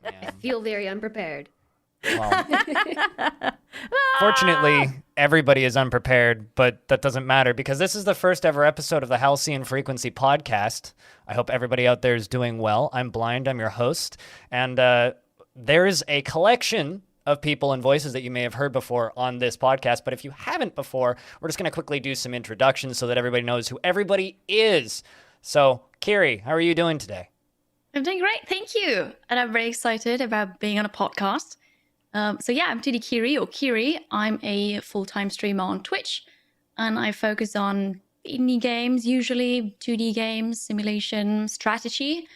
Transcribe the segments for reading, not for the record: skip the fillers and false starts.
I feel very unprepared. Well, fortunately, everybody is unprepared, but that doesn't matter because this is the first ever episode of the Halcyon Frequency podcast. I hope everybody out there is doing well. I'm Blind, I'm your host, and there is a collection of people and voices that you may have heard before on this podcast, but if you haven't before, we're just going to quickly do some introductions so that everybody knows who everybody is. So, Kiri, how are you doing today? I'm doing great, thank you. And I'm very excited about being on a podcast. I'm 2D Kiri, or Kiri. I'm a full-time streamer on Twitch, and I focus on indie games, usually 2D games, simulation, strategy,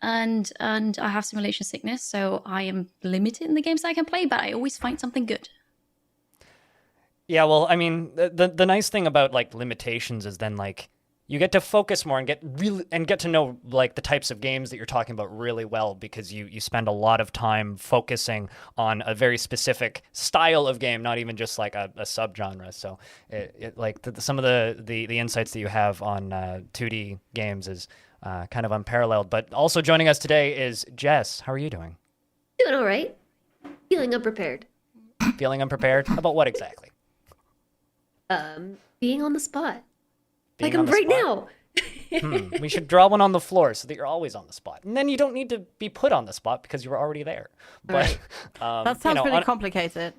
and I have simulation sickness, so I am limited in the games I can play, but I always find something good. Yeah, well, I mean, the nice thing about like limitations is then like you get to focus more and get to know like the types of games that you're talking about really well because you spend a lot of time focusing on a very specific style of game, not even just like a subgenre. So some of the insights that you have on 2D games is kind of unparalleled. But also joining us today is Jess. How are you doing? Doing all right. Feeling unprepared. Feeling unprepared? About what exactly? Being on the spot. Being like I'm right now. We should draw one on the floor so that you're always on the spot. And then you don't need to be put on the spot because you were already there. But that sounds pretty complicated.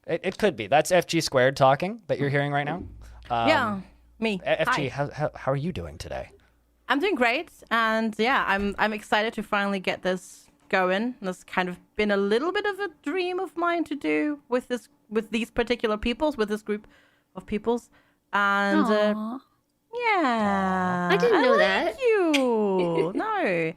It could be. That's FG Squared talking that you're hearing right now. Yeah, me. FG, Hi. how are you doing today? I'm doing great, and yeah, I'm excited to finally get this going. This kind of been a little bit of a dream of mine to do with these particular peoples, with this group of peoples, and yeah, I didn't know that. Thank you. No,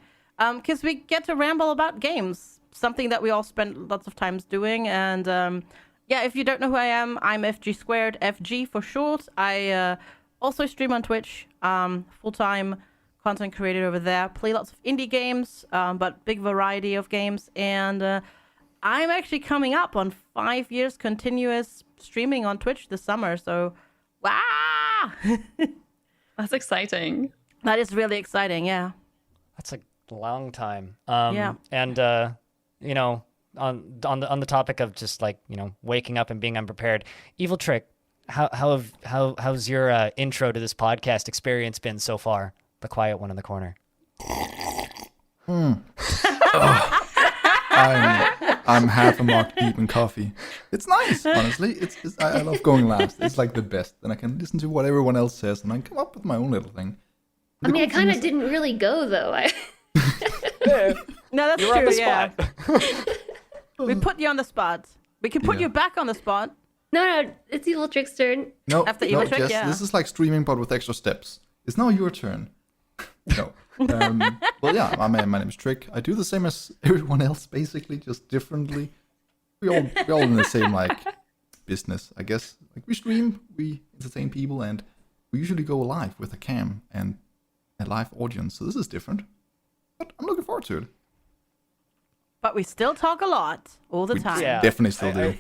because we get to ramble about games, something that we all spend lots of times doing, and yeah, if you don't know who I am, I'm FG Squared, FG for short. I also stream on Twitch, full-time content creator over there. Play lots of indie games, but big variety of games. And I'm actually coming up on 5 years continuous streaming on Twitch this summer. So, wow! That's exciting. That is really exciting, yeah. That's a long time. Yeah. And you know, on the topic of just like, you know, waking up and being unprepared, Evil Trick, how's your intro to this podcast experience been so far? The quiet one in the corner. I'm half a mark deep in coffee. It's nice, honestly. I love going last. It's like the best. Then I can listen to what everyone else says and I come up with my own little thing. I mean, I kind of didn't really go though. No, that's You're true. on the Yeah, spot. we put you on the spot. We can put you back on the spot. No, it's Evil Trick's turn. No, After Evil Trick, Jess, yeah. this is like streaming but with extra steps. It's now your turn. No. Well, yeah, my name is Trick. I do the same as everyone else, basically, just differently. We're all in the same like business, I guess. Like we stream, we entertain people, and we usually go live with a cam and a live audience. So this is different, but I'm looking forward to it. But we still talk a lot all the time. Yeah. Definitely still do.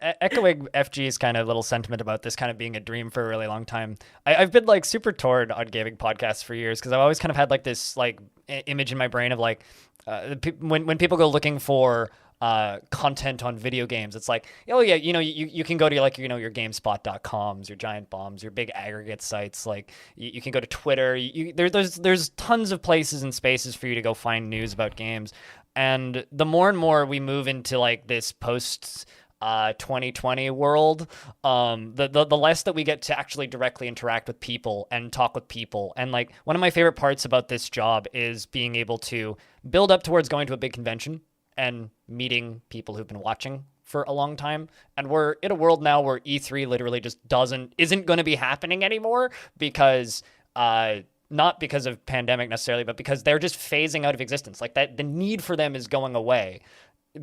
Echoing FG's kind of little sentiment about this kind of being a dream for a really long time. I've been like super torn on gaming podcasts for years because I've always kind of had like this like image in my brain of like when people go looking for content on video games, it's like, oh yeah, you know, you can go to like, you know, your GameSpot.coms, your Giant Bombs, your big aggregate sites. Like you can go to Twitter. There's tons of places and spaces for you to go find news about games. And the more and more we move into like this post 2020 world, the less that we get to actually directly interact with people and talk with people. And like one of my favorite parts about this job is being able to build up towards going to a big convention and meeting people who've been watching for a long time. And we're in a world now where E3 literally just isn't going to be happening anymore because not because of pandemic necessarily, but because they're just phasing out of existence. Like that, the need for them is going away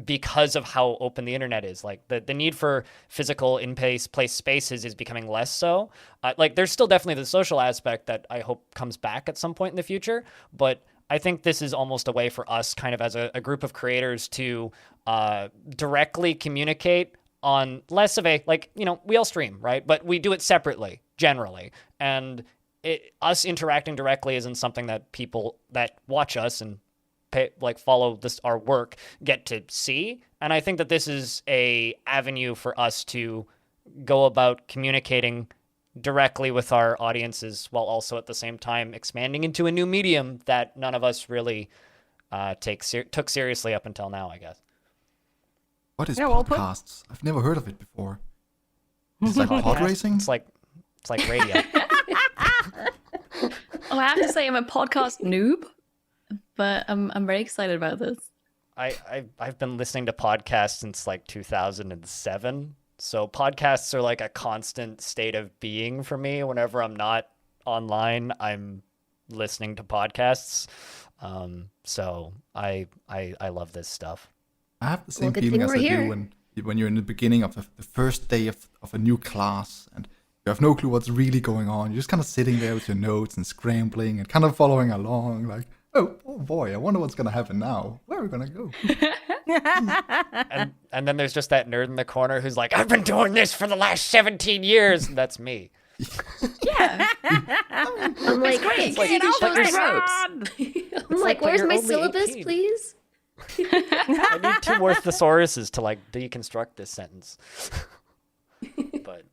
because of how open the internet is. Like the need for physical place spaces is becoming less so. Like there's still definitely the social aspect that I hope comes back at some point in the future, but I think this is almost a way for us kind of as a group of creators to directly communicate on less of a, like, you know, we all stream, right? But we do it separately, generally. And us interacting directly isn't something that people that watch us and follow our work get to see. And I think that this is a avenue for us to go about communicating directly with our audiences while also at the same time expanding into a new medium that none of us really took seriously up until now, I guess. What is well put. podcasts? I've never heard of it before. It's like pod racing? It's like radio. Oh, I have to say I'm a podcast noob, but I'm very excited about this. I've been listening to podcasts since like 2007. So podcasts are like a constant state of being for me. Whenever I'm not online, I'm listening to podcasts. So I love this stuff. I have the same good feeling thing as we're I here. do when you're in the beginning of the first day of a new class and you have no clue what's really going on. You're just kind of sitting there with your notes and scrambling and kind of following along like, oh boy, I wonder what's going to happen now. Where are we going to go? And then there's just that nerd in the corner who's like, I've been doing this for the last 17 years. And that's me. Yeah, I'm like, great. like- You can show like us the ropes. I'm like, but where's you're my only syllabus, 18. please? I need 2 more thesauruses to like deconstruct this sentence. But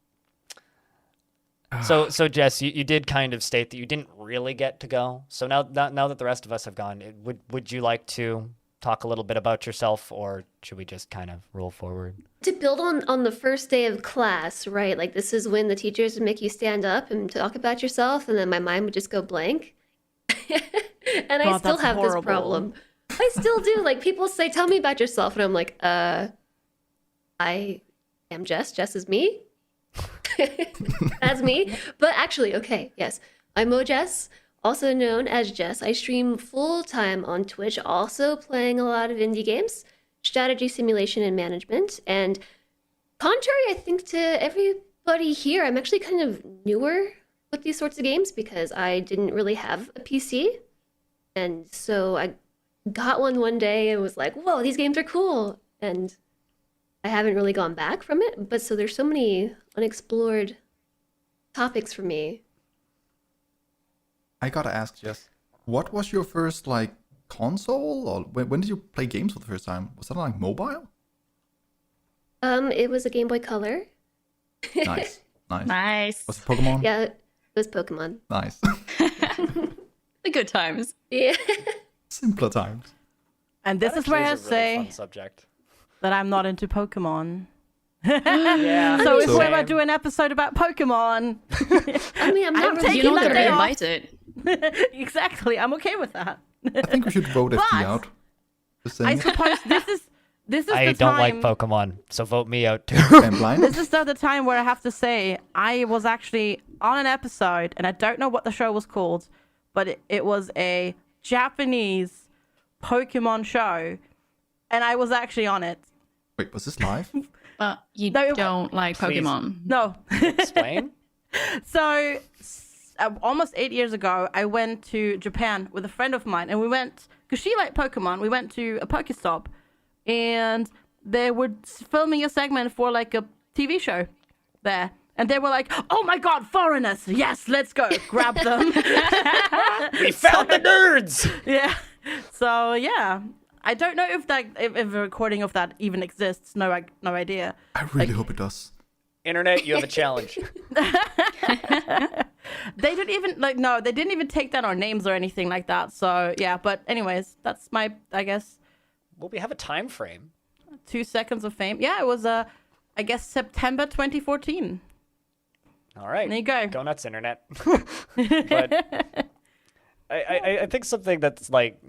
so Jess, you did kind of state that you didn't really get to go. So now that the rest of us have gone, would you like to talk a little bit about yourself, or should we just kind of roll forward? To build on the first day of class, right? Like this is when the teachers would make you stand up and talk about yourself, and then my mind would just go blank. And I God, still that's have horrible. this problem. I still do. Like people say, "Tell me about yourself," and I'm like, I am Jess. Jess is me. That's me. But actually, okay, yes, I'm Jess, also known as Jess. I stream full time on Twitch, also playing a lot of indie games, strategy simulation and management. And contrary, I think, to everybody here, I'm actually kind of newer with these sorts of games because I didn't really have a PC. And so I got one day and was like, whoa, these games are cool. And I haven't really gone back from it. But so there's so many unexplored topics for me. I gotta ask, Jess, what was your first like console, or when did you play games for the first time? Was that like mobile? It was a Game Boy Color. Nice. Nice. Was it Pokemon? Yeah, it was Pokemon. Nice. The good times. Yeah. Simpler times. And this That is where I actually is a really say fun subject. that I'm not into Pokemon. Yeah. So if we same. ever do an episode about Pokemon, I mean, I'm I'm not really taking You're not that going to day be off. invited. exactly, I'm okay with that. I think we should vote FT But- out. Just I saying. suppose this is I the don't like time. Pokemon, so vote me out too. I'm blind. This is the time where I have to say I was actually on an episode, and I don't know what the show was called, but it was a Japanese Pokemon show, and I was actually on it. Wait, was this live? But you No, don't like Please. Pokemon. No. Explain. So, almost 8 years ago, I went to Japan with a friend of mine, and we went, because she liked Pokemon, we went to a Pokestop, and they were filming a segment for like a TV show there. And they were like, oh my god, foreigners, yes, let's go, grab them. We found the nerds. Yeah. So, yeah. I don't know if if a recording of that even exists. No idea. I really hope it does. Internet, you have a challenge. They didn't even they didn't even take down our names or anything like that. So yeah, but anyways, that's my, I guess, Well, we have a time frame. 2 seconds of fame. Yeah, it was I guess September 2014. All right. There you go. Go nuts, internet. But I think something that's like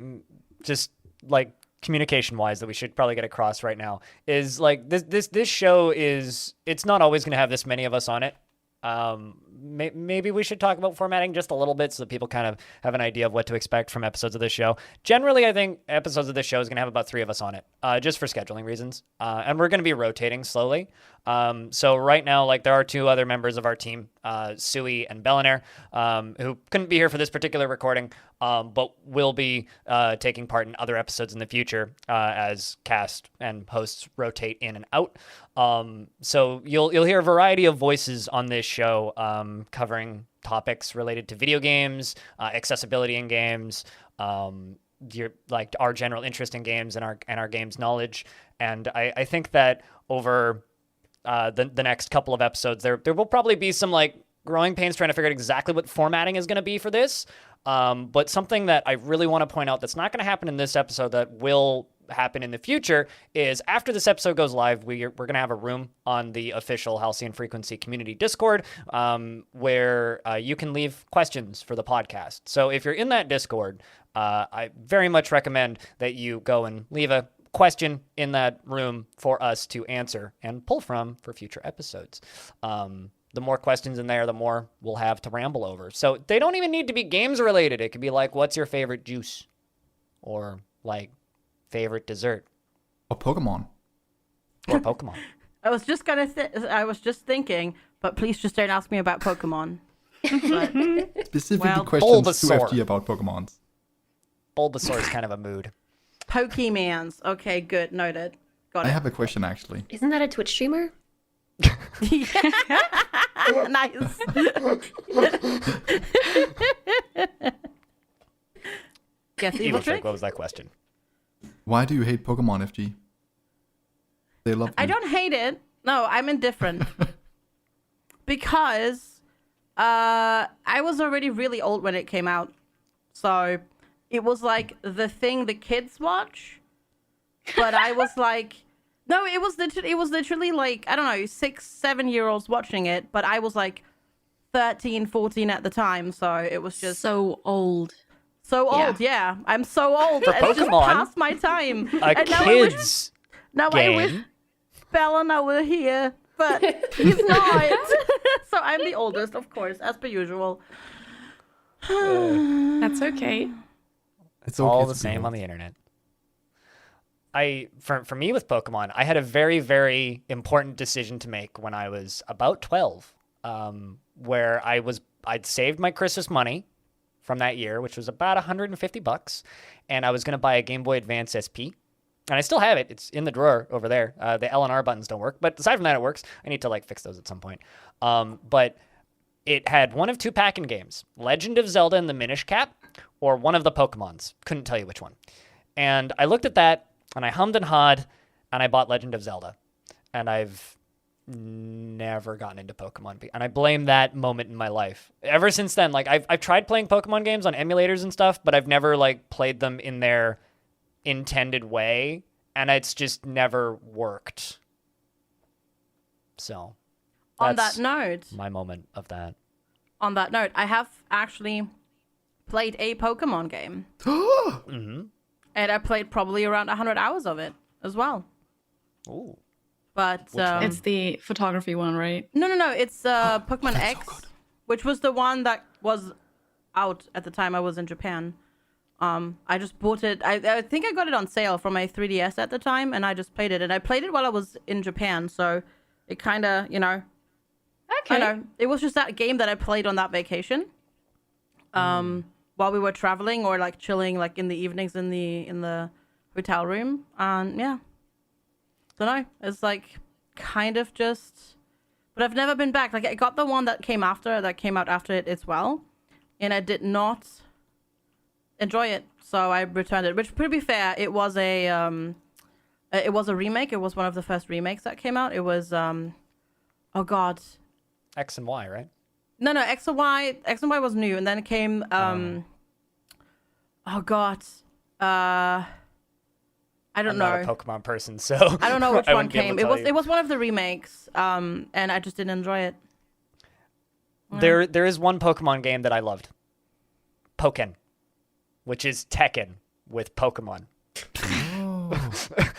just like communication wise that we should probably get across right now is like this show is, it's not always going to have this many of us on it. Maybe we should talk about formatting just a little bit so that people kind of have an idea of what to expect from episodes of this show. Generally, I think episodes of this show is going to have about 3 of us on it, just for scheduling reasons. And we're going to be rotating slowly. So right now, like there are 2 other members of our team, Sui and Bellinaire, who couldn't be here for this particular recording, but will be taking part in other episodes in the future as cast and hosts rotate in and out. So you'll hear a variety of voices on this show, covering topics related to video games, accessibility in games, our general interest in games and our games knowledge. And I think that over the next couple of episodes, there will probably be some like growing pains trying to figure out exactly what formatting is going to be for this. But something that I really want to point out that's not going to happen in this episode that will happen in the future is after this episode goes live, we're going to have a room on the official Halcyon Frequency community Discord where you can leave questions for the podcast. So if you're in that Discord, I very much recommend that you go and leave a question in that room for us to answer and pull from for future episodes. The more questions in there, the more we'll have to ramble over. So they don't even need to be games related. It could be like, what's your favorite juice? Or like favorite dessert? Or Pokemon. Or Pokemon. I was just thinking, but please just don't ask me about Pokemon. But, Specifically well, questions to Bulbasaur. FG about Pokemons. Bulbasaur is kind of a mood. Pokemans. Okay, good. Noted. Got I it. have a question actually. Isn't that a Twitch streamer? Nice. Yes, Evil evil Trick, trick. what was that question? Why do you hate Pokemon, FG? They love I you. don't hate it. No, I'm indifferent. Because I was already really old when it came out. So it was like the thing the kids watch. But I was like, no, it was literally like, I don't know, 6-7-year-olds watching it, but I was like 13, 14 at the time, so it was just So old. so old. Yeah, I'm so old. For It's just Pokemon, past my time. A And now I wish- kid's Now game. I wish Bellana were here, but he's not. So I'm the oldest, of course, as per usual. That's okay. It's all okay the to be same old. on the internet. For me with Pokemon, I had a very, very important decision to make when I was about 12, where I'd saved my Christmas money from that year, which was about $150, and I was going to buy a Game Boy Advance SP. And I still have it. It's in the drawer over there. The L and R buttons don't work, but aside from that, it works. I need to like fix those at some point. But it had one of two packing games, Legend of Zelda and the Minish Cap, or one of the Pokemons. Couldn't tell you which one. And I looked at that, and I hummed and hawed, and I bought Legend of Zelda. And I've never gotten into Pokemon. And I blame that moment in my life. Ever since then, like I've tried playing Pokemon games on emulators and stuff, but I've never like played them in their intended way, and it's just never worked. So On that's that note, my moment of that. I have actually played a Pokemon game, Mm-hmm. and I played probably around 100 hours of it as well. Ooh. But one? It's the photography one, right? no, it's Pokemon that's X, so good. which was the one that was out at the time I was in Japan. I just bought it. I think I got it on sale from a 3DS at the time, and I just played it. And I played it while I was in Japan, so it kind of, Okay. I know. It was just that game that I played on that vacation. While we were traveling or like chilling, like in the evenings in the hotel room. And yeah, don't know. It's like kind of just, but I've never been back. Like I got the one that came out after it as well, and I did not enjoy it, so I returned it. Which, to be fair, it was a remake. It was one of the first remakes that came out. It was oh god. X and Y, right? No, X and Y was new, and then it came oh god. I don't I'm know. not a Pokemon person, so I don't know which I one wouldn't be able came. to It tell was you. it was one of the remakes. And I just didn't enjoy it. There is one Pokemon game that I loved. Pokken, which is Tekken with Pokemon.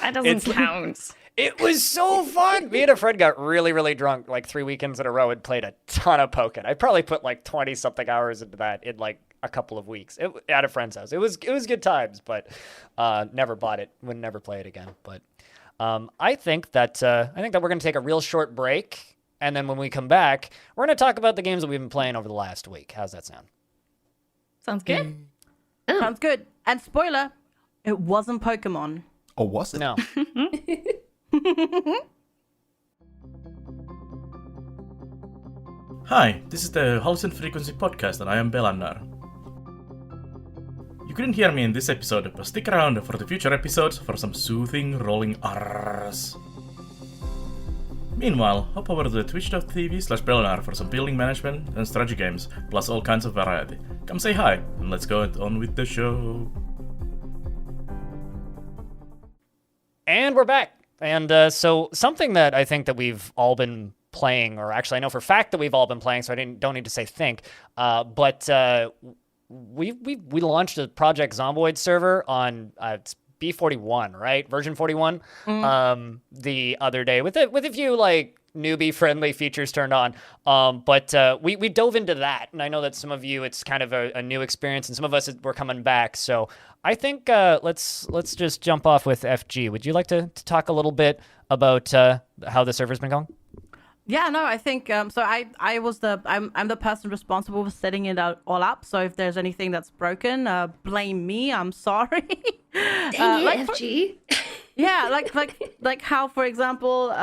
That doesn't It's- count. It was so fun. Me and a friend got really, really drunk like 3 weekends in a row and played a ton of Pokken. I probably put like 20-something hours into that in like a couple of weeks at a friend's house. It was good times, but never bought it. Would never play it again. But I think that we're going to take a real short break, and then when we come back, we're going to talk about the games that we've been playing over the last week. How's that sound? Sounds good. Sounds good. And spoiler, it wasn't Pokemon. Or was it? No. Hi, this is the Halcyon Frequency podcast and I am Belanar. You couldn't hear me in this episode, but stick around for the future episodes for some soothing rolling R's. Meanwhile, hop over to twitch.tv/Belnar for some building management and strategy games, plus all kinds of variety. Come say hi, and let's go on with the show. And we're back. And so something that I think that we've all been playing, or actually I know for a fact that we've all been playing, so don't need to say think, but we launched a Project Zomboid server on it's B41, right? Version 41 the other day with a few like newbie friendly features turned on. But we dove into that, and I know that some of you it's kind of a new experience, and some of us we're coming back. So I think let's just jump off with FG. Would you like to talk a little bit about how the server's been going? Yeah, no, I think so. I'm the person responsible for setting it all up. So if there's anything that's broken, blame me. I'm sorry. Dang it, FG. Yeah, like how, for example,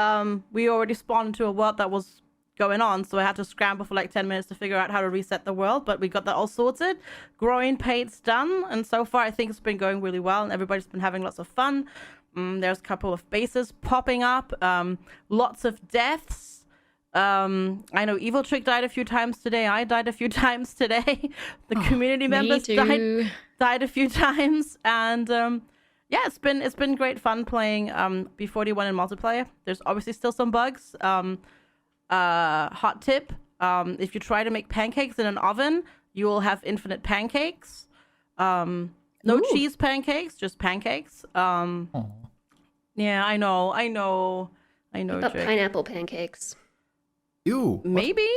we already spawned into a world that was going on, so I had to scramble for like 10 minutes to figure out how to reset the world, but we got that all sorted. Growing paid's done, and so far I think it's been going really well, and everybody's been having lots of fun. There's a couple of bases popping up, lots of deaths. I know Evil Trick died a few times today. I died a few times today. The community members died a few times, and yeah, it's been great fun playing B41 in multiplayer. There's obviously still some bugs. Hot tip: if you try to make pancakes in an oven, you will have infinite pancakes. No cheese pancakes, just pancakes. Yeah, I know. What about Jake. pineapple pancakes? Ew. Maybe.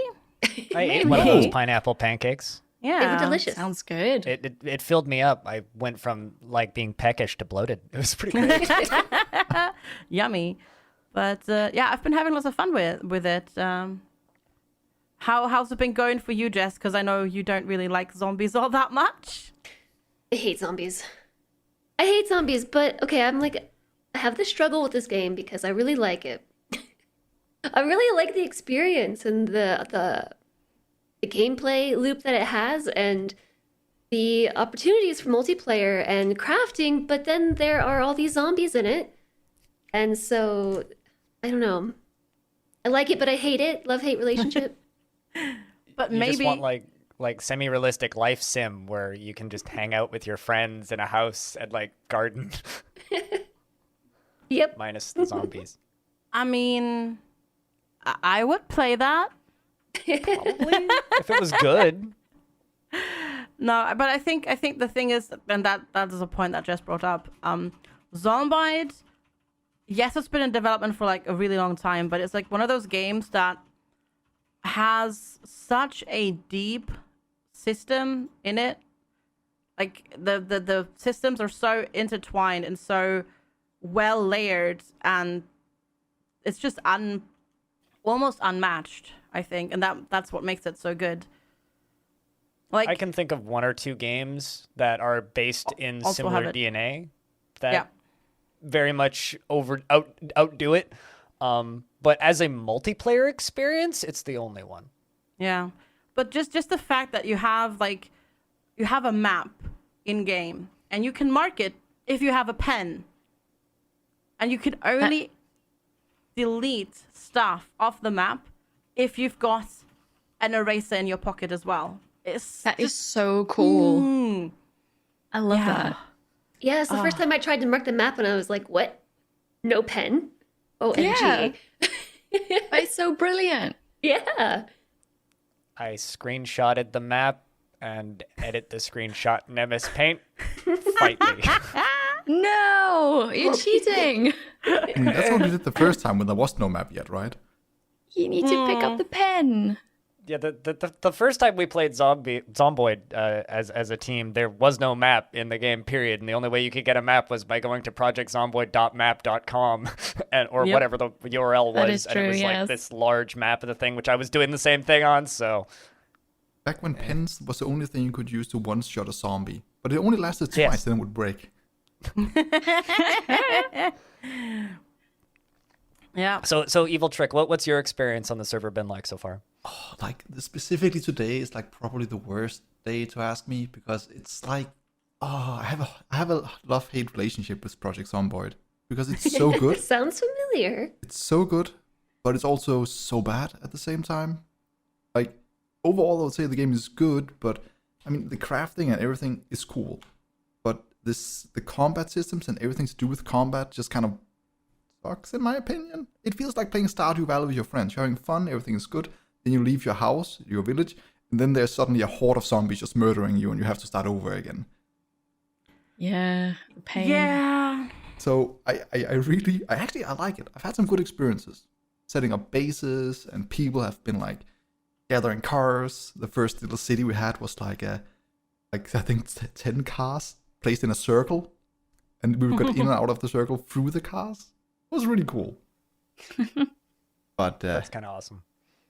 I ate one of those pineapple pancakes. Yeah. They were delicious. Sounds good. It filled me up. I went from like being peckish to bloated. It was pretty great. Yummy. But yeah, I've been having lots of fun with it. How's it been going for you, Jess? Because I know you don't really like zombies all that much. I hate zombies. But okay, I have this struggle with this game because I really like it. I really like the experience and the gameplay loop that it has and the opportunities for multiplayer and crafting, but then there are all these zombies in it. And so, I don't know. I like it, but I hate it. Love-hate relationship. But You maybe just want like semi-realistic life sim where you can just hang out with your friends in a house and like garden. Yep. Minus the zombies. I mean, I would play that. Probably. If it was good. No, but I think the thing is, and that is a point that Jess brought up. Zombied, yes, it's been in development for like a really long time, but it's like one of those games that has such a deep system in it. Like the systems are so intertwined and so well layered, and it's just almost unmatched, I think, and that's what makes it so good. Like I can think of one or two games that are based in also have similar it. DNA that Yeah. very much outdo it. But as a multiplayer experience, it's the only one. Yeah, but just the fact that you have a map in game and you can mark it if you have a pen, and you can only delete stuff off the map if you've got an eraser in your pocket as well. That is so cool. I love that. Yeah, it's the first time I tried to mark the map and I was like, what? No pen? OMG. It's so brilliant. Yeah. I screenshotted the map and edit the screenshot in MS Paint. Fight me. No, you're cheating. That's what we did the first time when there was no map yet, right? You need to pick up the pen. Yeah, the first time we played Zomboid as a team, there was no map in the game, period. And the only way you could get a map was by going to projectzomboid.map.com or whatever the URL was. That is true, and it was like this large map of the thing, which I was doing the same thing on, so... Back when pens was the only thing you could use to one-shot a zombie. But it only lasted twice, then it would break. Yeah. So Evil Trick, what's your experience on the server been like so far? Like, specifically today is like probably the worst day to ask me, because it's like Oh, I have a love-hate relationship with Project Zomboid because it's so good. Sounds familiar. It's so good, but it's also so bad at the same time. Like, overall, I would say the game is good, but I mean, the crafting and everything is cool. But the combat systems and everything to do with combat just kind of sucks, in my opinion. It feels like playing Stardew Valley with your friends. You're having fun, everything is good. Then you leave your house, your village, and then there's suddenly a horde of zombies just murdering you, and you have to start over again. Yeah, the pain. Yeah. So I like it. I've had some good experiences setting up bases, and people have been like gathering cars. The first little city we had was like I think 10 cars placed in a circle, and we got in and out of the circle through the cars. It was really cool. But That's kind of awesome.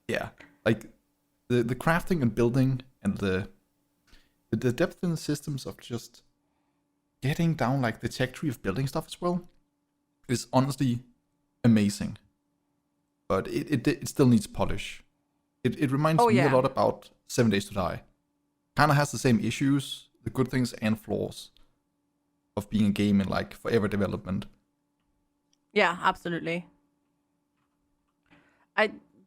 yeah, like the crafting and building and the depth in the systems of just getting down like the tech tree of building stuff as well is honestly amazing. But it still needs polish. It reminds me a lot about 7 Days to Die. Kind of has the same issues, the good things and flaws of being a game in like forever development. Yeah, absolutely.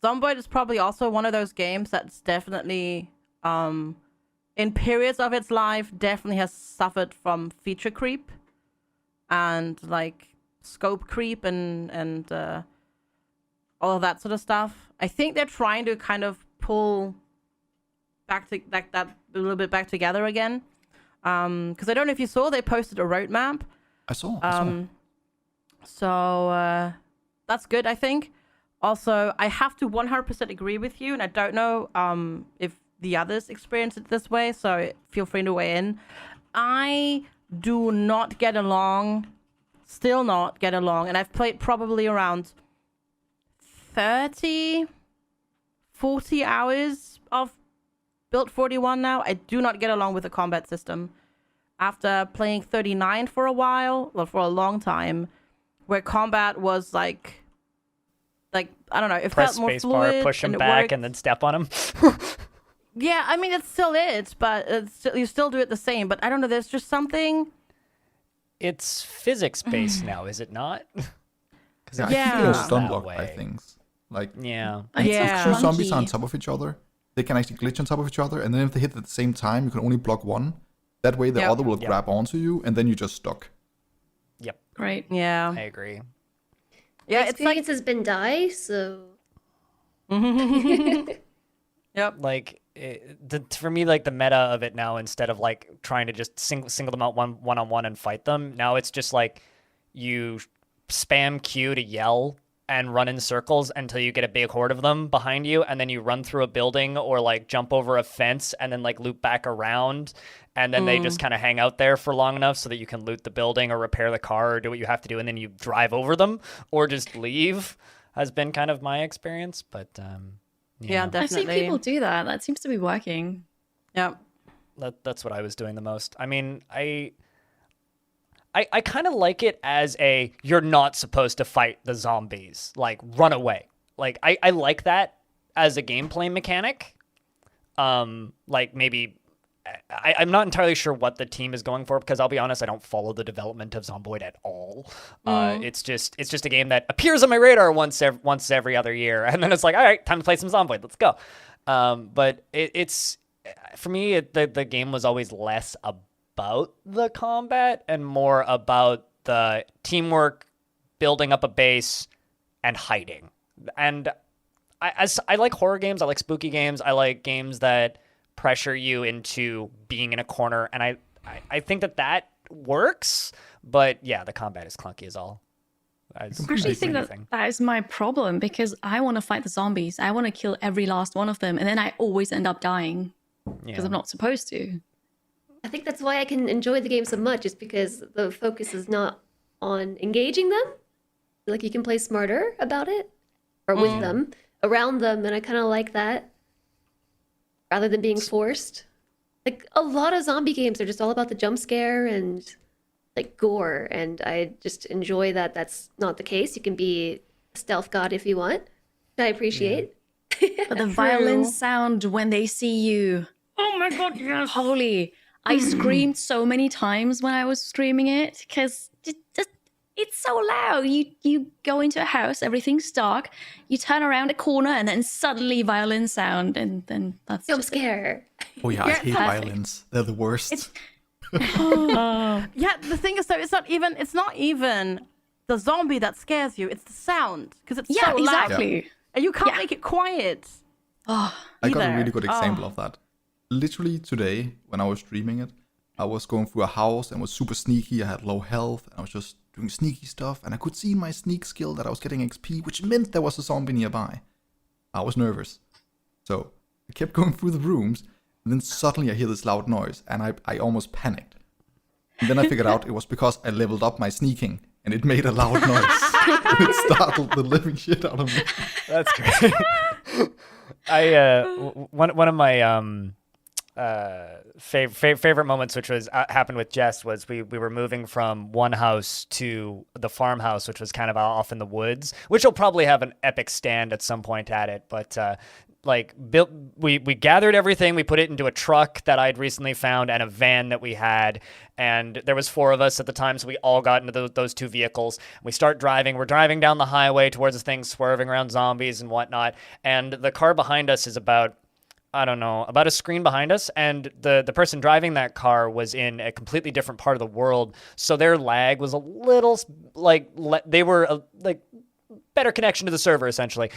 Zomboid is probably also one of those games that's definitely, in periods of its life, definitely has suffered from feature creep and like scope creep and all of that sort of stuff. I think they're trying to kind of pull back to like that a little bit back together again. Because I don't know if you saw, they posted a roadmap. I saw. So that's good, I think. Also, I have to 100% agree with you, and I don't know if the others experience it this way, so feel free to weigh in. I do not get along, still not get along, and I've played probably around 30, 40 hours of Build 41 now. I do not get along with the combat system. After playing 39 for a while, well, for a long time, where combat was like I don't know, it Press felt more spacebar, fluid, push him and it back, worked. and then step on him. Yeah, I mean it still is, but you still do it the same. But I don't know, there's just something. It's physics-based now, is it not? Because Yeah, Yeah. I feel that stun-blocked way. by things. Like, Yeah. It's Yeah. so two zombies are on clunky. top of each other. They can actually glitch on top of each other, and then if they hit at the same time, you can only block one. That way the Yep. other will Yep. grab onto you, and then you're just stuck. Yep. Great. Yeah, I agree. yeah, My it's like experience has been die, so yep. Like for me, like the meta of it now, instead of like trying to just single them out one on one and fight them, now it's just like you spam Q to yell and run in circles until you get a big horde of them behind you, and then you run through a building or like jump over a fence and then like loop back around, and then they just kind of hang out there for long enough so that you can loot the building or repair the car or do what you have to do, and then you drive over them or just leave. Has been kind of my experience, but Yeah, I've definitely. seen people do that. That seems to be working. Yeah. that's what I was doing the most. I mean, I kind of like it as a you're not supposed to fight the zombies, like run away. Like I like that as a gameplay mechanic. Like maybe I'm not entirely sure what the team is going for, because I'll be honest, I don't follow the development of Zomboid at all. It's just a game that appears on my radar once every other year, and then it's like, all right, time to play some Zomboid, let's go. But it's for me, the game was always less about the combat and more about the teamwork, building up a base, and hiding. And I like horror games, I like spooky games, I like games that pressure you into being in a corner, and I think that works, but yeah, the combat is clunky as all. I actually think that is my problem, because I want to fight the zombies. I want to kill every last one of them, and then I always end up dying because I'm not supposed to. I think that's why I can enjoy the game so much, is because the focus is not on engaging them. Like, you can play smarter about it, or with them, around them, and I kind of like that, rather than being forced. Like, a lot of zombie games are just all about the jump scare and like gore, and I just enjoy that that's not the case. You can be a stealth god if you want, which I appreciate. But the violin sound when they see you, oh my god, yes, holy! I screamed so many times when I was streaming it because it's so loud. You go into a house, everything's dark, you turn around a corner, and then suddenly violin sound, and then that's Jump just it. scare. Oh yeah, I Yeah, hate perfect. violins. They're the worst. Yeah, the thing is though, it's not even the zombie that scares you, it's the sound. Because it's Yeah, so loud. exactly. And you can't Yeah. make it quiet. Oh, I got a either. really good example Oh. of that. Literally today, when I was streaming it, I was going through a house and was super sneaky. I had low health, and I was just doing sneaky stuff, and I could see in my sneak skill that I was getting XP, which meant there was a zombie nearby. I was nervous. So I kept going through the rooms, and then suddenly I hear this loud noise, and I almost panicked. And then I figured out it was because I leveled up my sneaking, and it made a loud noise. It startled the living shit out of me. That's great. One of my favorite moments, which was happened with Jess, was we were moving from one house to the farmhouse, which was kind of off in the woods, which will probably have an epic stand at some point at it. But we gathered everything, we put it into a truck that I'd recently found and a van that we had, and there was 4 of us at the time, so we all got into those 2 vehicles. We start driving. We're driving down the highway towards the thing, swerving around zombies and whatnot, and the car behind us is about a screen behind us, and the person driving that car was in a completely different part of the world, so their lag was a little they were better connection to the server, essentially.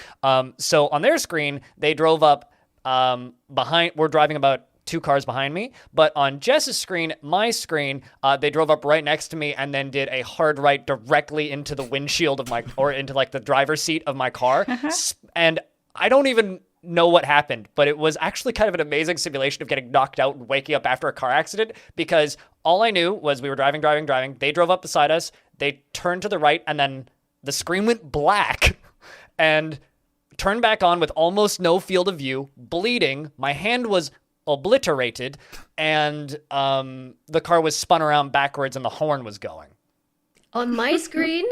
So on their screen, they drove up behind. We're driving about 2 cars behind me, but on Jess's screen, my screen, they drove up right next to me and then did a hard right directly into the windshield of or into the driver's seat of my car. And I don't even know what happened, but it was actually kind of an amazing simulation of getting knocked out and waking up after a car accident, because all I knew was we were driving. They drove up beside us. They turned to the right, and then the screen went black and turned back on with almost no field of view, bleeding. My hand was obliterated, and the car was spun around backwards and the horn was going. On my screen,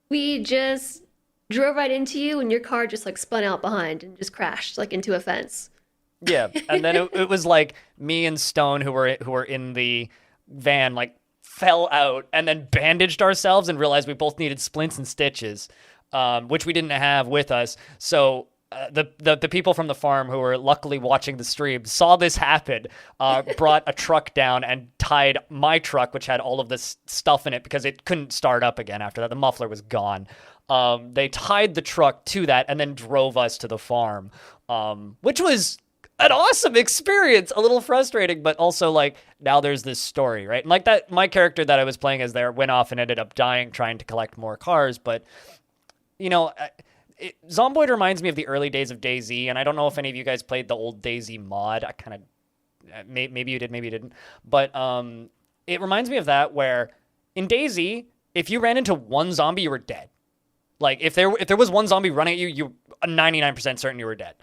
we just drove right into you, and your car just spun out behind and just crashed into a fence. Yeah, and then it was me and Stone, who were in the van, fell out and then bandaged ourselves and realized we both needed splints and stitches, which we didn't have with us. So the people from the farm who were luckily watching the stream saw this happen, brought a truck down and tied my truck, which had all of this stuff in it because it couldn't start up again after that. The muffler was gone. They tied the truck to that and then drove us to the farm, which was an awesome experience. A little frustrating, but also now there's this story, right? And that, my character that I was playing as there went off and ended up dying trying to collect more cars. But Zomboid reminds me of the early days of DayZ, and I don't know if any of you guys played the old DayZ mod. I kind of maybe you did, maybe you didn't, but it reminds me of that, where in DayZ, if you ran into one zombie, you were dead. If there was one zombie running at you, you're 99% certain you were dead.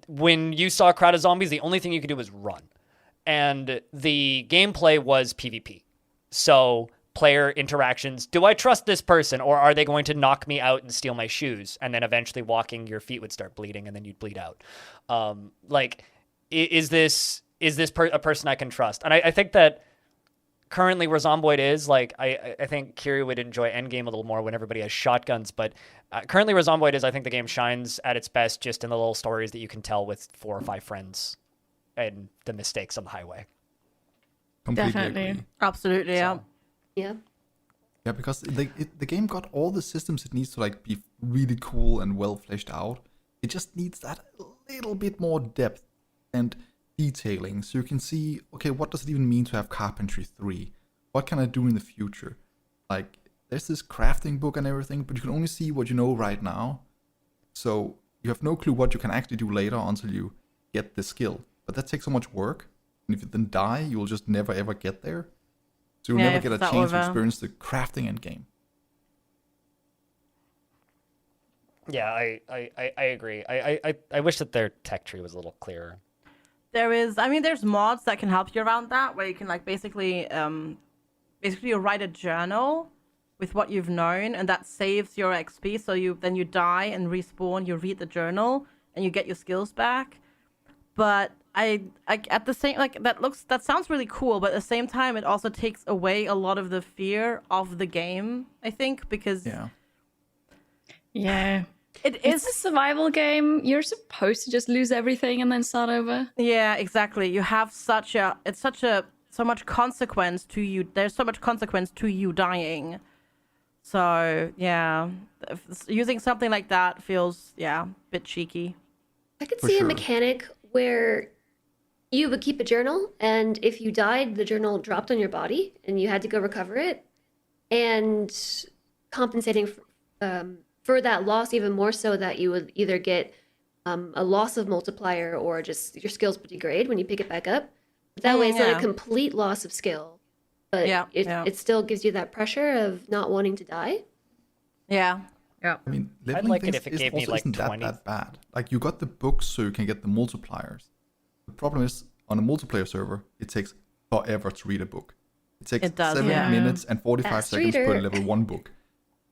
When you saw a crowd of zombies, the only thing you could do was run. And the gameplay was PvP. So player interactions, do I trust this person, or are they going to knock me out and steal my shoes? And then eventually walking, your feet would start bleeding and then you'd bleed out. Is this a person I can trust? And I think that currently where Zomboid is, I think Kiri would enjoy Endgame a little more when everybody has shotguns, but currently where Zomboid is, I think the game shines at its best just in the little stories that you can tell with 4 or 5 friends and the mistakes on the highway. Completely Definitely. agree. Absolutely, yeah. Yeah. Yeah, because the game got all the systems it needs to be really cool and well fleshed out. It just needs that little bit more depth and detailing, so you can see, okay, what does it even mean to have Carpentry 3? What can I do in the future? There's this crafting book and everything, but you can only see what you know right now. So you have no clue what you can actually do later until you get the skill. But that takes so much work, and if you then die, you will just never ever get there. So you'll Yeah, never if get a that chance to over. experience the crafting end game. Yeah, I agree. I wish that their tech tree was a little clearer. There's mods that can help you around that, where you can basically you write a journal with what you've known, and that saves your XP. So you die and respawn, you read the journal, and you get your skills back. But I at the same that sounds really cool, but at the same time it also takes away a lot of the fear of the game, I think, because Yeah. it It's is a survival game. You're supposed to just lose everything and then start over. yeah, exactly. You have so much consequence to you. There's so much consequence to you dying. So, yeah, using something like that feels a bit cheeky. I could For see sure. a mechanic where you would keep a journal, and if you died, the journal dropped on your body, and you had to go recover it, and compensating for that loss even more so that you would either get a loss of multiplier or just your skills would degrade when you pick it back up. That way, it's not yeah. a complete loss of skill, but Yeah, yeah. it still gives you that pressure of not wanting to die. Yeah. Yeah. I mean, leveling like it things if it is gave me, also like, isn't 20. that bad. Like, you got the books so you can get the multipliers. The problem is, on a multiplayer server, it takes forever to read a book. It takes It does, 7 yeah. minutes and 45 Fast seconds per reader. level 1 book.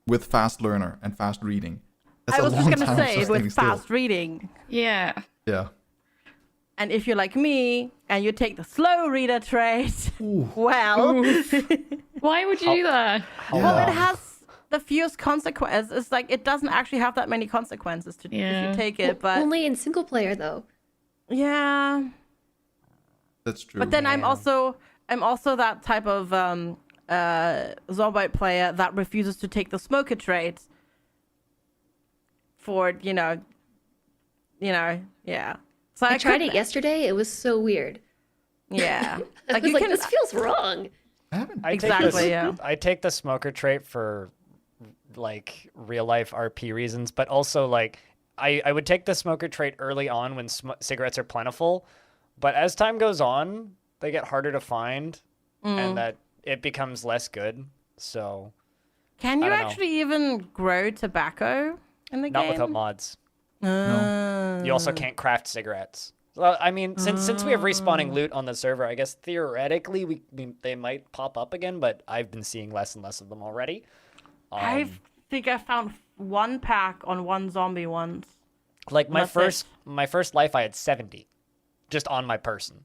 With fast learner and fast reading. That's I a was just long gonna time say just standing with still. fast reading. Yeah. Yeah. And if you're like me and you take the slow reader trait, Ooh. well, Why would you do that? well, it Yeah. has the fewest consequences. It's like it doesn't actually have that many consequences to if Yeah. you take it, but Only in single player, though. yeah. That's true. But then I'm Yeah. also that type of Zombite player that refuses to take the smoker trait for yeah. So I tried could- it yesterday. It was so weird. Yeah, I was like, this feels wrong. I haven't. I take Exactly, this- yeah. I take the smoker trait for like real life RP reasons, but also like I would take the smoker trait early on when cigarettes are plentiful, but as time goes on, they get harder to find, and that it becomes less good. So Can I you don't know. actually even grow tobacco in the not game? without mods. No. You also can't craft cigarettes. Well, I mean, since we have respawning loot on the server, I guess theoretically they might pop up again, but I've been seeing less and less of them already. I think I found one pack on one zombie once. Like my That's it. first life, I had 70, just on my person.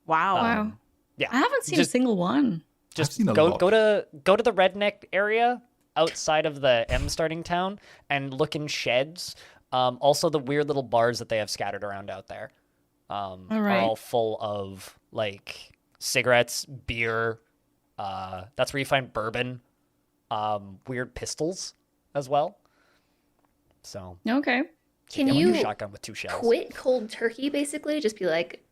Wow. Wow. Yeah, I haven't seen a just single one. just seen a go lot. go to the redneck area outside of the M starting town and look in sheds. Also the weird little bars that they have scattered around out there. Are right. all full of like cigarettes, beer. That's where you find bourbon, weird pistols as well. So Okay. Can get, like, you a shotgun with 2 shells? quit cold turkey? Basically, just be like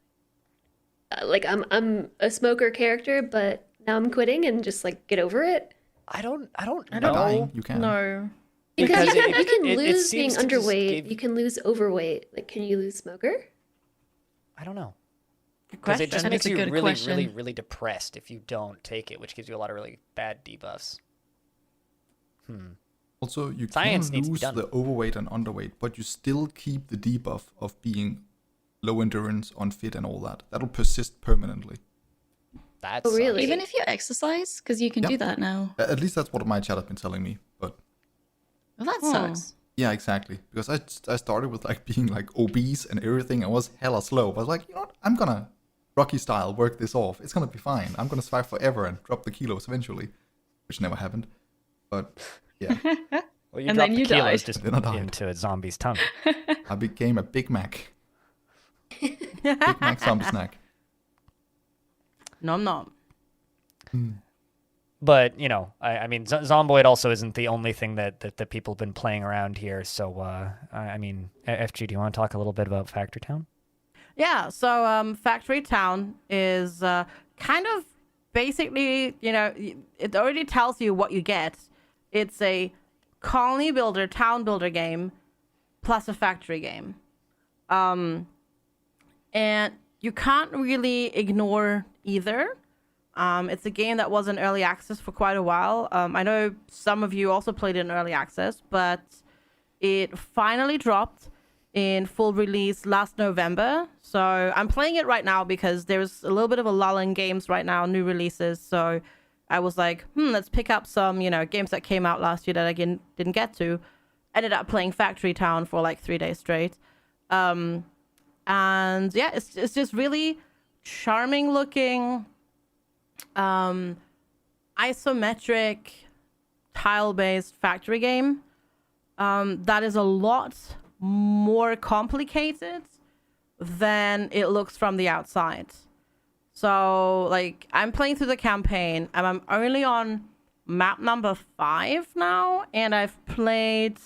I'm a smoker character, but now I'm quitting and just like get over it. I don't By know. dying, you can. No. Because Because you can it lose being seems to just underweight. give- You can lose overweight. Like, can you lose smoker? I don't know. Good Because it just question. That makes is a you good really, question. really, really depressed if you don't take it, which gives you a lot of really bad debuffs. Also, you Science can needs to be lose done. the overweight and underweight, but you still keep the debuff of being low endurance, unfit, and all that. That'll persist permanently. That's Oh, really? Even if you exercise, because you can do Yep. that now. At least that's what my chat have been telling me. But Well, that sucks. yeah, exactly. Because I started with like being like obese and everything. I was hella slow. I was like, you know what? I'm gonna Rocky style work this off. It's gonna be fine. I'm gonna survive forever and drop the kilos eventually, which never happened. But yeah, Well, you And drop then the you kilos died. just Then I died. into a zombie's tongue. I became a Big Mac. Big Mac zombie snack. Nom nom. But, you know, I mean, Zomboid also isn't the only thing that people have been playing around here. So, I mean, FG, do you want to talk a little bit about Factory Town? Yeah, so Factory Town is kind of basically, it already tells you what you get. It's a colony builder, town builder game, plus a factory game. And you can't really ignore either. It's a game that was in early access for quite a while. I know some of you also played it in early access, but it finally dropped in full release last November. So I'm playing it right now because there's a little bit of a lull in games right now, new releases. So I was like, let's pick up some, games that came out last year that I didn't get to. Ended up playing Factory Town for like 3 days straight. And yeah, it's just really charming looking, isometric, tile-based factory game. That is a lot more complicated than it looks from the outside. So, like, I'm playing through the campaign, and I'm only on map number 5 now, and I've played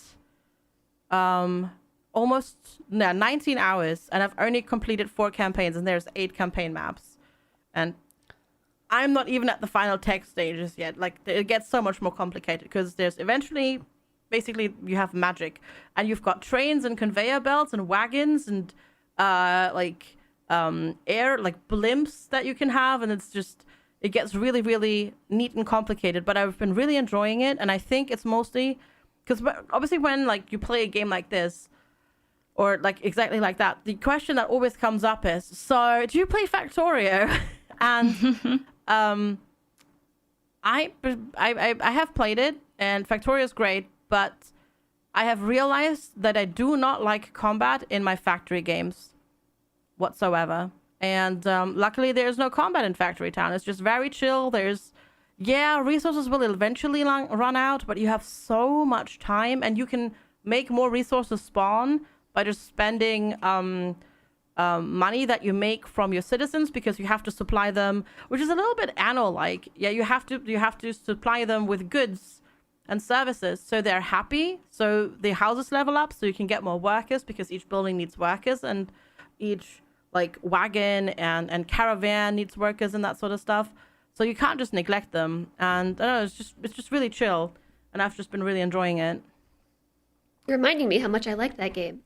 almost 19 hours, and I've only completed 4 campaigns, and there's 8 campaign maps. And I'm not even at the final tech stages yet. Like, it gets so much more complicated, because there's eventually, basically, you have magic, and you've got trains and conveyor belts and wagons and air, like blimps that you can have, and it gets really, really neat and complicated. But I've been really enjoying it, and I think it's mostly because obviously when like you play a game like this, or like exactly like that, the question that always comes up is, so do you play Factorio? And I have played it, and Factorio is great, but I have realized that I do not like combat in my factory games whatsoever. And luckily there's no combat in Factory Town. It's just very chill. Resources will eventually run out, but you have so much time, and you can make more resources spawn by just spending money that you make from your citizens, because you have to supply them, which is a little bit anno-like. Yeah, you have to supply them with goods and services so they're happy, so the houses level up, so you can get more workers, because each building needs workers, and each like wagon and caravan needs workers and that sort of stuff. So you can't just neglect them. And I don't know, it's just really chill, and I've just been really enjoying it. You're reminding me how much I like that game.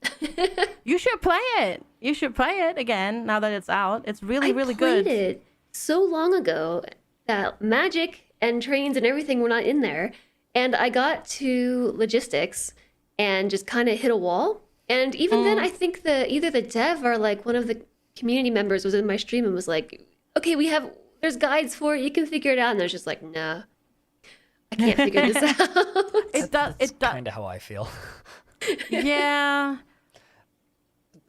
You should play it. You should play it again now that it's out. It's really, really good. I played it so long ago that magic and trains and everything were not in there. And I got to logistics and just kind of hit a wall. And even then, I think either the dev or like one of the community members was in my stream and was like, okay, there's guides for it. You can figure it out. And I was just like, nah, I can't figure this out. It does. Kind of how I feel. Yeah.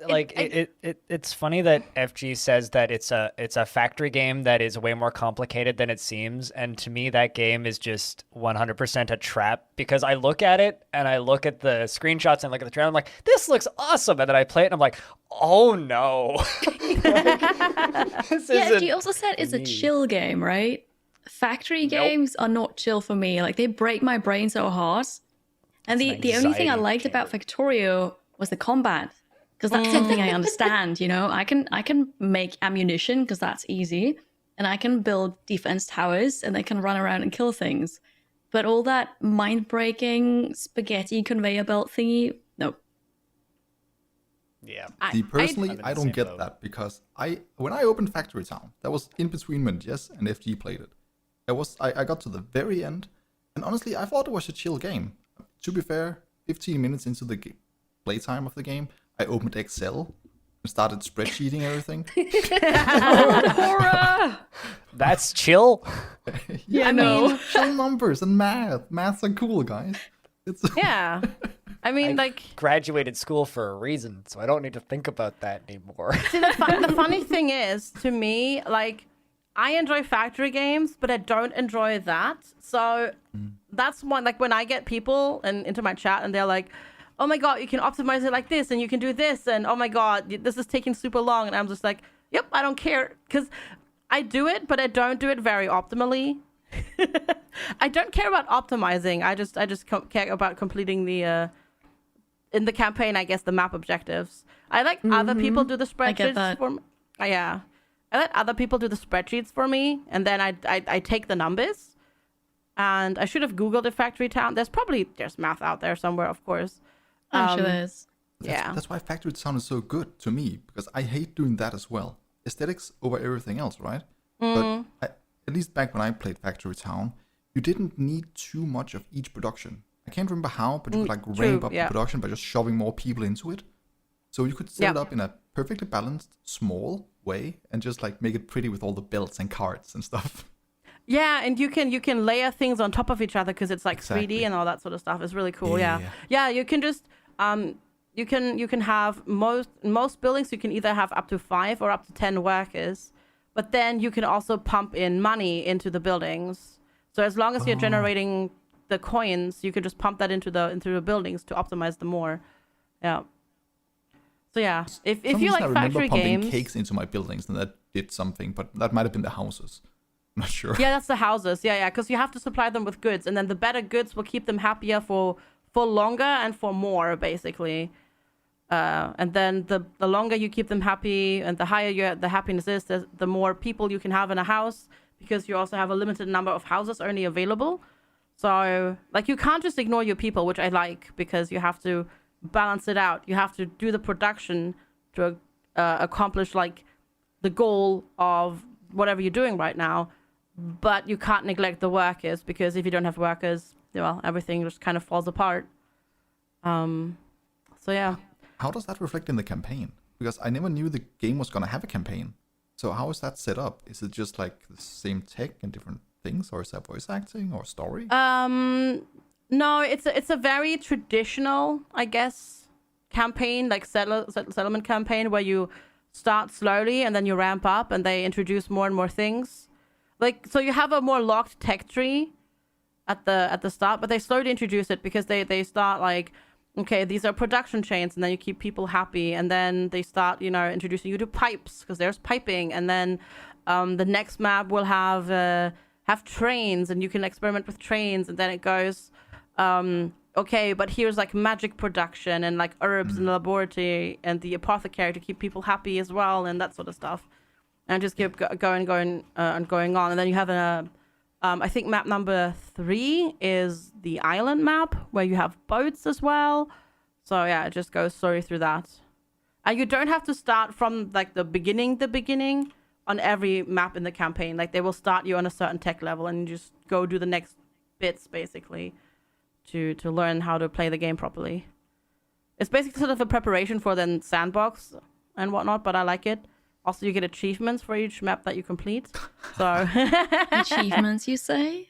Like it's funny that FG says that it's a factory game that is way more complicated than it seems, and to me that game is just 100% a trap, because I look at it and I look at the screenshots and look at the trailer, I'm like, this looks awesome, and then I play it and I'm like, oh no. You also said it's a chill game, right? Factory games are not chill for me. Like, they break my brain so hard. And the only thing I liked about Factorio was the combat. Because that's something I understand, you know. I can make ammunition, because that's easy, and I can build defense towers, and they can run around and kill things. But all that mind-breaking spaghetti conveyor belt thingy, no. Yeah. See, personally, I don't get boat. that, because when I opened Factory Town, that was in between when Jess and FG played it. I got to the very end, and honestly, I thought it was a chill game. To be fair, 15 minutes into the playtime of the game, I opened Excel and started spreadsheeting everything. That's chill. I mean, chill numbers and math. Maths are cool, guys. Yeah. I mean, Graduated school for a reason, so I don't need to think about that anymore. See, the funny thing is, to me, like, I enjoy factory games, but I don't enjoy that. So that's one, like, when I get people into my chat and they're like, oh my god, you can optimize it like this, and you can do this, and oh my god, this is taking super long, and I'm just like, yep, I don't care, because I do it, but I don't do it very optimally. I don't care about optimizing. I just care about completing the in the campaign, I guess, the map objectives. I let other people do the spreadsheets for me. Yeah, I let other people do the spreadsheets for me, and then I take the numbers. And I should have Googled a Factory Town. There's math out there somewhere, of course. I'm sure there is. That's why Factory Town is so good to me, because I hate doing that as well. Aesthetics over everything else, right? But at least back when I played Factory Town, you didn't need too much of each production. I can't remember how, but you could ramp up the production by just shoving more people into it. So you could set it up in a perfectly balanced, small way, and just like make it pretty with all the belts and carts and stuff. Yeah, and you can layer things on top of each other, because it's like 3D and all that sort of stuff. It's really cool. Yeah. You can just you can have most buildings. You can either have up to 5 or up to 10 workers, but then you can also pump in money into the buildings. So as long as you're generating the coins, you can just pump that into the buildings to optimize them more. Yeah. So yeah, if Some you reason like I remember factory pumping games, cakes into my buildings, and that did something, but that might have been the houses. I'm not sure. yeah, that's the houses. Yeah, because you have to supply them with goods, and then the better goods will keep them happier for longer and for more, basically. And then the longer you keep them happy, and the higher the happiness is, the more people you can have in a house, because you also have a limited number of houses only available. So like you can't just ignore your people, which I like, because you have to balance it out. You have to do the production to accomplish like the goal of whatever you're doing right now, but you can't neglect the workers, because if you don't have workers, well, everything just kind of falls apart. So yeah. How does that reflect in the campaign? Because I never knew the game was gonna have a campaign. So how is that set up? Is it just like the same tech and different things, or is that voice acting or story? No, it's a very traditional, I guess, campaign, like settlement campaign, where you start slowly and then you ramp up, and they introduce more and more things. Like, so you have a more locked tech tree at the start, but they slowly introduce it, because they start like, okay, these are production chains, and then you keep people happy, and then they start, introducing you to pipes, because there's piping, and then the next map will have trains, and you can experiment with trains, and then it goes, okay, but here's like magic production and like herbs in the laboratory and the apothecary to keep people happy as well, and that sort of stuff, and just keep going on. And then you have I think map number 3 is the island map, where you have boats as well. So yeah, it just goes slowly through that. And you don't have to start from like the beginning on every map in the campaign. Like, they will start you on a certain tech level, and you just go do the next bits, basically, to learn how to play the game properly. It's basically sort of a preparation for then sandbox and whatnot, but I like it. Also, you get achievements for each map that you complete. So Achievements, you say?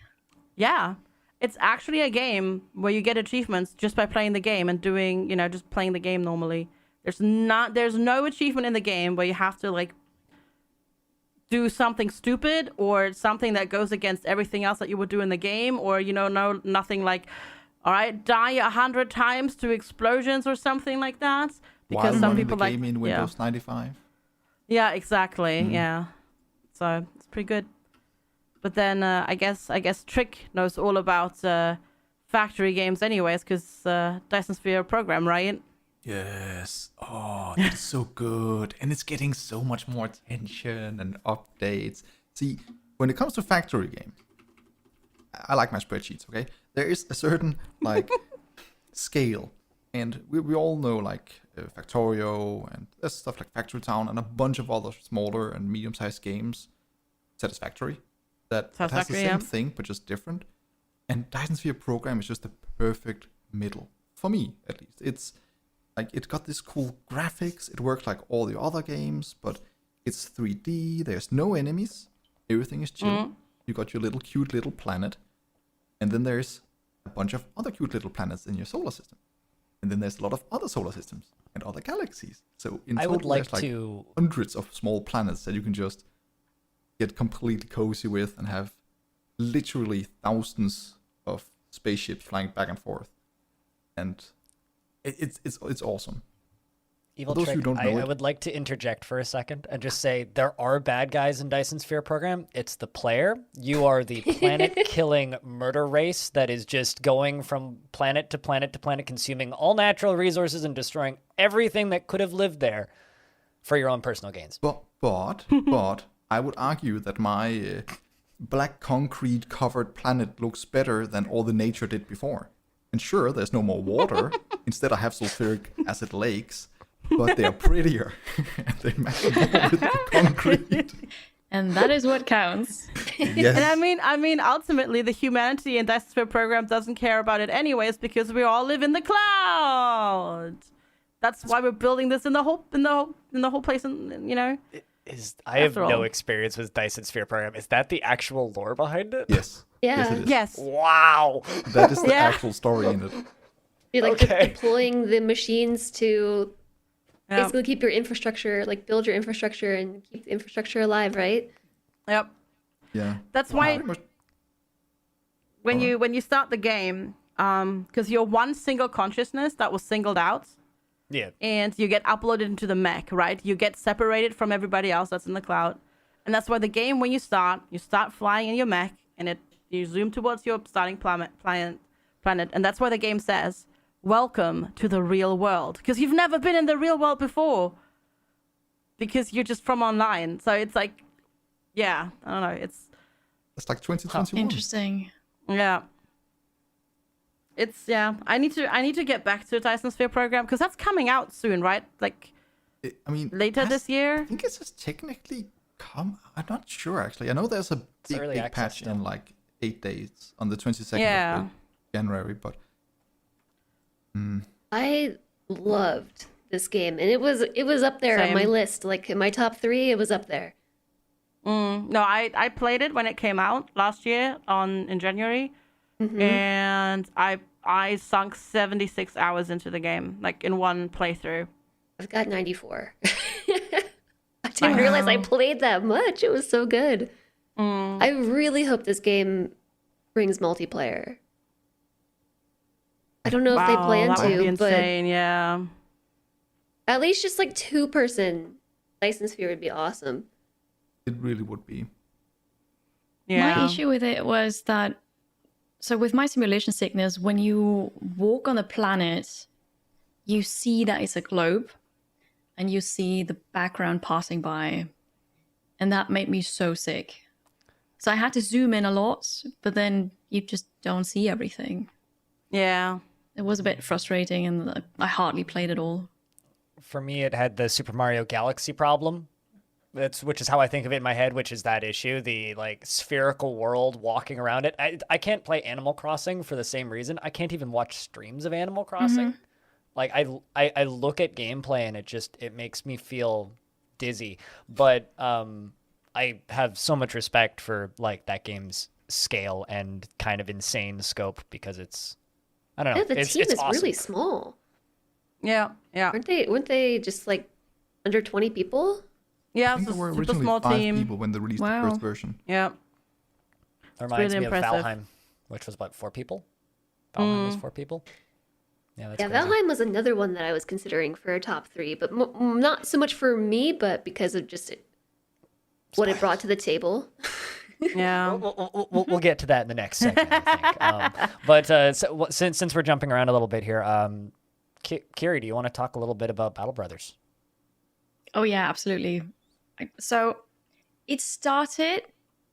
yeah, it's actually a game where you get achievements just by playing the game and doing, just playing the game normally. There's no achievement in the game where you have to like do something stupid or something that goes against everything else that you would do in the game, or nothing like, all right, die 100 times to explosions or something like that. Because While some running people the like game in Windows 95. Yeah, exactly. Yeah, so it's pretty good. But then I guess Trick knows all about factory games, anyways, because Dyson Sphere program, right? Yes. Oh, it's so good. And it's getting so much more attention and updates. See, when it comes to factory game, I like my spreadsheets, okay? There is a certain, like, scale. And we all know, like, Factorio, and there's stuff like Factory Town, and a bunch of other smaller and medium-sized games. Satisfactory. That has the same thing, but just different. And Dyson Sphere program is just the perfect middle. For me, at least. It's like, it got this cool graphics. It works like all the other games, but it's 3D. There's no enemies. Everything is chill. You got your little cute little planet. And then there's a bunch of other cute little planets in your solar system. And then there's a lot of other solar systems and other galaxies. So in total, there's like hundreds of small planets that you can just get completely cozy with and have literally thousands of spaceships flying back and forth. And it's awesome. Evil For those Trick, who don't know I would like to interject for a second and just say there are bad guys in Dyson Sphere program. It's the player. You are the planet-killing murder race that is just going from planet to planet to planet, consuming all natural resources and destroying everything that could have lived there for your own personal gains. But I would argue that my black concrete covered planet looks better than all the nature did before. And sure, there's no more water. Instead, I have sulfuric acid lakes. But they are prettier, and they match more with the concrete. And that is what counts. Yes. And I mean, ultimately, the humanity in Dyson Sphere program doesn't care about it anyways, because we all live in the cloud. That's why we're building this in the whole place, and I have After all. no experience with Dyson Sphere program. Is that the actual lore behind it? Yes. Yeah. Yes, it is. Yes. Wow. That is the Yeah. actual story in it. You're like Okay. deploying the machines to Yep. basically keep your infrastructure, like build your infrastructure and keep the infrastructure alive, right? Yep. Yeah. That's why Pretty much- when you start the game, because you're one single consciousness that was singled out, Yeah. and you get uploaded into the mech, right? You get separated from everybody else that's in the cloud, and that's why the game, when you start flying in your mech, and you zoom towards your starting planet, and that's why the game says, "Welcome to the real world," because you've never been in the real world before, because you're just from online. So it's like, yeah, I don't know, it's like 2021. Interesting. yeah. It's I need to get back to the Dyson Sphere program because that's coming out soon, right? Like I mean, later has- this year. I think it's just technically come. I'm not sure actually. I know there's a early big access patch still. in like 8 days on the 22nd Yeah. of January, but I loved this game, and it was up there on my Same. list. Like in my top 3, it was up there. No, I played it when it came out last year in January, and I sunk 76 hours into the game, like in one playthrough. I've got 94. I didn't realize I played that much. It was so good. I really hope this game brings multiplayer. I don't know if they plan that would be to, but insane. Yeah. at least just like 2-person Dyson Sphere would be awesome. it really would be. Yeah. My issue with it was that, so with my simulation sickness, when you walk on a planet, you see that it's a globe and you see the background passing by. And that made me so sick. So I had to zoom in a lot, but then you just don't see everything. Yeah. It was a bit frustrating and I hardly played it all. For me, it had the Super Mario Galaxy problem. Which is how I think of it in my head, which is that issue, the like spherical world walking around it. I can't play Animal Crossing for the same reason. I can't even watch streams of Animal Crossing. Like I look at gameplay and it makes me feel dizzy. But I have so much respect for like that game's scale and kind of insane scope because it's, I don't know. Yeah, the team it's is awesome. really small. Yeah. Yeah. Weren't they just like under 20 people? Yeah. I think It's there a were super originally small 5 team. people when they released Wow. the first version. Yeah. That reminds really me impressive. of Valheim, which was what, 4 people? Valheim was 4 people? Yeah, that's Yeah, crazy. Valheim was another one that I was considering for a top 3, but not so much for me, but because of just what it brought to the table. Yeah. We'll get to that in the next segment, I think. But since we're jumping around a little bit here, Kiri, do you want to talk a little bit about Battle Brothers? Oh yeah, absolutely. So it started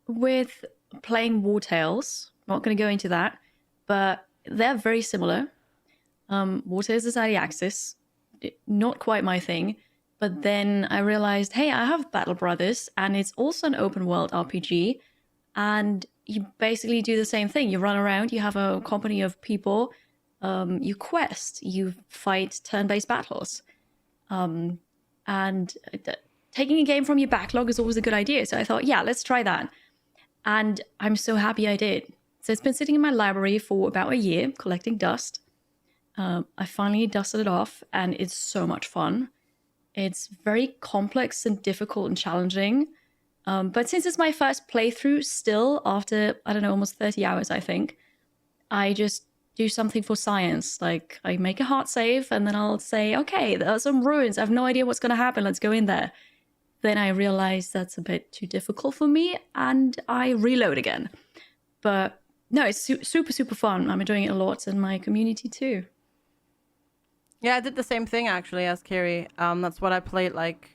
with playing War Tales. Not going to go into that, but they're very similar. War Tales is early access, not quite my thing. But then I realized, hey, I have Battle Brothers, and it's also an open world RPG. And you basically do the same thing. You run around, you have a company of people, you quest, you fight turn-based battles. Taking a game from your backlog is always a good idea. So I thought, yeah, let's try that. And I'm so happy I did. So it's been sitting in my library for about a year, collecting dust. I finally dusted it off, and it's so much fun. It's very complex and difficult and challenging. But since it's my first playthrough still, after, I don't know, almost 30 hours, I think, I just do something for science. Like, I make a hard save, and then I'll say, okay, there are some ruins. I have no idea what's going to happen. Let's go in there. Then I realize that's a bit too difficult for me, and I reload again. But no, it's super, super fun. I'm enjoying it a lot in my community too. Yeah, I did the same thing actually as Kiri. That's what I played like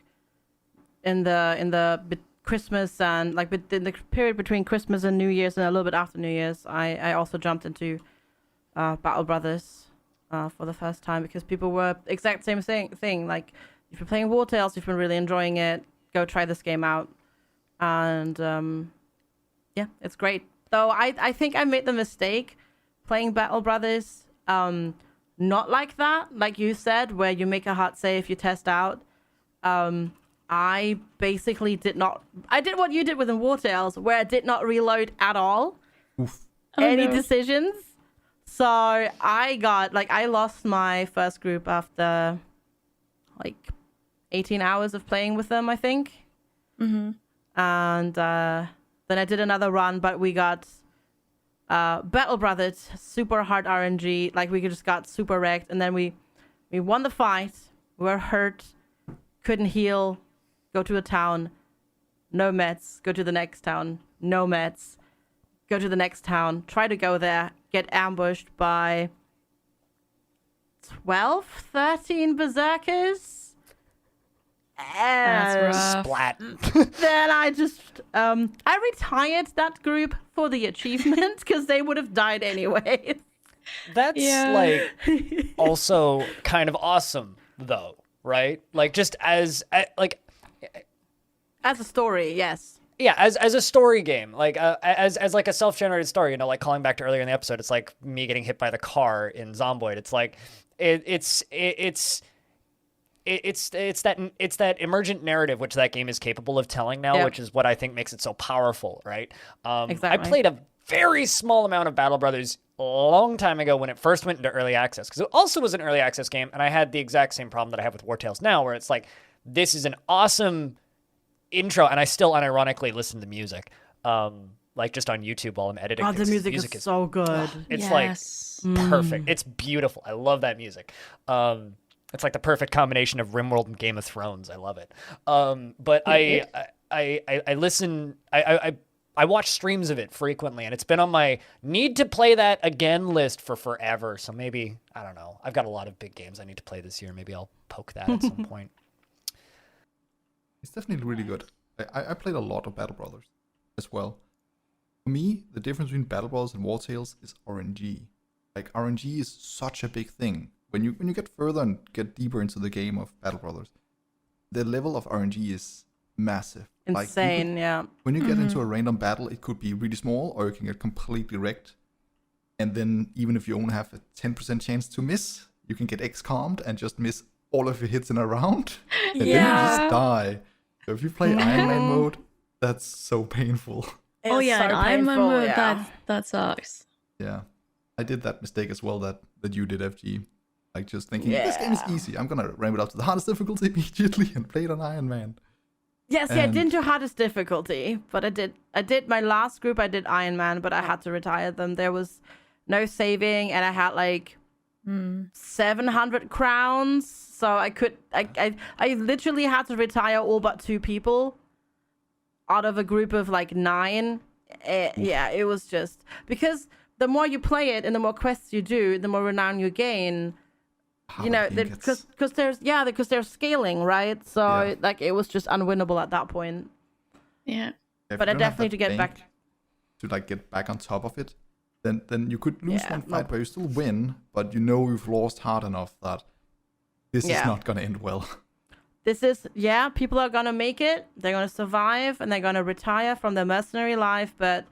in the Christmas and like in the period between Christmas and New Year's and a little bit after New Year's. I also jumped into Battle Brothers for the first time because people were exact same thing. Like if you're playing War Tales, you've been really enjoying it. Go try this game out, and yeah, it's great. Though I think I made the mistake playing Battle Brothers. Not like that, like you said, where you make a hard save, you test out. I basically did not. I did what you did with the War Tales, where I did not reload at all. Oof. Oh, any no. decisions. So I lost my first group after like 18 hours of playing with them, I think. Mm-hmm. And then I did another run, but we got battle brothered, super hard RNG. Like we just got super wrecked, and then we won the fight. We were hurt, couldn't heal. Go to a town, no meds. Go to the next town, no meds. Go to the next town, try to go there, get ambushed by 12, 13 berserkers. And That's rough. Splat. then I retired that group for the achievement because they would have died anyway. That's Yeah. like also kind of awesome though, right? Like just as As a story, yes. yeah, as a story game, like as like a self-generated story, you know, like calling back to earlier in the episode, it's like me getting hit by the car in Zomboid. It's like it's that emergent narrative which that game is capable of telling now, Yeah. which is what I think makes it so powerful, right? I Exactly. played a very small amount of Battle Brothers a long time ago when it first went into early access, because it also was an early access game, and I had the exact same problem that I have with War Tales now, where it's like, this is an awesome intro, and I still unironically listen to the music, like just on YouTube while I'm editing. Oh, the 'cause music is so good. It's Yes. like perfect. It's beautiful. I love that music. It's like the perfect combination of RimWorld and Game of Thrones. I love it. But I listen. I watch streams of it frequently, and it's been on my need to play that again list for forever. So maybe, I don't know. I've got a lot of big games I need to play this year. Maybe I'll poke that at some point. It's definitely really good. I played a lot of Battle Brothers as well. For me, the difference between Battle Brothers and War Tales is RNG. Like RNG is such a big thing. When you get further and get deeper into the game of Battle Brothers, the level of RNG is massive. Like, Insane, yeah. when you get into a random battle, it could be really small, or you can get completely wrecked. And then even if you only have a 10% chance to miss, you can get X-calmed and just miss all of your hits in a round. And then you just die. So if you play Iron Man mode, that's so painful. Oh It's yeah, so and Iron Man painful, mode, yeah. that sucks. Yeah. I did that mistake as well that you did, FG. Like just thinking, this game is easy. I'm gonna ramp it up to the hardest difficulty immediately and play it on Iron Man. Yes, yeah, I And- didn't do hardest difficulty, but I did my last group, I did Iron Man, but I had to retire them. There was no saving, and I had like 700 crowns, so I literally had to retire all but 2 people out of a group of like 9. Yeah, it was just because the more you play it and the more quests you do, the more renown you gain. How You know, the game gets- because they're scaling, right? So Yeah. like it was just unwinnable at that point. Yeah. if But you I don't have definitely that to get bank back. to like get back on top of it, then you could lose Yeah, one fight, nope. but you still win. But you know you've lost hard enough that this is Yeah. not gonna end well. This is people are gonna make it. They're gonna survive and they're gonna retire from their mercenary life, but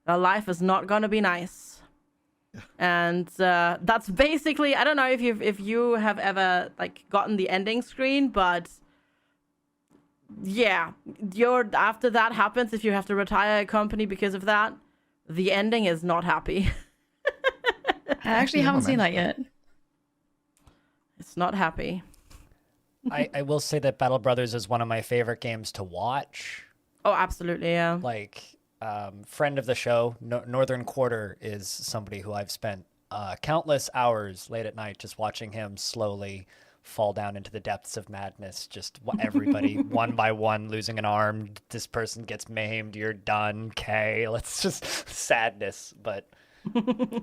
their life is not gonna be nice. And that's basically, I don't know if you have ever like gotten the ending screen, but yeah, after that happens, if you have to retire a company because of that, the ending is not happy. I actually haven't seen that yet. It's not happy. I will say that Battle Brothers is one of my favorite games to watch. Oh, absolutely, yeah. Like, friend of the show, Northern Quarter is somebody who I've spent countless hours late at night just watching him slowly fall down into the depths of madness. Just everybody one by one losing an arm. This person gets maimed. You're done. Okay, let's just sadness, but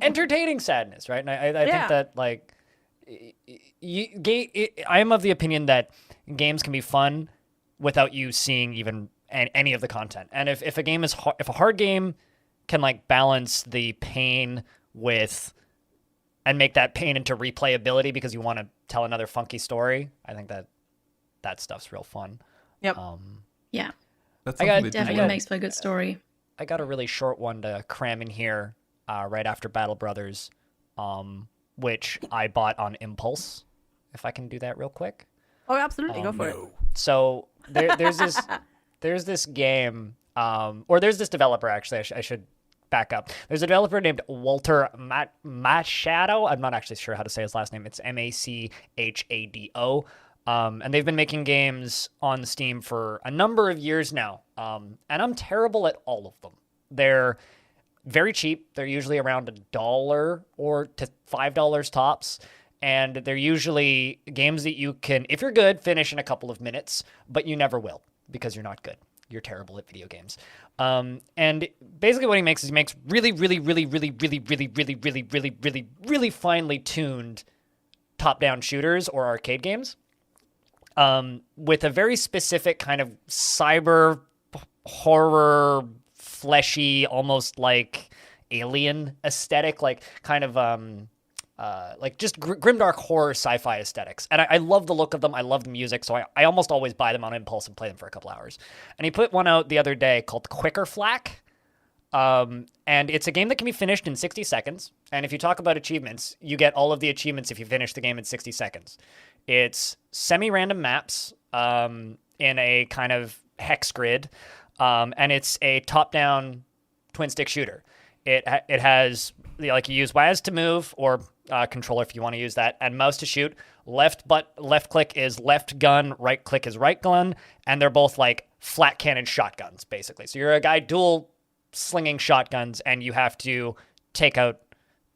entertaining sadness, right? And I Yeah. think that like I am of the opinion that games can be fun without you seeing even any of the content. And if a game is if a hard game can like balance the pain with and make that pain into replayability because you want to tell another funky story, I think that stuff's real fun. Yep. Yeah. That's I got- something they do Definitely well. makes for a good story. I got a really short one to cram in here right after Battle Brothers, which I bought on impulse, if I can do that real quick. Oh, absolutely, go for it. So there's this game, or there's this developer actually. I should back up. There's a developer named Walter Machado. I'm not actually sure how to say his last name. It's Machado. And they've been making games on Steam for a number of years now. And I'm terrible at all of them. They're very cheap. They're usually around $1 or to $5 tops. And they're usually games that you can, if you're good, finish in a couple of minutes, but you never will because you're not good. You're terrible at video games. And basically what he makes is he makes really, really, really, really, really, really, really, really, really, really, really finely tuned top-down shooters or arcade games with a very specific kind of cyber horror, fleshy, almost like alien aesthetic, like kind of like just grimdark horror sci-fi aesthetics. And I love the look of them. I love the music. So I almost always buy them on impulse and play them for a couple hours. And he put one out the other day called Quicker Flack. And it's a game that can be finished in 60 seconds. And if you talk about achievements, you get all of the achievements if you finish the game in 60 seconds. It's semi-random maps in a kind of hex grid. And it's a top-down twin-stick shooter. It has, like, you use WASD to move, or controller if you want to use that, and mouse to shoot. Left click is left gun, right click is right gun, and they're both like flat cannon shotguns, basically. So you're a guy dual slinging shotguns, and you have to take out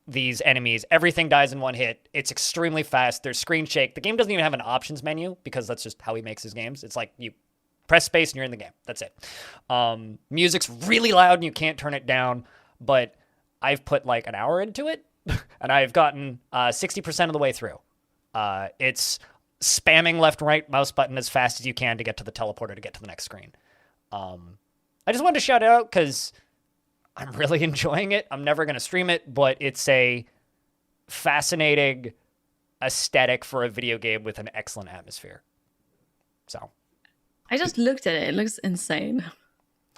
these enemies. Everything dies in one hit. It's extremely fast. There's screen shake. The game doesn't even have an options menu because that's just how he makes his games. It's like you press space and you're in the game. That's it. Music's really loud and you can't turn it down, but I've put like an hour into it and I've gotten 60% of the way through. It's spamming left and right mouse button as fast as you can to get to the teleporter to get to the next screen. I just wanted to shout it out because I'm really enjoying it. I'm never going to stream it, but it's a fascinating aesthetic for a video game with an excellent atmosphere. So I just looked at it. It looks insane.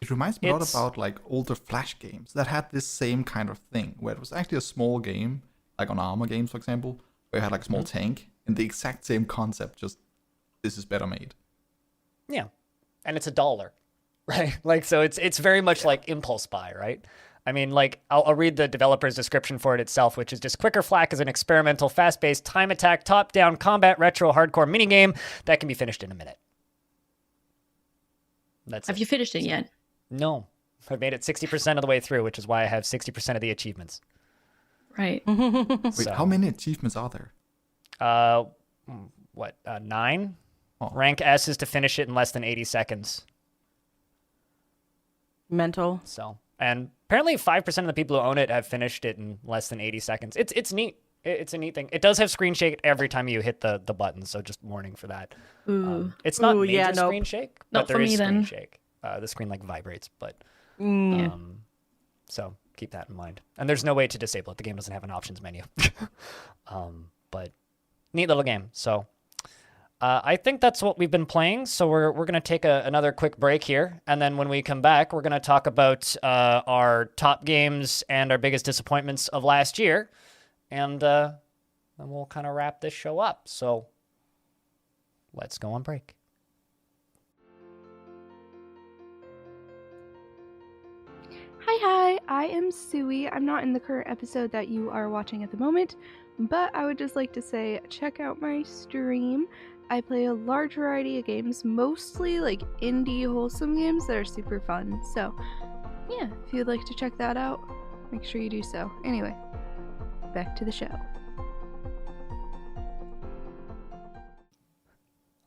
It reminds me a lot about like older Flash games that had this same kind of thing, where it was actually a small game, like on Armor games, for example, where you had like a small tank, and the exact same concept, just this is better made. Yeah, and it's $1, right? Like, so it's very much like impulse buy, right? I mean, like, I'll read the developer's description for it itself, which is just Quicker Flack is an experimental, fast-paced, time attack, top-down combat retro hardcore minigame that can be finished in a minute. Have you finished it yet? No. I've made it 60% of the way through, which is why I have 60% of the achievements. Right. Wait, how many achievements are there? 9? Oh. Rank S is to finish it in less than 80 seconds. Mental. So, and apparently 5% of the people who own it have finished it in less than 80 seconds. It's neat. It's a neat thing. It does have screen shake every time you hit the button, so just warning for that. It's not major screen shake, but there is screen shake. The screen like vibrates, but so keep that in mind. And there's no way to disable it. The game doesn't have an options menu. But neat little game. So I think that's what we've been playing. So we're going to take another quick break here. And then when we come back, we're going to talk about our top games and our biggest disappointments of last year. And then we'll kind of wrap this show up. So let's go on break. Hi, I am Sui. I'm not in the current episode that you are watching at the moment, but I would just like to say check out my stream. I play a large variety of games, mostly like indie wholesome games that are super fun. So yeah, if you'd like to check that out, make sure you do so. Anyway, back to the show.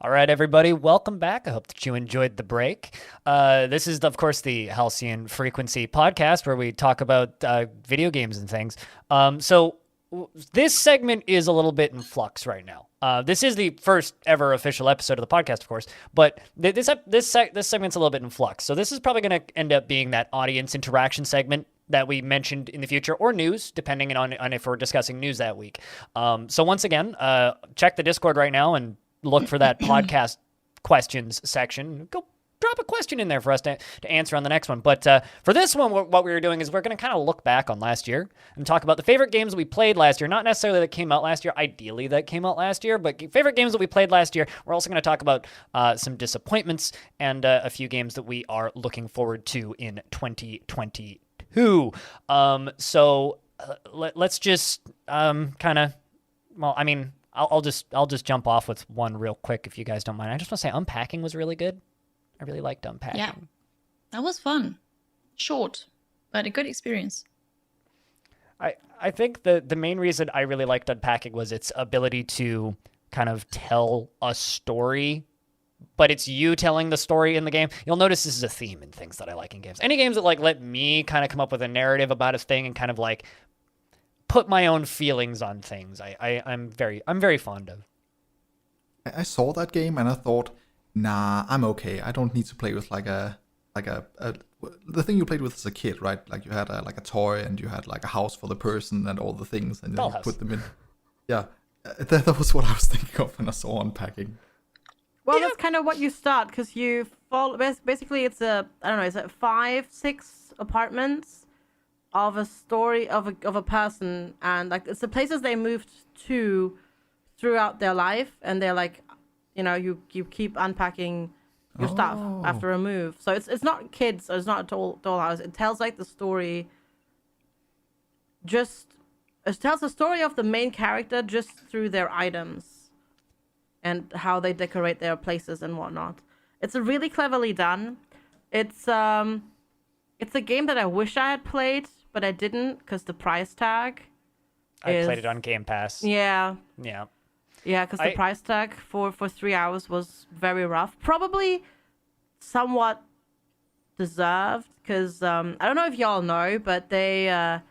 All right, everybody, welcome back. I hope that you enjoyed the break. This is, of course, the Halcyon Frequency podcast where we talk about video games and things. So this segment is a little bit in flux right now. This is the first ever official episode of the podcast, of course, but this segment's a little bit in flux. So this is probably going to end up being that audience interaction segment that we mentioned in the future, or news, depending on if we're discussing news that week. So once again, check the Discord right now and look for that podcast questions section. Go drop a question in there for us to answer on the next one. But for this one, what we were doing is we're going to kind of look back on last year and talk about the favorite games that we played last year. Not necessarily that came out last year, ideally that came out last year, but favorite games that we played last year. We're also going to talk about some disappointments and a few games that we are looking forward to in 2022. who. So let's just kind of. Well, I mean, I'll just jump off with one real quick if you guys don't mind. I just want to say unpacking was really good. I really liked unpacking. Yeah, that was fun. Short, but a good experience. I think the main reason I really liked unpacking was its ability to kind of tell a story, but it's you telling the story in the game. You'll notice this is a theme in things that I like in games. Any games that like let me kind of come up with a narrative about a thing and kind of like put my own feelings on things. I'm very fond of. I saw that game and I thought, nah, I'm okay. I don't need to play with like a the thing you played with as a kid, right? Like you had like a toy and you had like a house for the person and all the things, and then you put them in. Yeah, that was what I was thinking of when I saw unpacking. Well, that's kind of what you start, because you follow. Basically, it's I don't know, is it 5-6 apartments of a story of a person, and like it's the places they moved to throughout their life, and they're like, you keep unpacking your stuff after a move. So it's not kids, it's not a dollhouse. It tells like the story. It tells the story of the main character just through their items and how they decorate their places and whatnot. It's really cleverly done. It's a game that I wish I had played, but I didn't because the price tag. I played it on Game Pass. Yeah. Yeah. Yeah, because the price tag for 3 hours was very rough. Probably somewhat deserved, because I don't know if y'all know, but they, I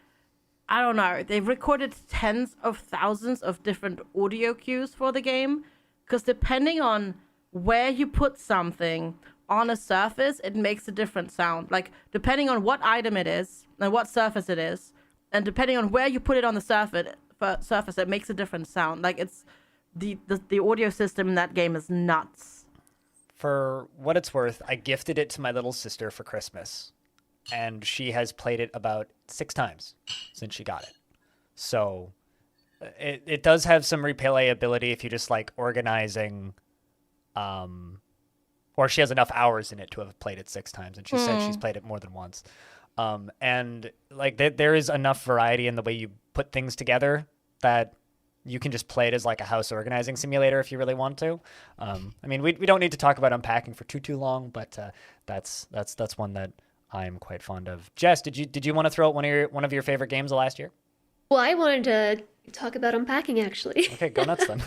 don't know, they've recorded tens of thousands of different audio cues for the game, because depending on where you put something on a surface, it makes a different sound. Like, depending on what item it is and what surface it is, and depending on where you put it on the surface, it makes a different sound. Like, it's the audio system in that game is nuts. For what it's worth, I gifted it to my little sister for Christmas, and she has played it about 6 times since she got it. So it does have some replayability if you just like organizing, or she has enough hours in it to have played it 6 times, and she said she's played it more than once. And like there is enough variety in the way you put things together that you can just play it as like a house organizing simulator if you really want to. I mean, we don't need to talk about unpacking for too long, but that's one that I'm quite fond of. Jess, did you want to throw out one of your favorite games of last year? Well, I wanted to talk about unpacking actually. Okay, go nuts then.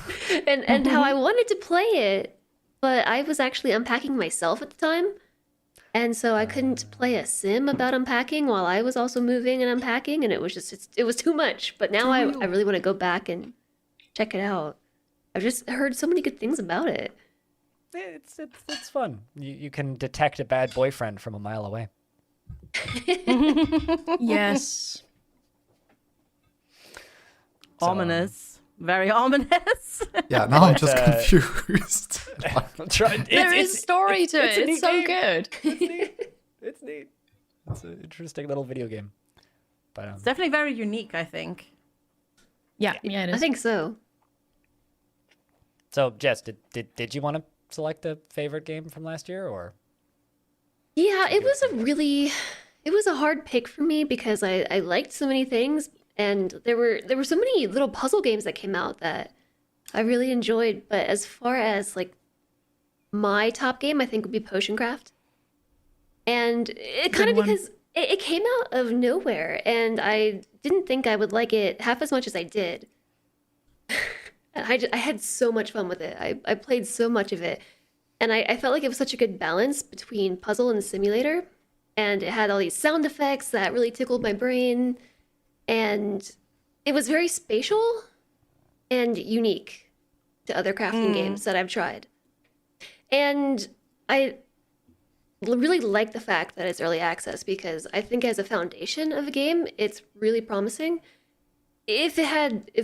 and how I wanted to play it, but I was actually unpacking myself at the time. And so I couldn't play a sim about unpacking while I was also moving and unpacking, and it was too much. But now I really want to go back and check it out. I've just heard so many good things about it. It's fun. You can detect a bad boyfriend from a mile away. Yes. Ominous. Very ominous. Yeah, now I'm just confused. There is story to it. It's so good. It's neat. It's an interesting little video game. But It's definitely very unique, I think. Yeah, it is. I think so. So, Jess, did you want to select a favorite game from last year, or? Yeah, it was a hard pick for me because I liked so many things, and there were so many little puzzle games that came out that I really enjoyed. But as far as like my top game, I think would be Potioncraft. And it kind of because it came out of nowhere, and I didn't think I would like it half as much as I did. I had so much fun with it. I played so much of it. And I felt like it was such a good balance between puzzle and simulator. And it had all these sound effects that really tickled my brain. And it was very spatial and unique to other crafting games that I've tried. And I really like the fact that it's early access, because I think as a foundation of a game, it's really promising. If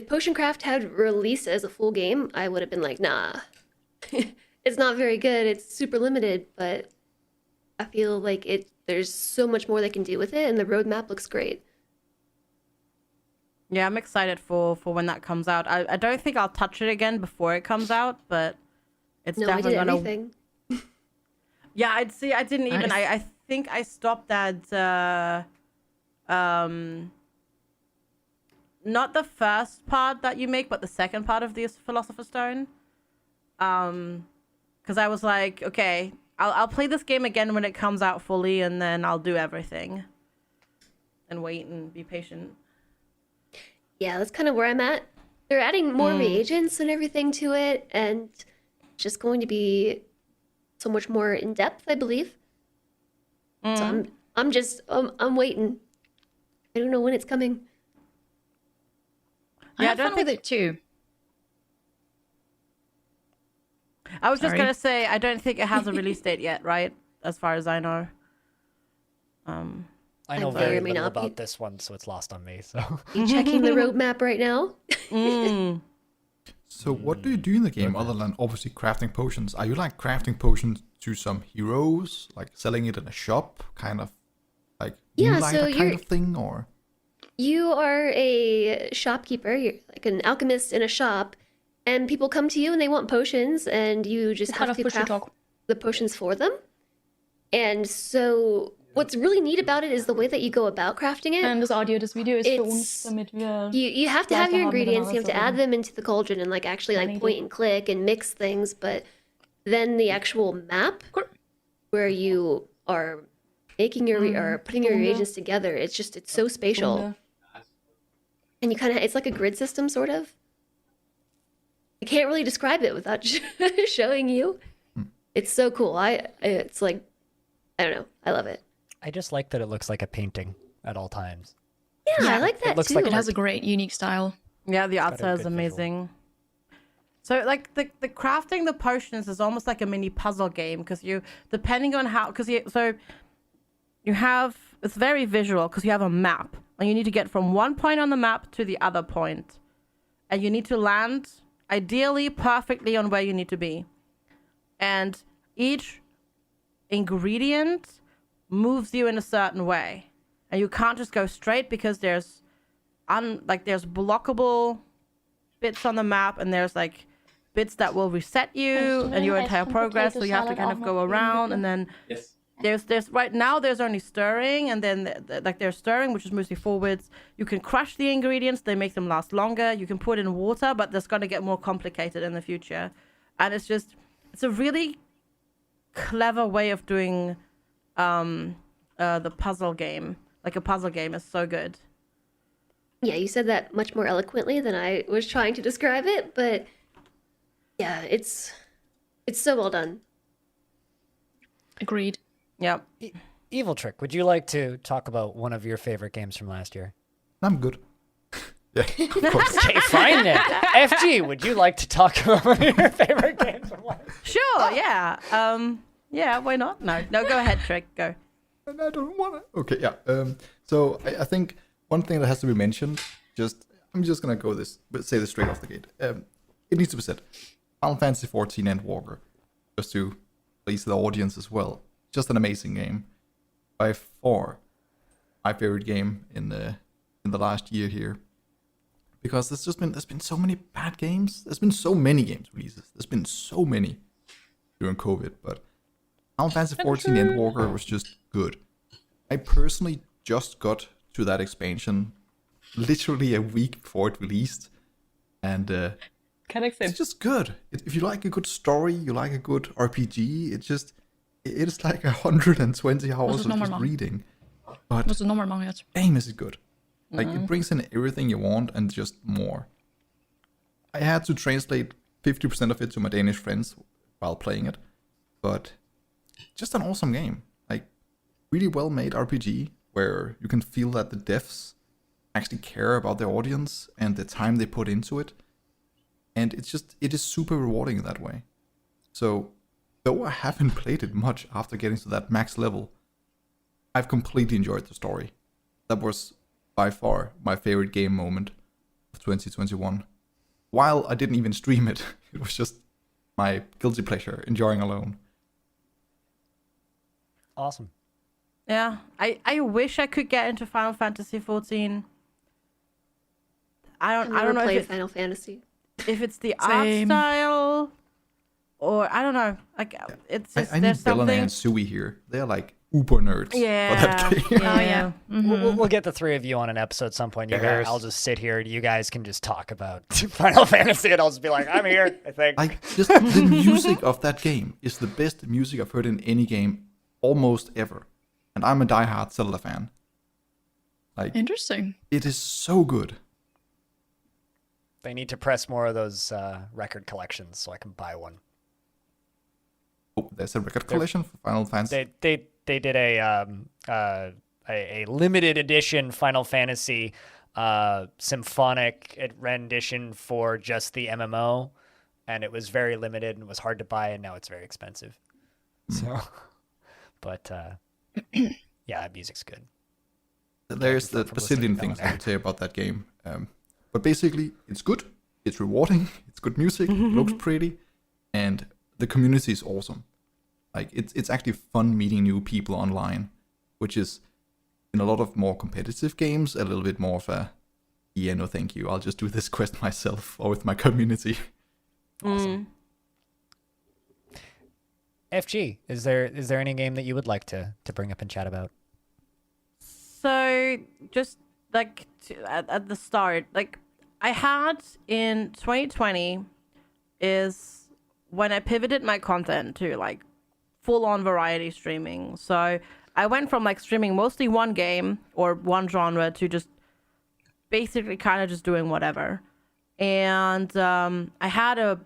Potioncraft had released as a full game, I would have been like, nah, it's not very good. It's super limited, but I feel like there's so much more they can do with it, and the roadmap looks great. Yeah, I'm excited for when that comes out. I don't think I'll touch it again before it comes out, but it's definitely I did gonna. everything. Yeah, I didn't even. Nice. I think I stopped at not the first part that you make, but the second part of the Philosopher's Stone. Because I was like, okay, I'll play this game again when it comes out fully, and then I'll do everything. And wait and be patient. Yeah, that's kind of where I'm at. They're adding more reagents and everything to it, and it's just going to be so much more in depth, I believe. So I'm waiting. I don't know when it's coming. I Yeah, I had don't fun with it too. I was just Sorry. gonna say, I don't think it has a release date yet, right? As far as I know. I know I may very or may little not be. about this one, so it's lost on me. So You checking the roadmap right now? So what do you do in the game other than obviously crafting potions? Are you like crafting potions to some heroes, like selling it in a shop, kind of like Yeah, moonlighter so kind you're- of thing, or? You are a shopkeeper. You're like an alchemist in a shop, and people come to you and they want potions, and you just Kind have of to push your craft talk. the potions for them. And so, what's really neat about it is the way that you go about crafting it. Das Audio des Videos für uns, It's- damit wir You have to have Leichter your haben, ingredients. You miteinander have to zu add reden. them into the cauldron and like actually like Keine point Idee. and click and mix things. But then the actual map Cool. where you are making your or putting your Stunde. reagents together, it's so spatial. Stunde. And you kind of, it's like a grid system, sort of. I can't really describe it without showing you. It's so cool. It's like, I don't know. I love it. I just like that it looks like a painting at all times. Yeah, I like that looks too. like It has a great, unique style. Yeah, the art got a style is good visual. amazing. So like the crafting the potions is almost like a mini puzzle game, because you, depending on how, because you have, it's very visual because you have a map and you need to get from one point on the map to the other point, and you need to land ideally perfectly on where you need to be, and each ingredient moves you in a certain way, and you can't just go straight because there's there's blockable bits on the map, and there's like bits that will reset you and your entire progress, so you have to kind of go around, and then there's right now there's only stirring, and then like there's stirring, which is mostly forwards. You can crush the ingredients, they make them last longer. You can put in water, but that's going to get more complicated in the future, and it's a really clever way of doing the puzzle game. Like a puzzle game is so good. Yeah, you said that much more eloquently than I was trying to describe it, but yeah, it's so well done. Agreed. Yep. Evil Trick, would you like to talk about one of your favorite games from last year? I'm good. Yeah, of course. Okay, fine then. FG, would you like to talk about one of your favorite games from last year? Sure, yeah. Yeah, why not? No, go ahead, Trick, go. And I don't want to. Okay, yeah. So I think one thing that has to be mentioned, I'm just gonna say this straight off the gate. It needs to be said. Final Fantasy 14 Endwalker, just to please the audience as well. Just an amazing game. By far, my favorite game in the last year here. Because there's been so many bad games. There's been so many games releases. There's been so many during COVID, but Final Fantasy 14 Endwalker was just good. I personally just got to that expansion literally a week before it released, and it's just good. If you like a good story, you like a good RPG, it is like 120 hours of just reading. But Musst du nochmal machen jetzt. damn, is it good. Like, it brings in everything you want and just more. I had to translate 50% of it to my Danish friends while playing it, but just an awesome game. Like, really well made RPG where you can feel that the devs actually care about their audience and the time they put into it. And it is super rewarding in that way. So, though I haven't played it much after getting to that max level, I've completely enjoyed the story. That was by far my favorite game moment of 2021. While I didn't even stream it, it was just my guilty pleasure, enjoying alone. Awesome. Yeah, I wish I could get into Final Fantasy 14. I I've don't never know played if Final Fantasy. it's the Same. art style, or I don't know. Like it's just, I need there's Bellana something. and Sui here. They're like uber nerds for Yeah. that game. Oh yeah. We'll get the three of you on an episode at some point. You guys, Yes. I'll just sit here and you guys can just talk about Final Fantasy and I'll just be like, I'm here, I think. Like, just the music of that game is the best music I've heard in any game almost ever. And I'm a diehard Zelda fan. Like, Interesting. it is so good. They need to press more of those record collections so I can buy one. Oh, there's a record collection for Final Fantasy. They did a limited edition Final Fantasy symphonic rendition for just the MMO, and it was very limited and was hard to buy, and now it's very expensive. So, but yeah, that music's good. There's the bazillion things I could say about that game. But basically, it's good, it's rewarding, it's good music, it looks pretty, and the community is awesome. Like, it's actually fun meeting new people online, which is, in a lot of more competitive games, a little bit more of a, yeah, no thank you, I'll just do this quest myself or with my community. Awesome. FG, is there any game that you would like to bring up and chat about? So, just like at the start, like I had in 2020 is when I pivoted my content to like full on variety streaming. So I went from like streaming mostly one game or one genre to just basically kind of just doing whatever. And I had a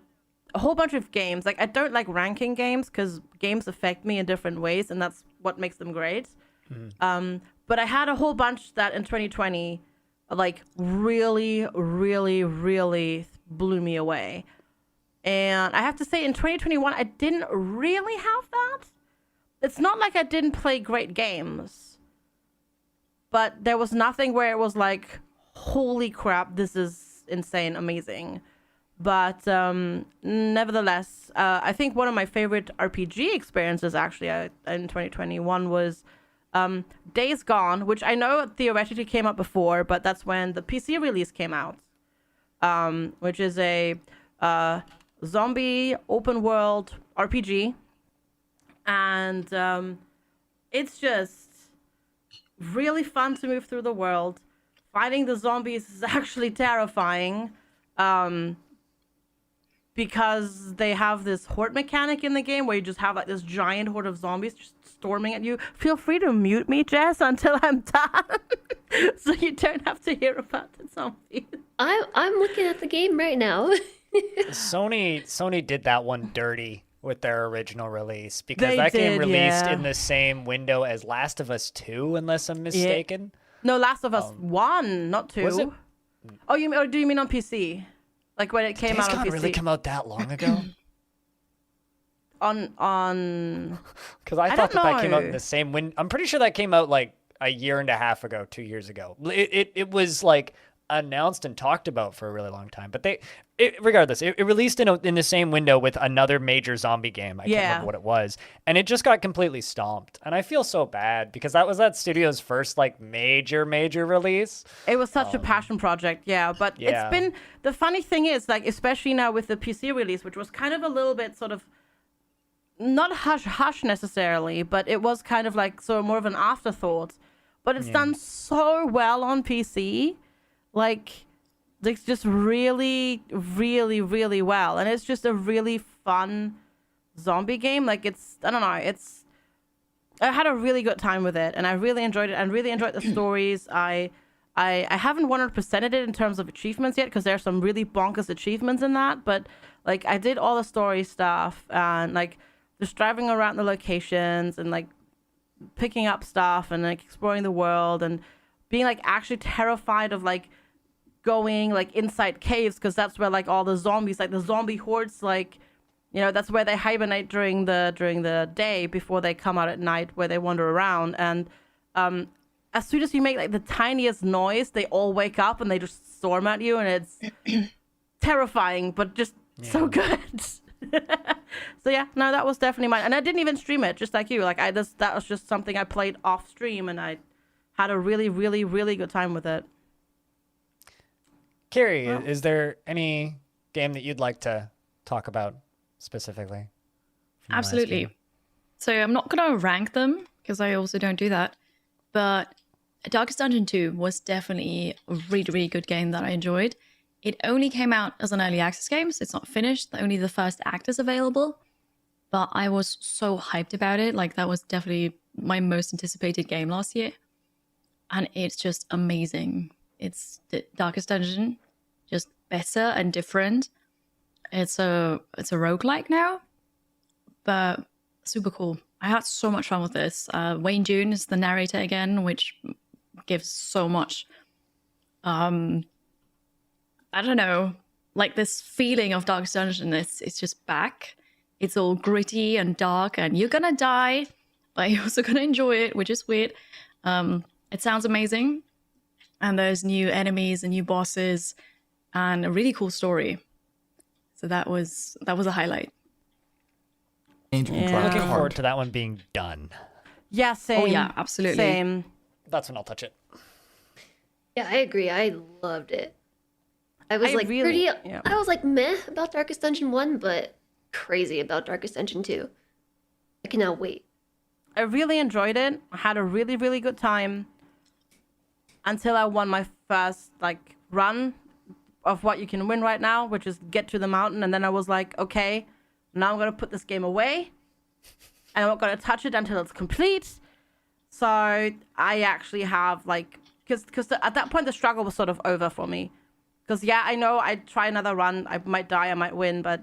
whole bunch of games. Like, I don't like ranking games because games affect me in different ways, and that's what makes them great. But I had a whole bunch that in 2020, like, really, really, really blew me away. And I have to say, in 2021, I didn't really have that. It's not like I didn't play great games, but there was nothing where it was like, holy crap, this is insane, amazing. But nevertheless, I think one of my favorite RPG experiences actually in 2021 was Days Gone, which I know theoretically came out before, but that's when the PC release came out, which is a zombie open world RPG. And it's just really fun to move through the world. Fighting the zombies is actually terrifying. Because they have this horde mechanic in the game where you just have like this giant horde of zombies just storming at you. Feel free to mute me, Jess, until I'm done, so you don't have to hear about the zombies. I'm looking at the game right now. Sony did that one dirty with their original release because They that game did, released yeah. in the same window as Last of Us 2, unless I'm mistaken. No, Last of Us 1, not 2. was it? Oh, or do you mean on PC? Like when it came Days out on Gone PC? really come out that long ago? on Because I I thought don't that came out in know. the same window. I'm pretty sure that came out like a year and a half ago, 2 years ago. It was like announced and talked about for a really long time. But regardless, it released in the same window with another major zombie game. I can't Yeah. remember what it was, and it just got completely stomped. And I feel so bad because that was that studio's first like major release. It was such a passion project, yeah. But Yeah. it's been, the funny thing is, like, especially now with the PC release, which was kind of a little bit sort of, not hush necessarily, but it was kind of like sort of more of an afterthought. But it's done so well on PC. Like, it's just really, really, really well. And it's just a really fun zombie game. Like, I don't know, I had a really good time with it, and I really enjoyed it, and really enjoyed the stories. I haven't 100%ed it in terms of achievements yet, because there's some really bonkers achievements in that, but like I did all the story stuff, and like just driving around the locations and like picking up stuff and like exploring the world and being like actually terrified of like going like inside caves, because that's where like all the zombies, like the zombie hordes, like, you know, that's where they hibernate during the day before they come out at night, where they wander around. And as soon as you make like the tiniest noise, they all wake up and they just storm at you, and it's terrifying, but just so good. So yeah, no, that was definitely mine. And I didn't even stream it, just like you. Like that was just something I played off stream, and I had a really, really, really good time with it. Carrie, is there any game that you'd like to talk about specifically? from the last Absolutely. year? So I'm not going to rank them because I also don't do that. But Darkest Dungeon 2 was definitely a really, really good game that I enjoyed. It only came out as an early access game, so it's not finished. Only the first act is available. But I was so hyped about it. Like, that was definitely my most anticipated game last year. And it's just amazing. It's the Darkest Dungeon, just better and different. It's a roguelike now, but super cool. I had so much fun with this. Wayne June is the narrator again, which gives so much I don't know, like this feeling of Darkest Dungeon it's just back. It's all gritty and dark, and you're gonna die, but you're also gonna enjoy it, which is weird. It sounds amazing, and there's new enemies and new bosses, and a really cool story. So that was a highlight. Yeah. Looking forward to that one being done. Yeah, same. Oh yeah, absolutely. Same. That's when I'll touch it. Yeah, I agree. I loved it. I was I like really- pretty. yeah. I was like meh about Darkest Dungeon 1, but crazy about Darkest Dungeon 2. I cannot wait. I really enjoyed it. I had a really, really good time until I won my first like run of what you can win right now, which is get to the mountain. And then I was like, okay, now I'm gonna put this game away, and I'm not gonna touch it until it's complete. So I actually have like, because at that point the struggle was sort of over for me. Because yeah, I know I'd try another run, I might die, I might win, but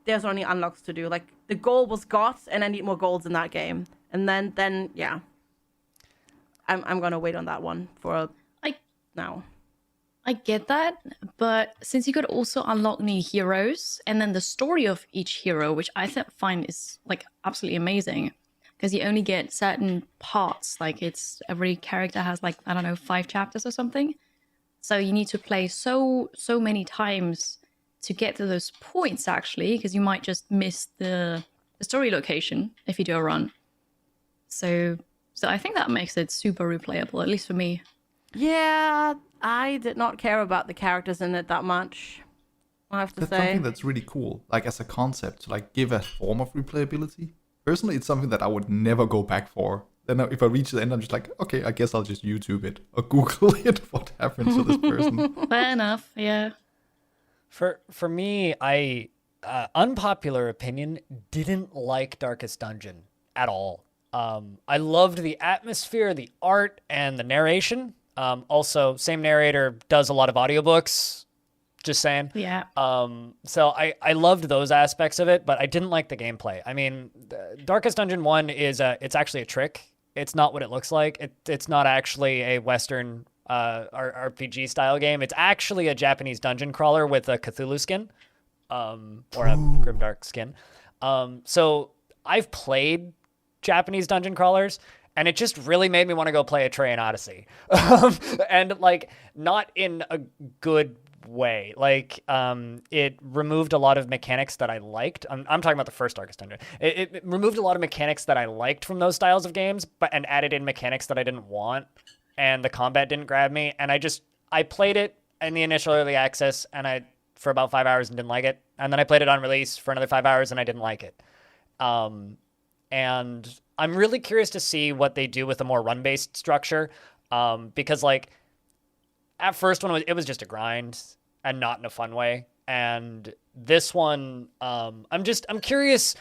there's only unlocks to do. Like the goal was got, and I need more golds in that game. And then yeah, I'm gonna wait on that one for now. I get that, but since you could also unlock new heroes, and then the story of each hero, which I find is like absolutely amazing, because you only get certain parts. Like it's every character has like, I don't know, 5 chapters or something. So you need to play so many times to get to those points, actually, because you might just miss the story location if you do a run. So I think that makes it super replayable, at least for me. Yeah, I did not care about the characters in it that much, I have to That's say. something that's really cool, like as a concept, to like give a form of replayability. Personally, it's something that I would never go back for. Then if I reach the end, I'm just like, okay, I guess I'll just YouTube it or Google it. What happened to this person? Fair enough, yeah. For me, I unpopular opinion, didn't like Darkest Dungeon at all. I loved the atmosphere, the art, and the narration. Also, same narrator does a lot of audiobooks. Just saying. Yeah. So I loved those aspects of it, but I didn't like the gameplay. I mean, Darkest Dungeon 1 is it's actually a trick. It's not what it looks like. It's not actually a Western RPG style game. It's actually a Japanese dungeon crawler with a Cthulhu skin, or a grimdark skin. So I've played Japanese dungeon crawlers, and it just really made me want to go play a Trajan Odyssey, and like not in a good way. Like it removed a lot of mechanics that I liked. I'm talking about the first Darkest Dungeon. It removed a lot of mechanics that I liked from those styles of games, and added in mechanics that I didn't want, and the combat didn't grab me. And I played it in the initial early access, and for about 5 hours and didn't like it. And then I played it on release for another 5 hours, and I didn't like it. And I'm really curious to see what they do with a more run-based structure, because like at first one it was just a grind and not in a fun way, and this one I'm curious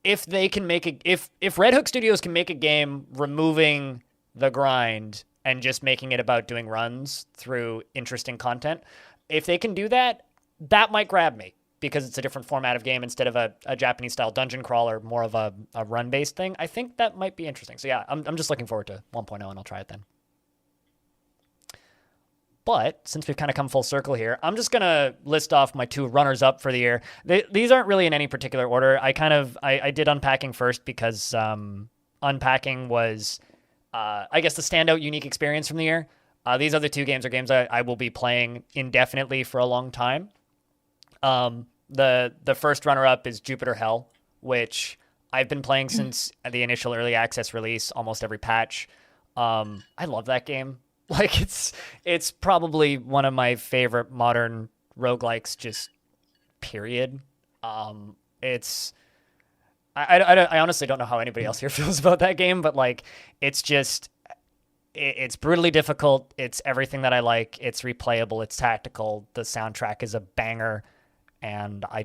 if they can make if Red Hook Studios can make a game removing the grind and just making it about doing runs through interesting content. If they can do that, that might grab me, because it's a different format of game instead of a Japanese style dungeon crawler, more of a run based thing. I think that might be interesting. So yeah, I'm just looking forward to 1.0, and I'll try it then. But since we've kind of come full circle here, I'm just going to list off my 2 runners up for the year. These aren't really in any particular order. I did Unpacking first because Unpacking was, I guess, the standout unique experience from the year. These other 2 games are games I will be playing indefinitely for a long time. The first runner-up is Jupiter Hell, which I've been playing since the initial early access release, almost every patch. I love that game. Like it's probably one of my favorite modern roguelikes, just period. It's I honestly don't know how anybody else here feels about that game, but like, it's just, it's brutally difficult. It's everything that I like. It's replayable. It's tactical. The soundtrack is a banger, and I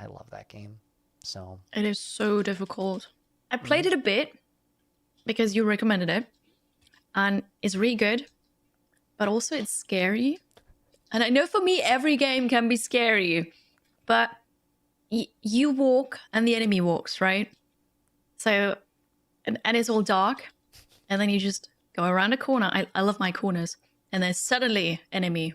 love that game. So It is so difficult. I played it a bit because you recommended it, and it's really good, but also it's scary. And I know for me, every game can be scary, but you walk and the enemy walks, right? So, and it's all dark, and then you just go around a corner. I love my corners, and there's suddenly enemy.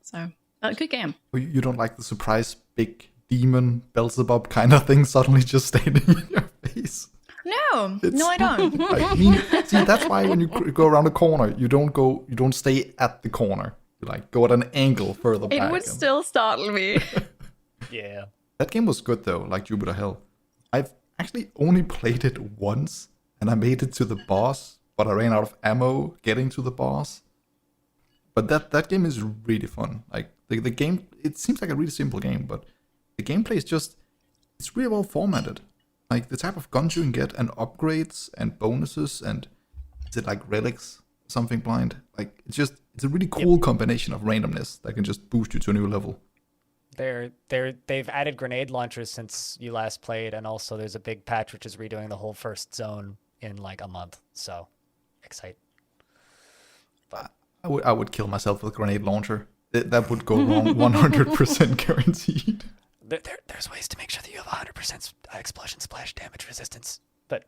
So, a good game. You don't like the surprise big demon Beelzebub kind of thing suddenly just standing in your face? No, I don't. I mean, see, that's why when you go around a corner, you don't stay at the corner. You like go at an angle further back. It would still startle me. yeah. That game was good though, like Jupiter Hill. I've actually only played it once, and I made it to the boss, but I ran out of ammo getting to the boss. But that game is really fun. Like the game, it seems like a really simple game, but the gameplay is it's really well formatted. Like the type of guns you can get, and upgrades and bonuses, and is it like relics, something blind? Like it's a really cool combination of randomness that can just boost you to a new level. They've added grenade launchers since you last played, and also there's a big patch which is redoing the whole first zone in like a month. So, excited. But I would kill myself with a grenade launcher. That would go wrong 100% guaranteed. There's ways to make sure that you have 100% explosion splash damage resistance. But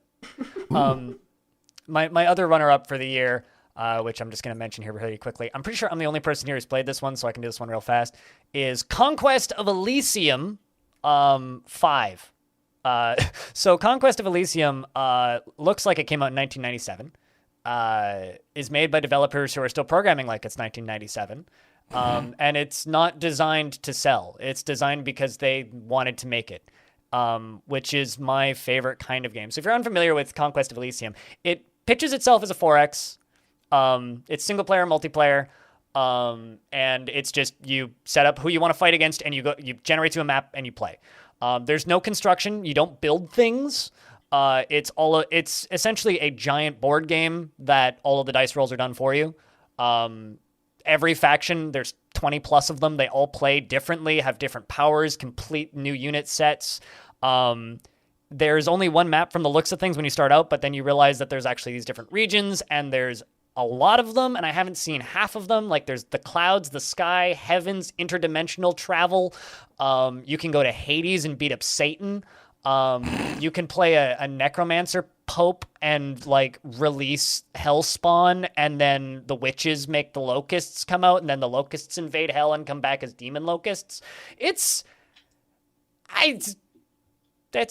my other runner-up for the year, which I'm just going to mention here really quickly, I'm pretty sure I'm the only person here who's played this one, so I can do this one real fast, is Conquest of Elysium 5. So Conquest of Elysium looks like it came out in 1997, is made by developers who are still programming like it's 1997. And it's not designed to sell. It's designed because they wanted to make it, which is my favorite kind of game. So if you're unfamiliar with Conquest of Elysium, it pitches itself as a 4X. It's single player, multiplayer, and it's just you set up who you want to fight against, and you generate to a map and you play. There's no construction. You don't build things. It's essentially a giant board game that all of the dice rolls are done for you. Every faction, there's 20 plus of them. They all play differently, have different powers, complete new unit sets. There's only one map from the looks of things when you start out, but then you realize that there's actually these different regions, and there's a lot of them, and I haven't seen half of them. Like there's the clouds, the sky, heavens, interdimensional travel. You can go to Hades and beat up Satan. You can play a necromancer pope and like release hellspawn, and then the witches make the locusts come out, and then the locusts invade hell and come back as demon locusts. It's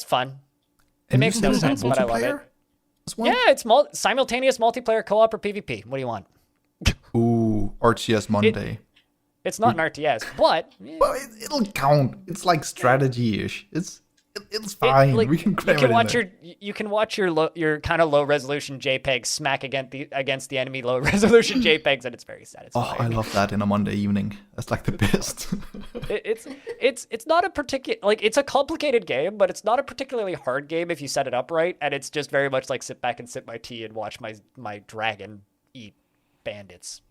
fun. It And makes you no said sense, but I love it. multiplayer as well? Yeah, it's simultaneous multiplayer, co-op, or PvP. What do you want? Ooh, RTS Monday. It's not an RTS, but Well, it'll count. It's like strategy-ish. It's fine. We can cram you can watch your kind of low resolution JPEG smack against the enemy low resolution JPEGs, and it's very satisfying. Oh, I love that in a Monday evening. That's like the best. It's not a particular, like, it's a complicated game, but it's not a particularly hard game if you set it up right, and it's just very much like sit back and sip my tea and watch my dragon eat bandits.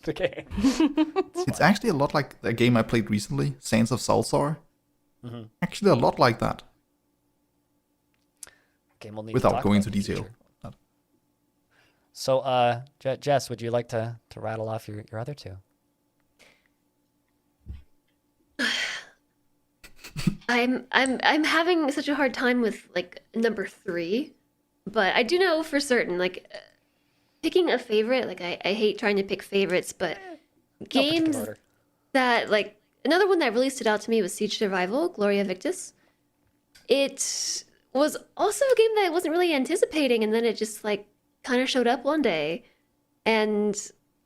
Okay. It's actually a lot like a game I played recently, Sands of Salsar. Mm-hmm. Actually, a lot like that. Okay, we'll need to Without talk going about into it in the detail. future. So, Jess, would you like to rattle off your other two? I'm having such a hard time with like number 3, but I do know for certain like picking a favorite. Like I hate trying to pick favorites, but games order. that like another one that really stood out to me was Siege Survival, Gloria Victis. It was also a game that I wasn't really anticipating, and then it just like kind of showed up one day, and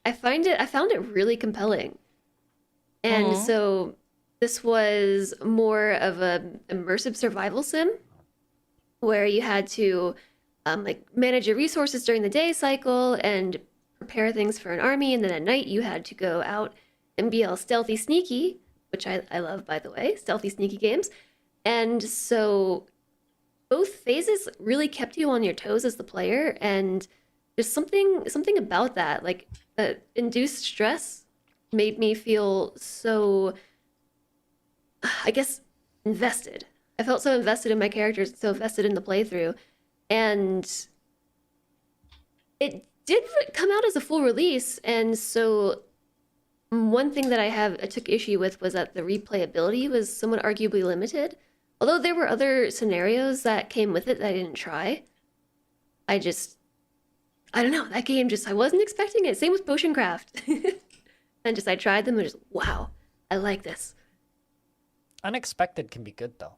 I found it really compelling. And so this was more of a immersive survival sim where you had to like manage your resources during the day cycle and prepare things for an army, and then at night you had to go out and be all stealthy sneaky, which I love, by the way, stealthy sneaky games. And so both phases really kept you on your toes as the player, and there's something about that, like that induced stress made me feel so, I guess, invested. I felt so invested in my characters, so invested in the playthrough, and it did come out as a full release, and so one thing that I took issue with was that the replayability was somewhat arguably limited. Although there were other scenarios that came with it that I didn't try. I don't know, that game just, I wasn't expecting it. Same with Potion Craft. And I tried them and just, wow, I like this. Unexpected can be good though.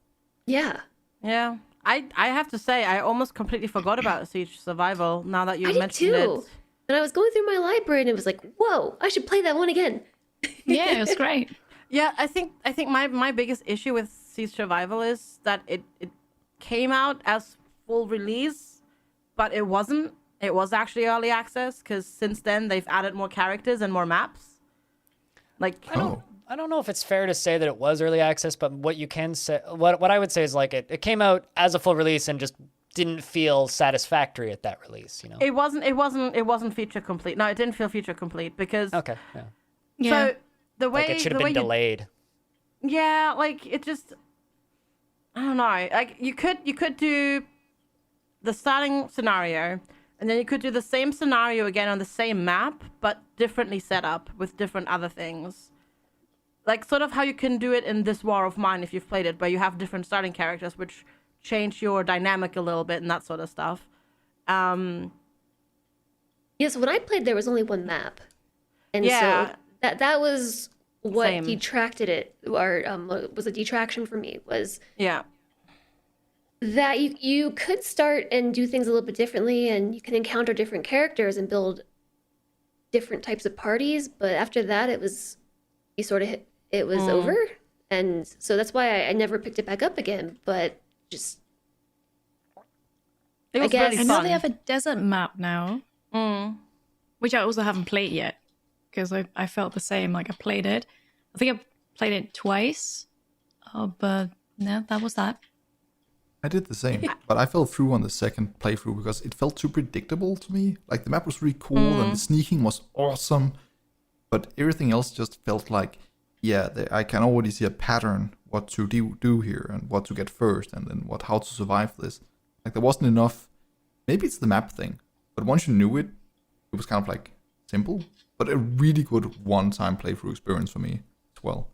Yeah. Yeah. I have to say, I almost completely forgot about Siege Survival now that you I did mentioned too. it. And I was going through my library and it was like, whoa, I should play that one again. Yeah, it was great. Yeah, I think my biggest issue with Siege Survival is that it came out as full release, but it wasn't. It was actually early access because since then they've added more characters and more maps. Like, I don't know if it's fair to say that it was early access, but what you can say, what I would say is like it came out as a full release and just didn't feel satisfactory at that release, you know. it wasn't feature complete. No, it didn't feel feature complete because Okay, yeah. Yeah. so the way Like it should have the way been you- delayed. Yeah, like it just, I don't know. Like you could do the starting scenario, and then you could do the same scenario again on the same map, but differently set up with different other things. Like sort of how you can do it in this War of Mine if you've played it, where you have different starting characters which change your dynamic a little bit and that sort of stuff. Yeah, so when I played, there was only one map. And Yeah. so that was what Same. detracted it, or was a detraction for me, was Yeah. that you could start and do things a little bit differently, and you can encounter different characters and build different types of parties, but after that it was over, and so that's why I never picked it back up again. But just It was guess- really I know fun. they have a desert map now, which I also haven't played yet because I felt the same. Like I played it. I think I played it twice, but no, that was that. I did the same, but I fell through on the second playthrough because it felt too predictable to me. Like the map was really cool and the sneaking was awesome, but everything else just felt like, yeah, I can already see a pattern what to do here and what to get first, and then how to survive this. Like there wasn't enough. Maybe it's the map thing, but once you knew it, it was kind of like simple, but a really good one-time playthrough experience for me as well.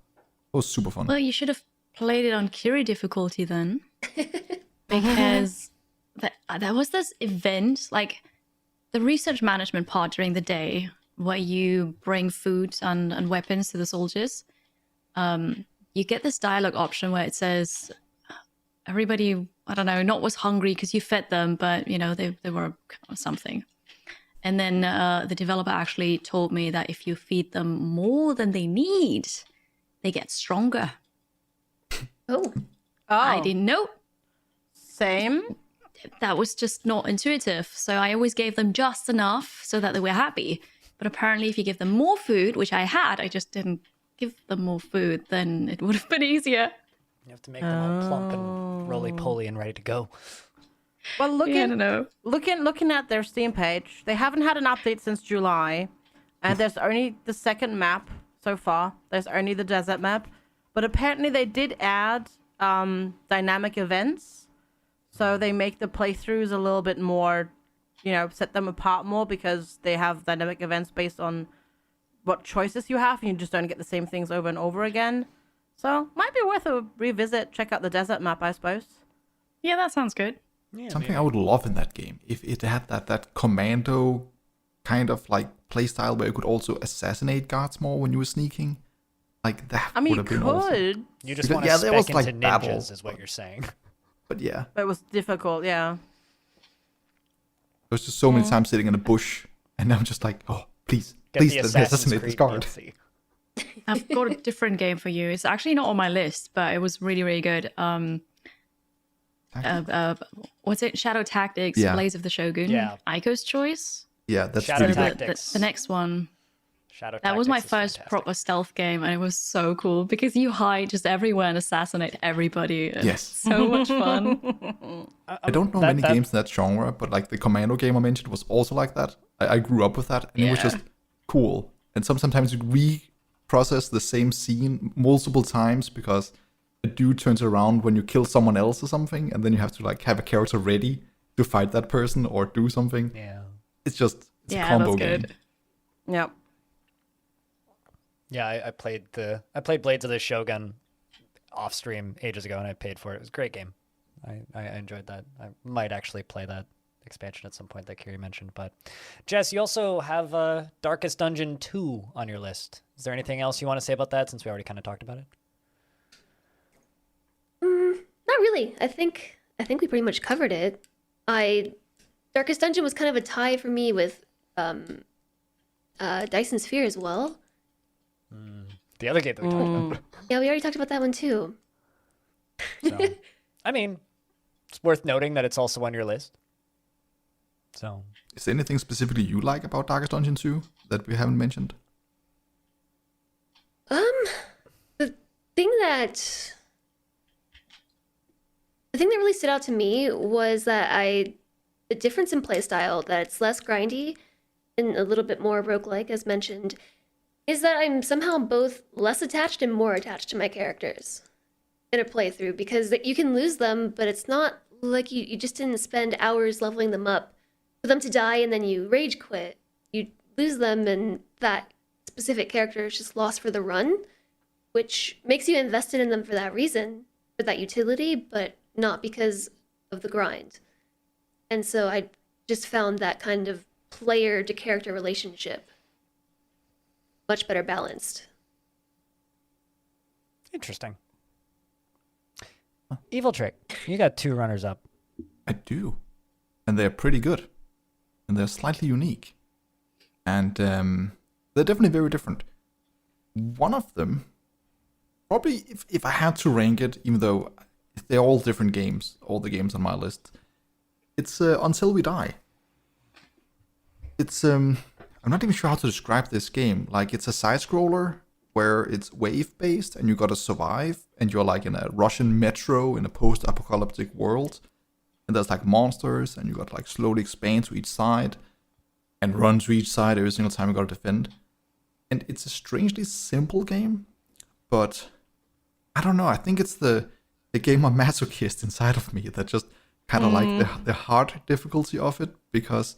It was super fun. Well, you should have played it on Kiri difficulty then, because there was this event, like the research management part during the day, where you bring food and weapons to the soldiers. You get this dialogue option where it says, everybody, I don't know, not was hungry because you fed them, but, you know, they were something. And then the developer actually told me that if you feed them more than they need, they get stronger. oh I didn't know. Same. That was just not intuitive. So I always gave them just enough so that they were happy. But apparently if you give them more food, which I had, I just didn't give them more food, then it would have been easier. You have to make them all plump and roly-poly and ready to go. Well, Yeah, I don't know. looking at their Steam page, they haven't had an update since July, and there's only the second map so far. There's only the desert map, but apparently they did add dynamic events, so they make the playthroughs a little bit more, you know, set them apart more because they have dynamic events based on what choices you have, and you just don't get the same things over and over again. So might be worth a revisit. Check out the desert map, I suppose. Yeah, that sounds good. Something I would love in that game, if it had that commando kind of like playstyle where you could also assassinate guards more when you were sneaking. Like that I mean, would you have been awesome. could, You just Because- want to yeah, there spec was, into like, ninjas, battle, is what you're saying. But yeah, but it was difficult. Yeah. there was just so many times sitting in a bush, and I'm just like, oh, please, Get please, the let me Assassin's assassinate this Creed guard. DLC. I've got a different game for you. It's actually not on my list, but it was really, really good. What's it? Shadow Tactics, Yeah. Blaze of the Shogun. Yeah. Aiko's Choice. Yeah, that's Shadow really So good. the Tactics. next one. Shadow That was my Tactics is first fantastic. proper stealth game, and it was so cool because you hide just everywhere and assassinate everybody. And Yes. it's so much fun. I don't know many games in that genre, but like the Commando game I mentioned was also like that. I grew up with that, and it was just cool. And sometimes you reprocess the same scene multiple times because a dude turns around when you kill someone else or something, and then you have to like have a character ready to fight that person or do something. Yeah. It's a Yeah, combo that's game. good. Yep. Yeah, I played Blades of the Shogun off stream ages ago, and I paid for it. It was a great game. I enjoyed that. I might actually play that expansion at some point that Kiri mentioned. But Jess, you also have Darkest Dungeon 2 on your list. Is there anything else you want to say about that since we already kind of talked about it? Not really. I think we pretty much covered it. Darkest Dungeon was kind of a tie for me with Dyson Sphere as well. The other game that we talked about. Yeah, we already talked about that one too. So, I mean, it's worth noting that it's also on your list. So, Is there anything specifically you like about Darkest Dungeon 2 that we haven't mentioned? The thing that really stood out to me was that the difference in playstyle, that it's less grindy and a little bit more roguelike, as mentioned, is that I'm somehow both less attached and more attached to my characters in a playthrough, because you can lose them, but it's not like you just didn't spend hours leveling them up for them to die and then you rage quit. You lose them and that specific character is just lost for the run, which makes you invested in them for that reason, for that utility, but not because of the grind. And so I just found that kind of player to character relationship much better balanced. interesting. Evil Trick, you got 2 runners up. I do. And they're pretty good. And they're slightly unique. And they're definitely very different. One of them, probably if I had to rank it, even though they're all different games, all the games on my list, it's Until We Die. It's, I'm not even sure how to describe this game. Like, it's a side-scroller where it's wave-based and you gotta survive, and you're like in a Russian metro in a post-apocalyptic world. And there's like monsters, and you gotta like slowly expand to each side and run to each side every single time you gotta defend. And it's a strangely simple game, but I don't know, I think it's the gamer masochist inside of me that just kind of like the hard difficulty of it, because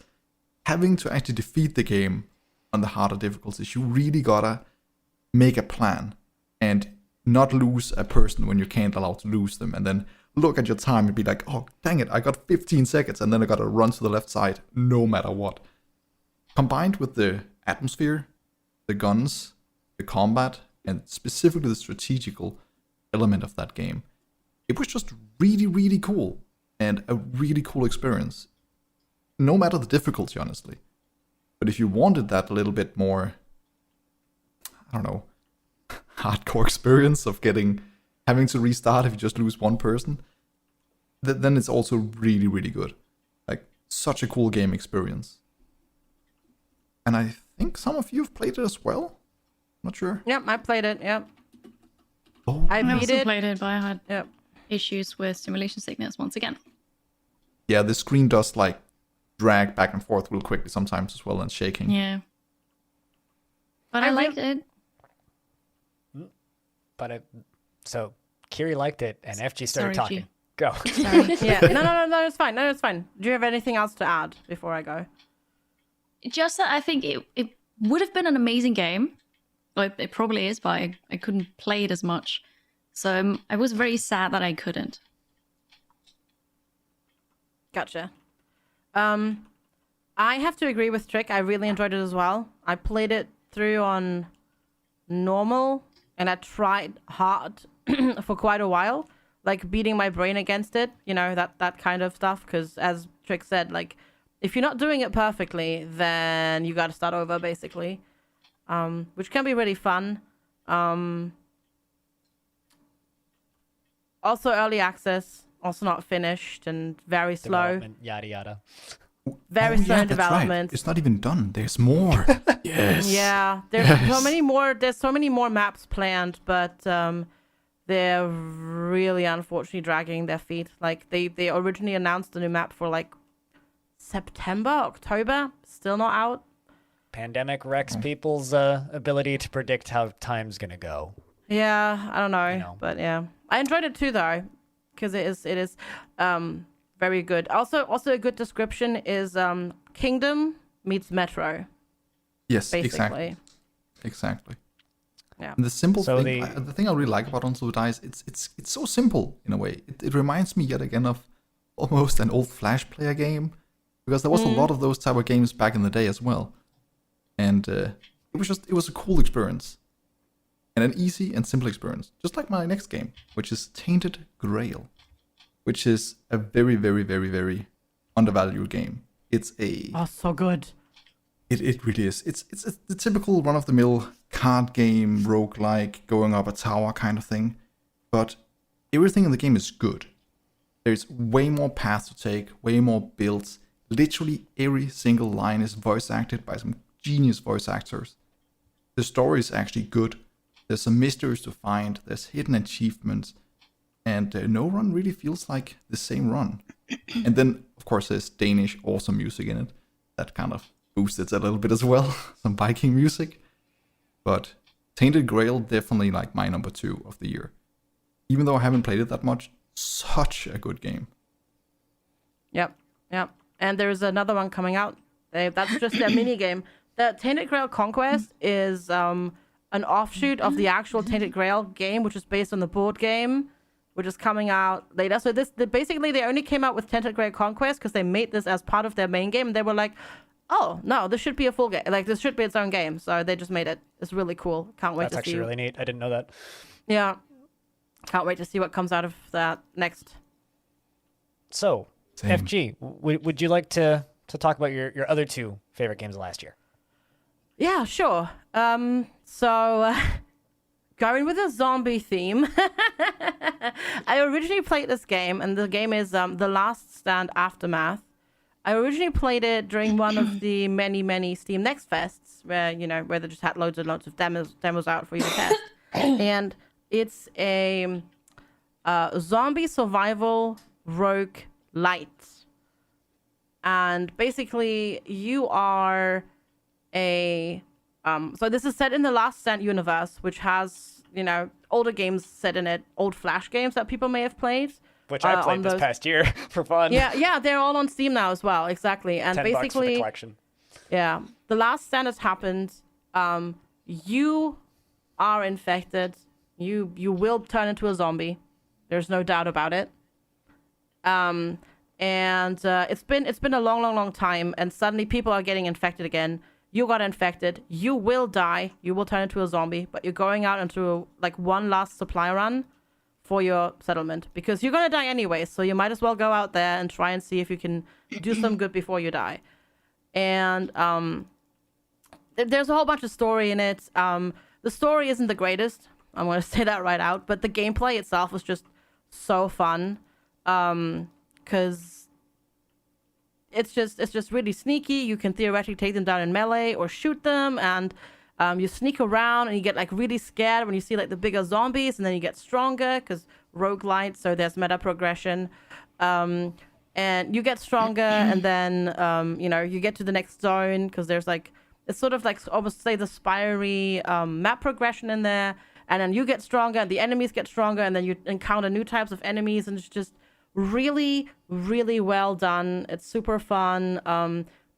having to actually defeat the game on the harder difficulties, you really gotta make a plan and not lose a person when you can't allow to lose them, and then look at your time and be like, oh, dang it, I got 15 seconds, and then I gotta run to the left side no matter what. Combined with the atmosphere, the guns, the combat, and specifically the strategical element of that game, it was just really, really cool, and a really cool experience. No matter the difficulty, honestly. But if you wanted that a little bit more, I don't know, hardcore experience of having to restart if you just lose one person, then it's also really, really good. Like, such a cool game experience. And I think some of you have played it as well. Not sure. Yep, I played it. Yep. Oh, I I beat also it. played it, but I had Yep. issues with simulation sickness once again. yeah, the screen does like drag back and forth real quickly sometimes as well, and shaking. Yeah. But I I re- liked it. But so Kiri liked it, and FG started Sorry, talking. G. Go. Sorry. Yeah. No, it's fine. No, it's fine. Do you have anything else to add before I go? Just that I think it would have been an amazing game. Well, it probably is, but I couldn't play it as much. So I was very sad that I couldn't. Gotcha. I have to agree with Trick. I really enjoyed it as well. I played it through on normal, and I tried hard for quite a while, like beating my brain against it, you know, that kind of stuff. Because as Trick said, like, if you're not doing it perfectly, then you got to start over, basically, which can be really fun. Also early access, also not finished and very slow. Development, yada yada. Very Oh, slow yeah, in that's right. development. It's not even done. There's more. Yes. Yeah, there's so many more. There's so many more maps planned, but they're really unfortunately dragging their feet. Like they originally announced the new map for like September, October, still not out. Pandemic wrecks people's ability to predict how time's gonna go. Yeah, I don't know, You know. but yeah, I enjoyed it too though, because it is very good. Also a good description is Kingdom meets Metro, Yes, basically. exactly. Yeah. And the simple So thing, the thing I really like about Untitled Dice, it's so simple in a way. It reminds me yet again of almost an old Flash player game, because there was a lot of those type of games back in the day as well, and it was a cool experience, and an easy and simple experience, just like my next game, which is Tainted Grail, which is a very, very, very, very undervalued game. It's a Oh, so good. It really is. It's the typical run-of-the-mill card game, roguelike, going up a tower kind of thing. But everything in the game is good. There's way more paths to take, way more builds. Literally every single line is voice acted by some genius voice actors. The story is actually good. There's some mysteries to find. There's hidden achievements. And no run really feels like the same run. And then, of course, there's Danish awesome music in it. That kind of boosts it a little bit as well. Some Viking music. But Tainted Grail, definitely like my number 2 of the year. Even though I haven't played it that much, such a good game. Yep. And there's another one coming out. That's just their mini game. The Tainted Grail Conquest is an offshoot of the actual Tainted Grail game, which is based on the board game, which is coming out later. So basically they only came out with Tainted Grail Conquest because they made this as part of their main game. And they were like, oh no, this should be a full game. Like this should be its own game. So they just made it. It's really cool. Can't wait That's to actually see. really neat. I didn't know that. Yeah. Can't wait to see what comes out of that next. So, Same. FG, would you like to talk about your other 2 favorite games of last year? Yeah, sure. So going with a zombie theme, I originally played this game, and the game is The Last Stand Aftermath. I originally played it during one of the many Steam Next Fests, where they just had loads and loads of demos out for you to test. And it's a zombie survival rogue light. And basically, you are so this is set in the Last Stand universe, which has, older games set in it, old Flash games that people may have played. Which I played this past year for fun. Yeah, they're all on Steam now as well, exactly. And $10 for the basically, collection. yeah, the Last Stand has happened. You are infected. You will turn into a zombie. There's no doubt about it. And it's been a long time, and suddenly people are getting infected again. You got infected. You will die. You will turn into a zombie, but you're going out into one last supply run for your settlement, because you're gonna die anyway. So you might as well go out there and try and see if you can do some good before you die. And there's a whole bunch of story in it. The story isn't the greatest. I'm gonna say that right out. But the gameplay itself was just so fun. Because it's just really sneaky. You can theoretically take them down in melee or shoot them, and you sneak around and you get really scared when you see the bigger zombies, and then you get stronger because roguelite, so there's meta progression. And you get stronger, and then you get to the next zone, because there's it's sort of almost say the spiry map progression in there, and then you get stronger and the enemies get stronger, and then you encounter new types of enemies, and it's just really well done. It's super fun.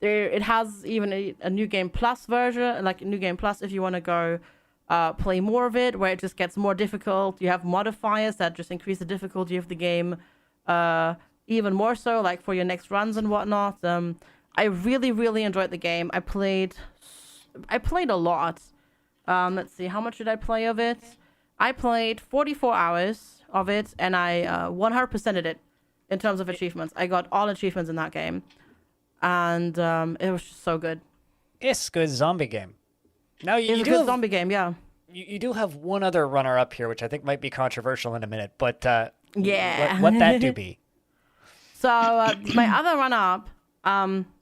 It has even a New Game Plus version, like New Game Plus if you want to go play more of it, where it just gets more difficult. You have modifiers that just increase the difficulty of the game even more so, for your next runs and whatnot. I really enjoyed the game. I played a lot. Let's see, how much did I play of it? I played 44 hours of it, and I 100%ed it in terms of achievements. I got all achievements in that game, and it was just so good. It's a good zombie game. Now It's a good zombie game, yeah. You do have one other runner up here, which I think might be controversial in a minute, but Yeah. let that do be. So my other runner-up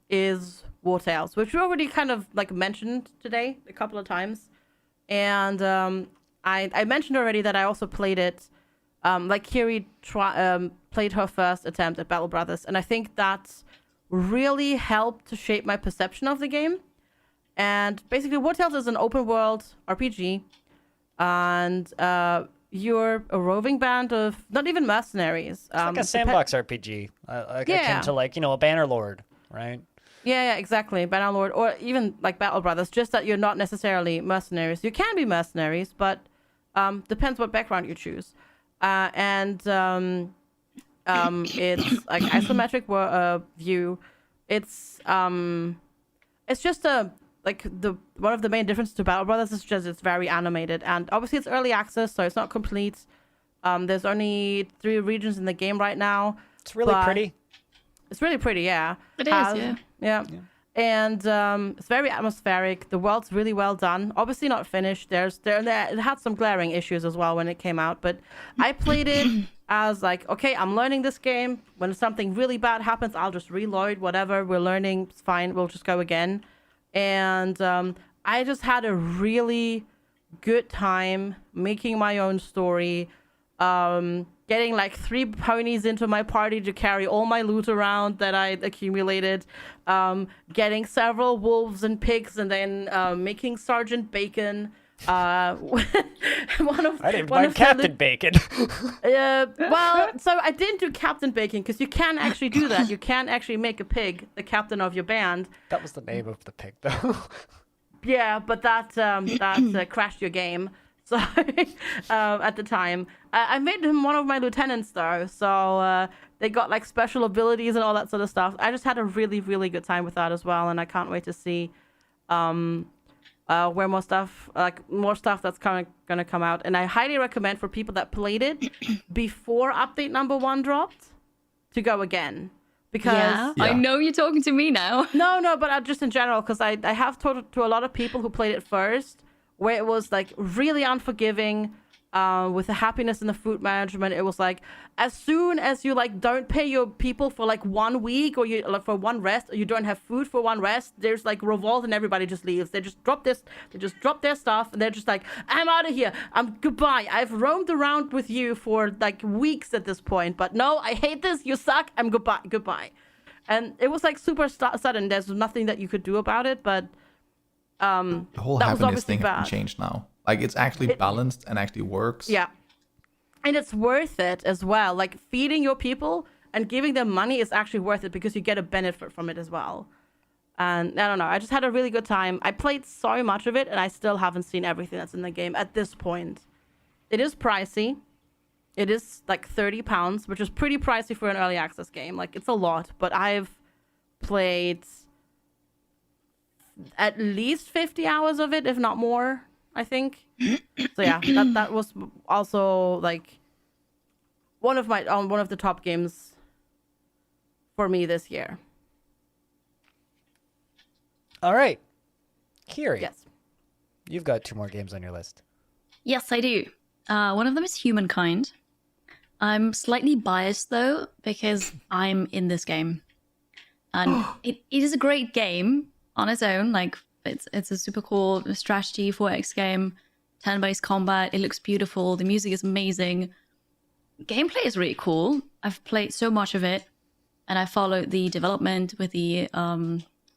is War Tales, which we already kind of like mentioned today a couple of times. And I mentioned already that I also played it. Like Kiri played her first attempt at Battle Brothers, and I think that really helped to shape my perception of the game. And basically, War Tales is an open world RPG, and you're a roving band of not even mercenaries. It's like a sandbox RPG, akin to like, you know, a Bannerlord, right? Yeah, exactly. Bannerlord, or even like Battle Brothers, just that you're not necessarily mercenaries. You can be mercenaries, but depends what background you choose. It's like isometric view. It's just one of the main differences to Battle Brothers is just it's very animated, and obviously it's early access, so it's not complete. There's only 3 regions in the game right now. It's really pretty. It's really pretty, yeah. It is, yeah. And it's very atmospheric. The world's really well done. Obviously not finished. It had some glaring issues as well when it came out, but I played it as like, okay, I'm learning this game. When something really bad happens, I'll just reload. Whatever we're learning, it's fine. We'll just go again. And I just had a really good time making my own story. Getting like 3 ponies into my party to carry all my loot around that I accumulated, getting several wolves and pigs, and then making Sergeant Bacon. I didn't mind Captain Bacon. Well, so I didn't do Captain Bacon because you can actually do that. You can actually make a pig the captain of your band. That was the name of the pig, though. Yeah, but that crashed your game. So at the time, I made him one of my lieutenants though. So they got like special abilities and all that sort of stuff. I just had a really, really good time with that as well, and I can't wait to see where more stuff that's gonna come out. And I highly recommend for people that played it before update number 1 dropped to go again. Because Yeah, I know you're talking to me now. No, but just in general, because I have talked to a lot of people who played it first, where it was like really unforgiving with the happiness and the food management. It was like as soon as you like don't pay your people for like 1 week, or you like for 1 rest, or you don't have food for 1 rest, there's like revolt and everybody just leaves. They just drop their stuff, and they're just like, I'm out of here. Goodbye. I've roamed around with you for like weeks at this point, but no, I hate this. You suck. I'm goodbye. And it was like super sudden. There's nothing that you could do about it, but the whole that was happiness obviously thing has been changed now. Like it's actually balanced and actually works. Yeah. And it's worth it as well. Like feeding your people and giving them money is actually worth it because you get a benefit from it as well. And I don't know, I just had a really good time. I played so much of it and I still haven't seen everything that's in the game at this point. It is pricey. It is like £30, which is pretty pricey for an early access game. Like it's a lot, but I've played at least 50 hours of it, if not more, I think. So yeah, that was also like one of the top games for me this year. All right. Kiri, Yes. you've got 2 more games on your list. Yes, I do. One of them is Humankind. I'm slightly biased though because I'm in this game, and it is a great game on its own. Like it's a super cool strategy 4X game, turn-based combat. It looks beautiful. The music is amazing. Gameplay is really cool. I've played so much of it, and I followed the development with the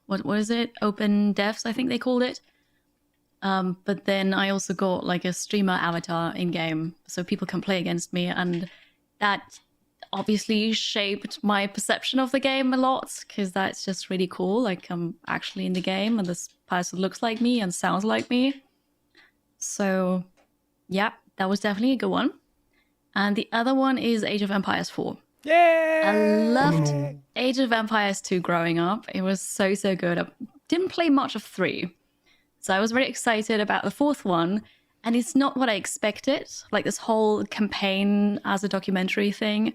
what is it? Open devs, I think they called it. But then I also got like a streamer avatar in game, so people can play against me, and that obviously shaped my perception of the game a lot, because that's just really cool. Like I'm actually in the game, and this person looks like me and sounds like me. So yeah, that was definitely a good one. And the other one is Age of Empires 4. Yay! I loved Age of Empires 2 growing up. It was so good. I didn't play much of 3. So I was very excited about the 4th one. And it's not what I expected. Like this whole campaign as a documentary thing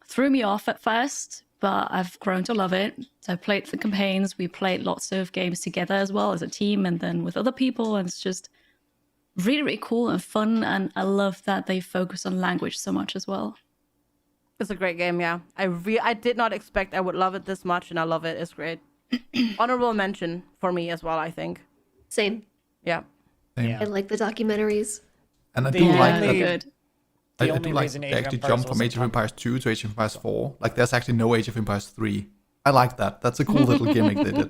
threw me off at first, but I've grown to love it. So I played the campaigns. We played lots of games together as well as a team, and then with other people. And it's just really, really cool and fun. And I love that they focus on language so much as well. It's a great game, yeah. I did not expect I would love it this much, and I love it. It's great. honorable mention for me as well, I think. Same. Yeah. Yeah. I like the documentaries. And I The do only- like they're that. good. The I only do like reason they Age of actually Empires jump from wasn't Age of top- Empires 2 to Age of Empires 4. Like, there's actually no Age of Empires 3. I like that. That's a cool little gimmick they did.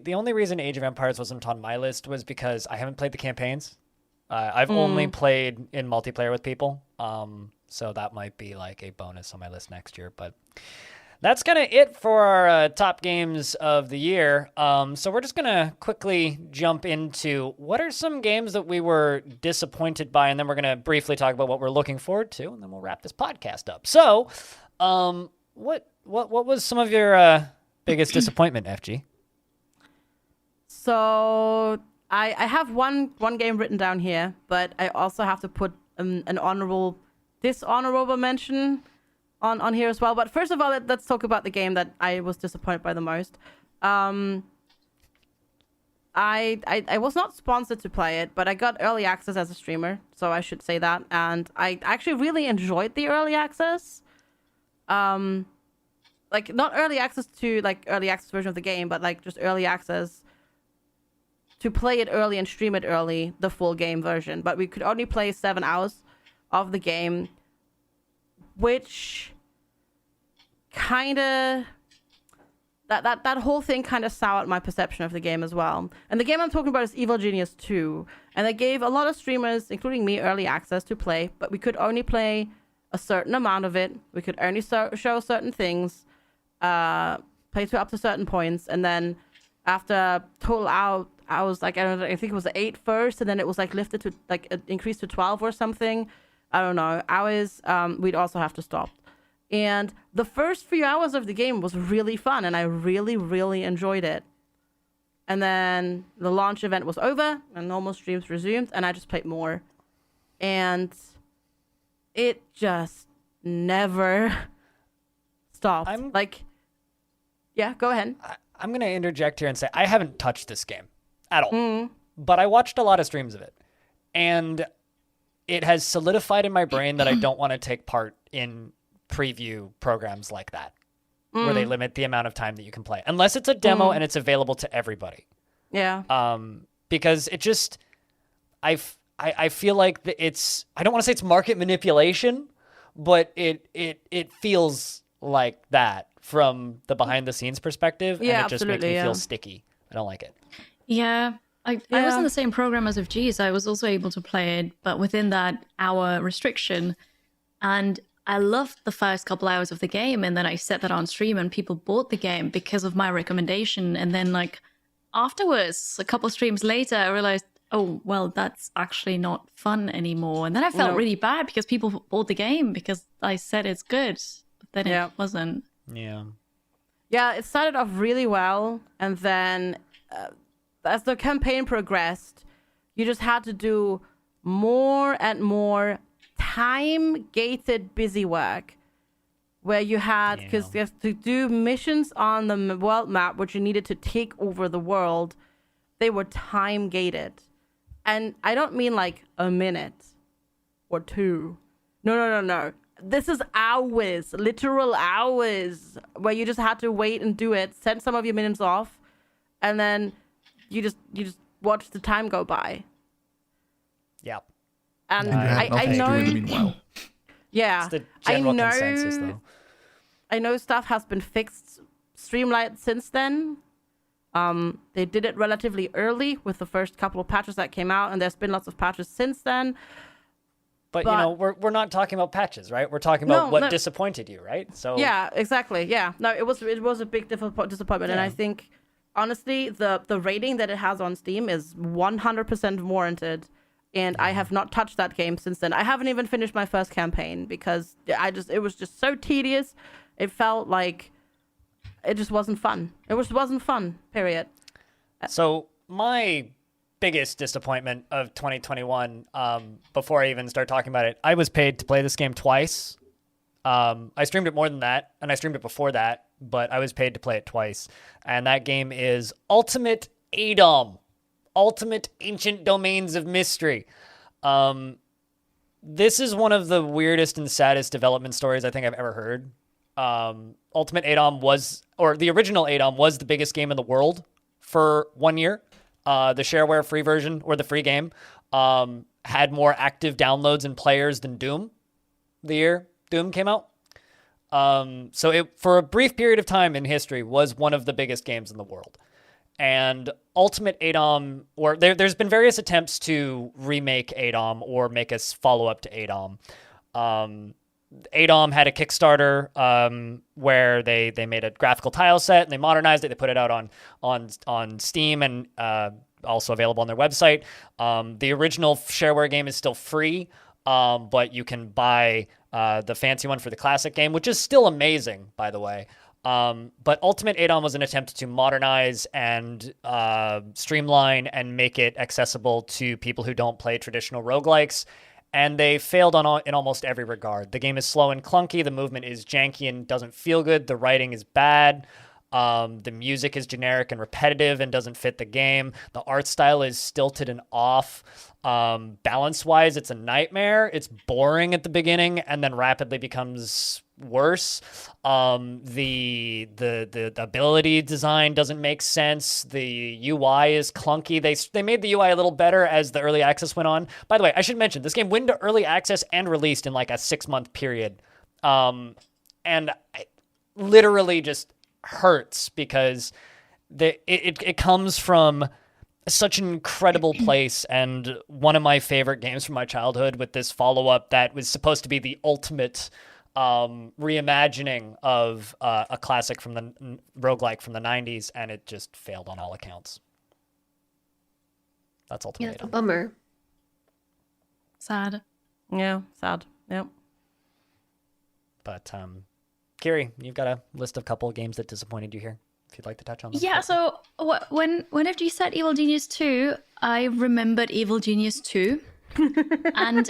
The only reason Age of Empires wasn't on my list was because I haven't played the campaigns. I've only played in multiplayer with people, so that might be like a bonus on my list next year. But that's kind of it for our top games of the year. So we're just gonna quickly jump into what are some games that we were disappointed by, and then we're gonna briefly talk about what we're looking forward to, and then we'll wrap this podcast up. So, what was some of your biggest disappointment, FG? So I have one game written down here, but I also have to put an dishonorable mention on here as well. But first of all, let's talk about the game that I was disappointed by the most. I was not sponsored to play it, but I got early access as a streamer, so I should say that. And I actually really enjoyed the early access. Like not early access to like early access version of the game, but like just early access to play it early and stream it early, the full game version. But we could only play 7 hours of the game, which kind of that whole thing kind of soured my perception of the game as well. And the game I'm talking about is Evil Genius 2, and they gave a lot of streamers, including me, early access to play, but we could only play a certain amount of it. We could only show certain things, play to up to certain points, and then after total out, I was like, I don't know, I think it was 8 first, and then it was like lifted to like increased to 12 or something. I don't know. We'd also have to stop. And the first few hours of the game was really fun, and I really, really enjoyed it. And then the launch event was over, and normal streams resumed, and I just played more. And it just never stopped. Yeah, go ahead. I'm going to interject here and say I haven't touched this game at all, but I watched a lot of streams of it, and it has solidified in my brain that I don't want to take part in preview programs like that, where they limit the amount of time that you can play, unless it's a demo and it's available to everybody. Yeah. Because it just, I feel like it's, I don't want to say it's market manipulation, but it feels like that from the behind the scenes perspective, and it just makes me feel sticky. I don't like it. Yeah. I was in the same program as of G's. I was also able to play it, but within that hour restriction. And I loved the first couple hours of the game, and then I set that on stream, and people bought the game because of my recommendation. And then, like, afterwards, a couple streams later, I realized, oh, well, that's actually not fun anymore. And then I felt really bad because people bought the game because I said it's good, but then it wasn't. Yeah. Yeah, it started off really well, and then as the campaign progressed, you just had to do more and more time-gated busy work, where you had, because you have to do missions on the world map, which you needed to take over the world. They were time-gated. And I don't mean like a minute or two. No. This is hours, literal hours, where you just had to wait and do it, send some of your minions off, and then you just watch the time go by. Yep. And And you had I nothing to do know, in the meanwhile. yeah, It's the general consensus, though. I know stuff has been fixed, streamlined since then. They did it relatively early with the first couple of patches that came out, and there's been lots of patches since then. But you know, we're not talking about patches, right? We're talking about what disappointed you, right? So yeah, exactly. Yeah, no, it was a big disappointment, and I think honestly, the rating that it has on Steam is 100% warranted. And I have not touched that game since then. I haven't even finished my first campaign because it was just so tedious. It felt like it just wasn't fun. It just wasn't fun, period. So my biggest disappointment of 2021, before I even start talking about it, I was paid to play this game twice. I streamed it more than that, and I streamed it before that, but I was paid to play it twice. And that game is Ultimate Adam. Ultimate Ancient Domains of Mystery. This is one of the weirdest and saddest development stories I think I've ever heard. Ultimate ADOM was, or the original ADOM was the biggest game in the world for 1 year. The shareware free version, or the free game, had more active downloads and players than Doom the year Doom came out. So it, for a brief period of time in history, was one of the biggest games in the world. And Ultimate ADOM, or there's been various attempts to remake ADOM or make a follow-up to ADOM. ADOM had a Kickstarter where they made a graphical tile set and they modernized it. They put it out on Steam and also available on their website. The original shareware game is still free, but you can buy the fancy one for the classic game, which is still amazing, by the way. But Ultimate ADOM was an attempt to modernize and streamline and make it accessible to people who don't play traditional roguelikes. And they failed in almost every regard. The game is slow and clunky. The movement is janky and doesn't feel good. The writing is bad. The music is generic and repetitive and doesn't fit the game. The art style is stilted and off. Balance-wise, it's a nightmare. It's boring at the beginning and then rapidly becomes worse. The ability design doesn't make sense. The UI is clunky. They made the UI a little better as the early access went on. By the way, I should mention this game went into early access and released in like a 6-month period. And it literally just hurts because it comes from such an incredible place and one of my favorite games from my childhood, with this follow-up that was supposed to be the ultimate reimagining of a classic from the roguelike from the 90s, and it just failed on all accounts. That's Yeah, Ultimate that's a ADOM. bummer. Sad. Yeah, sad. Yep. But Kiri, you've got a list of couple of games that disappointed you here, if you'd like to touch on them. Yeah, so whenever you said Evil Genius 2, I remembered Evil Genius 2. And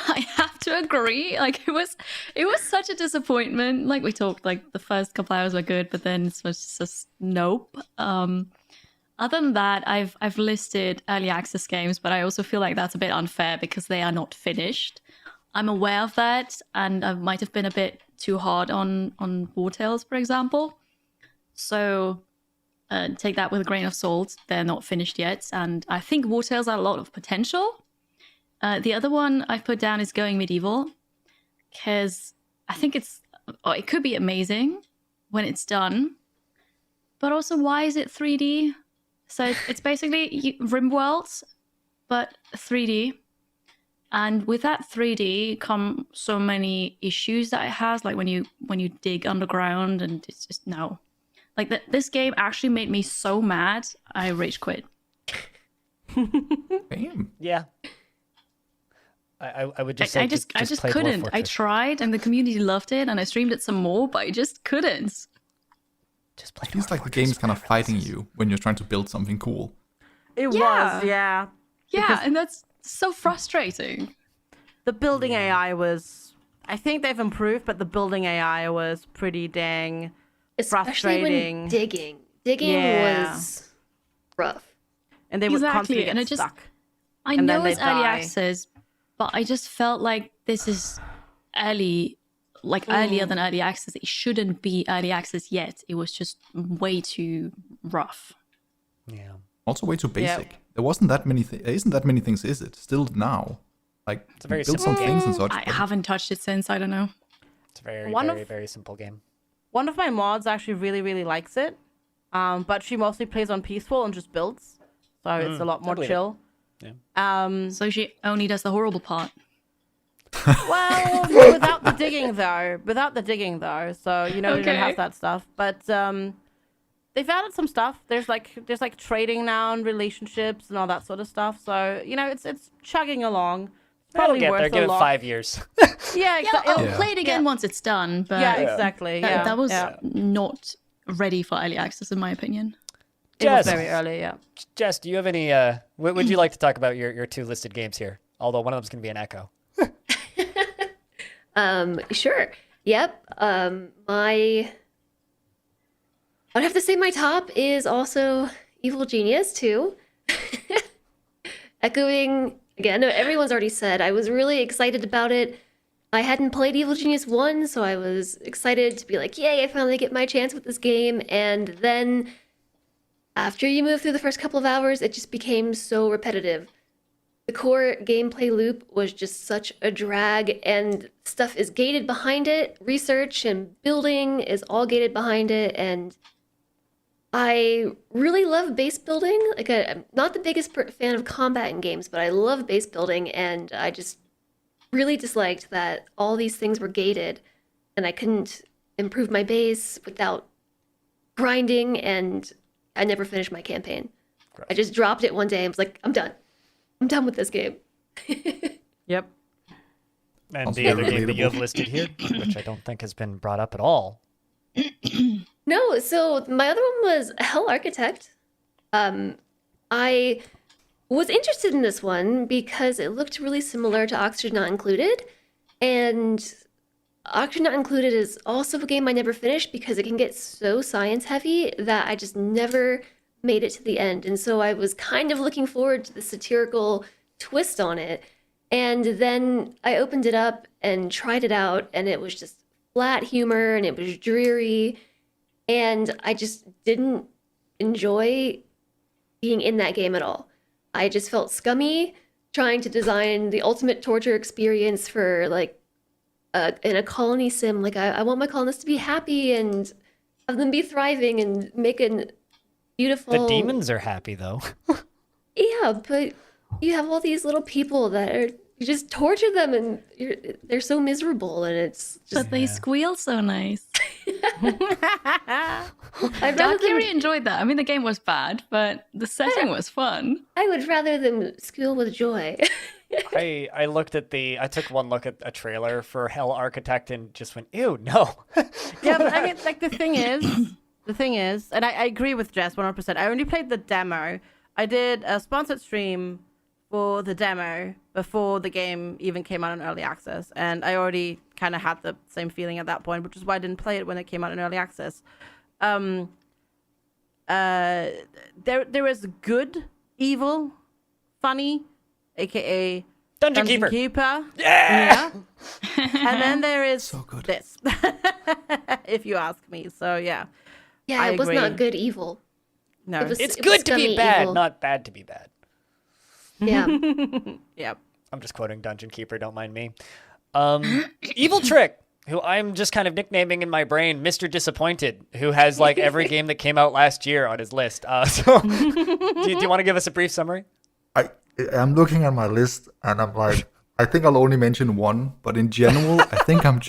I have to agree, like it was such a disappointment. Like we talked, like the first couple hours were good, but then it was just nope. Other than that, I've listed early access games, but I also feel like that's a bit unfair because they are not finished. I'm aware of that, and I might have been a bit too hard on War Tales, for example. So take that with a grain of salt. They're not finished yet, and I think War Tales had a lot of potential. The other one I've put down is Going Medieval, because I think it could be amazing when it's done, but also why is it 3D? So it's basically RimWorld, but 3D. And with that 3D come so many issues that it has, like when you dig underground, and it's just no. Like this game actually made me so mad, I rage quit. Damn. Yeah. I would just say I just play Dwarf couldn't. I Fortress. tried, and the community loved it, and I streamed it some more, but I just couldn't. Just play. It feels Dwarf like the Fortress game's kind of for fighting analysis. you when you're trying to build something cool. It Yeah. was, yeah. Yeah, Because- and that's so frustrating. The building AI was, I think they've improved, but the building AI was pretty dang Especially frustrating. when digging. Digging Yeah. was rough. And they would Exactly, constantly and get it just- stuck. I And then know they it's early die. access, but I just felt like this is early, like earlier than early access. It shouldn't be early access yet. It was just way too rough. Yeah. Also way too basic. There wasn't that many there isn't that many things, is it? Still now. Like It's a very you build simple some game. things and such. I but haven't touched it since. I don't know. It's a very, One very, of- very simple game. One of my mods actually really, really likes it. But she mostly plays on peaceful and just builds. So it's a lot more believe it. chill. Yeah. So she only does the horrible part. Well, without the digging though. So you don't Okay. have that stuff. But they've added some stuff. There's like trading now and relationships and all that sort of stuff. So it's chugging along. It's It'll probably get worth there. a Give it lot. 5 years. Yeah, Yeah, exactly. I'll Yeah. play it again Yeah. once it's done. But Yeah, exactly. that, that was yeah. not ready for early access, in my opinion. It was Jess. very early. Yeah. Jess, do you have any? Would you like to talk about your two listed games here? Although one of them's going to be an echo. Sure. Yep. I'd have to say my top is also Evil Genius too. Echoing again, no, everyone's already said I was really excited about it. I hadn't played Evil Genius 1, so I was excited to be like, yay, I finally get my chance with this game. And then after you move through the first couple of hours, it just became so repetitive. The core gameplay loop was just such a drag, and stuff is gated behind it. Research and building is all gated behind it, and I really love base building. Like, I'm not the biggest fan of combat in games, but I love base building, and I just really disliked that all these things were gated, and I couldn't improve my base without grinding, and I never finished my campaign. Gross. I just dropped it one day and was like, I'm done. I'm done with this game. Yep. And Also the other very game that you have relatable. listed here, which I don't think has been brought up at all. No, so my other one was Hell Architect. I was interested in this one because it looked really similar to Oxygen Not Included, and Oxygen Not Included is also a game I never finished because it can get so science heavy that I just never made it to the end. And so I was kind of looking forward to the satirical twist on it. And then I opened it up and tried it out, and it was just flat humor and it was dreary. And I just didn't enjoy being in that game at all. I just felt scummy trying to design the ultimate torture experience for like in a colony sim. Like I want my colonists to be happy and have them be thriving and make a beautiful. The demons are happy though. Yeah, but you have all these little people that are you just torture them and they're so miserable, and it's just But they squeal so nice. I'd I rather really them, enjoyed that. I mean, the game was bad, but the setting was fun. I would rather them squeal with joy. I looked at I took one look at a trailer for Hell Architect and just went, ew, no. Yeah, but I mean, like the thing is, and I agree with Jess 100%. I only played the demo. I did a sponsored stream for the demo before the game even came out in early access, and I already kind of had the same feeling at that point, which is why I didn't play it when it came out in early access. There is good evil, funny, aka Dungeon Keeper. Yeah. And then there is So good. this, if you ask me. So yeah, Yeah, I it was agree. not good evil. no, It was- It's it was good to be scummy bad, evil. not bad to be bad. Yeah. yeah. I'm just quoting Dungeon Keeper, don't mind me. Evil Trick, who I'm just kind of nicknaming in my brain Mr. Disappointed, who has like every game that came out last year on his list. So do you want to give us a brief summary? I'm looking at my list and I'm like, I think I'll only mention one, but in general, I think I'm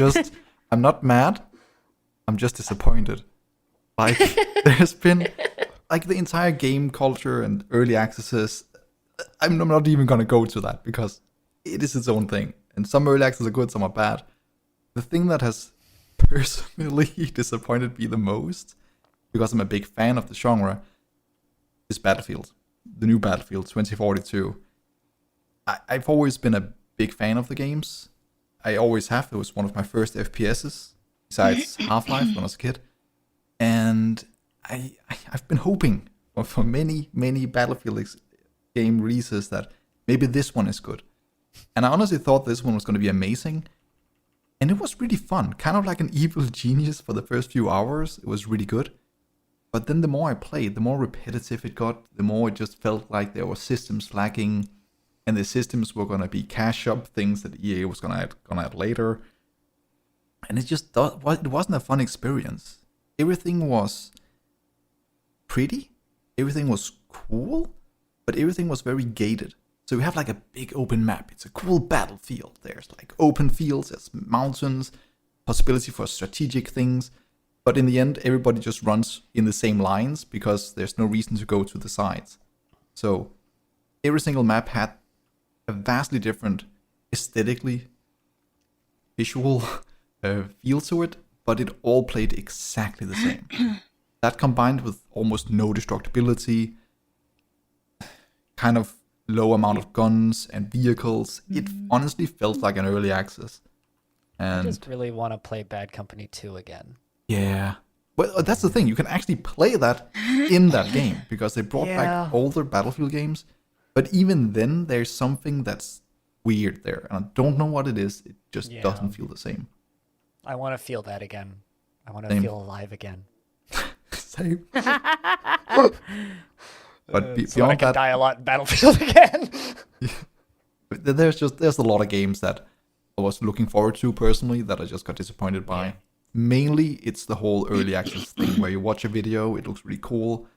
not mad. I'm just disappointed. Like, there's been, like, the entire game culture and early accesses. I'm not even going to go to that because it is its own thing. And some early accesses are good, some are bad. The thing that has personally disappointed me the most, because I'm a big fan of the genre, is Battlefield. The new Battlefield 2042. I've always been a big fan of the games. I always have. It was one of my first FPSs, besides Half-Life when I was a kid. And I've been hoping for many, many Battlefield game releases that maybe this one is good. And I honestly thought this one was going to be amazing. And it was really fun. Kind of like an Evil Genius for the first few hours. It was really good. But then the more I played, the more repetitive it got, the more it just felt like there were systems lacking, and the systems were going to be cash up things that EA was going to add later. And it wasn't a fun experience. Everything was pretty, everything was cool, but everything was very gated. So we have like a big open map. It's a cool battlefield. There's like open fields, there's mountains, possibility for strategic things. But in the end, everybody just runs in the same lines because there's no reason to go to the sides. So every single map had a vastly different aesthetically visual feel to it, but it all played exactly the same. That combined with almost no destructibility, kind of low amount of guns and vehicles, it honestly felt like an early access. I And just really want to play Bad Company 2 again. yeah. Well, that's the thing. You can actually play that in that game because they brought Yeah. back older Battlefield games. But even then, there's something that's weird there, and I don't know what it is. It just Yeah. doesn't feel the same. I want to feel that again. I want to Same. feel alive again. Same. But So I beyond can that, die a lot in Battlefield again. but there's a lot of games that I was looking forward to personally that I just got disappointed by. Mainly, it's the whole early access thing where you watch a video, it looks really cool,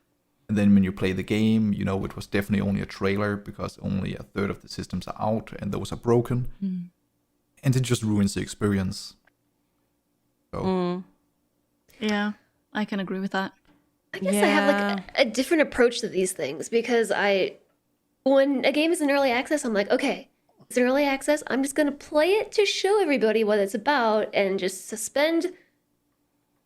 and then when you play the game, you know it was definitely only a trailer because only a third of the systems are out and those are broken, and it just ruins the experience. So Yeah, I can agree with that. I guess I have like a different approach to these things because when a game is in early access, I'm like, okay, it's in early access. I'm just gonna play it to show everybody what it's about and just suspend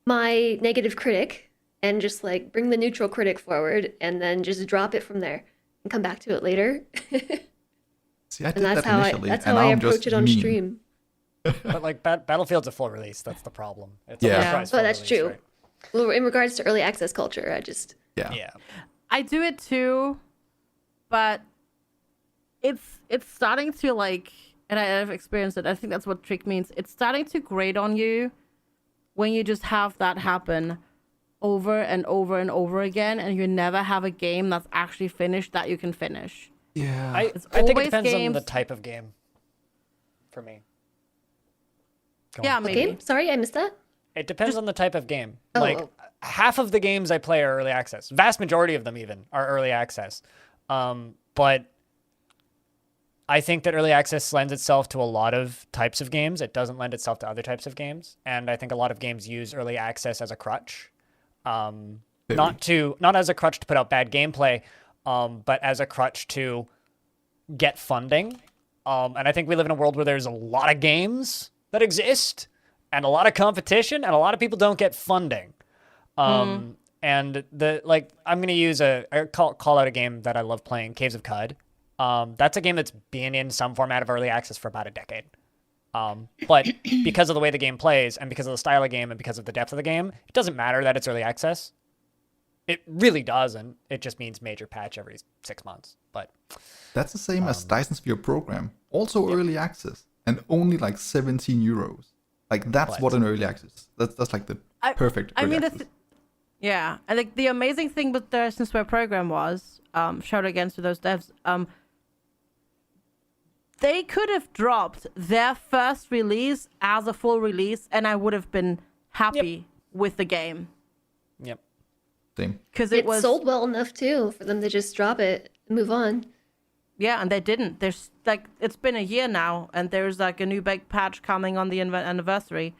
my negative critic and just like bring the neutral critic forward and then just drop it from there and come back to it later. see, I did And that's that how initially, that's and how now I I'm just approach it on mean. stream. But like Battlefield's a full release. That's the problem. It's Yeah. a surprise But full that's release, true. right? Well, in regards to early access culture, I just Yeah. I do it too, but it's starting to like, and I've experienced it. I think that's what trick means. It's starting to grate on you when you just have that happen over and over and over again, and you never have a game that's actually finished that you can finish. Yeah. I It's think it always depends on the games- type of game. For me. Go Yeah, on. maybe. okay. Sorry, I missed that. It depends on the type of game. Oh, like oh. half of the games I play are early access. Vast majority of them even are early access. But I think that early access lends itself to a lot of types of games. It doesn't lend itself to other types of games. And I think a lot of games use early access as a crutch. Not as a crutch to put out bad gameplay, but as a crutch to get funding. And I think we live in a world where there's a lot of games that exist and a lot of competition and a lot of people don't get funding. And I'm going to use call out a game that I love playing, Caves of Cud. That's a game that's been in some format of early access for about a decade. But because of the way the game plays and because of the style of the game and because of the depth of the game, it doesn't matter that it's early access. It really doesn't. It just means major patch every 6 months. But That's the same as Dyson Sphere Program. Also early access. And only like 17 euros. Like that's what an early access. That's like the perfect early access. Yeah, and like the amazing thing with the Dyson Sphere Program was, shout against to those devs, they could have dropped their first release as a full release, and I would have been happy with the game yep. Same. because It sold well enough too for them to just drop it and move on. Yeah, and they didn't. There's like it's been a year now, and there's like a new big patch coming on the anniversary.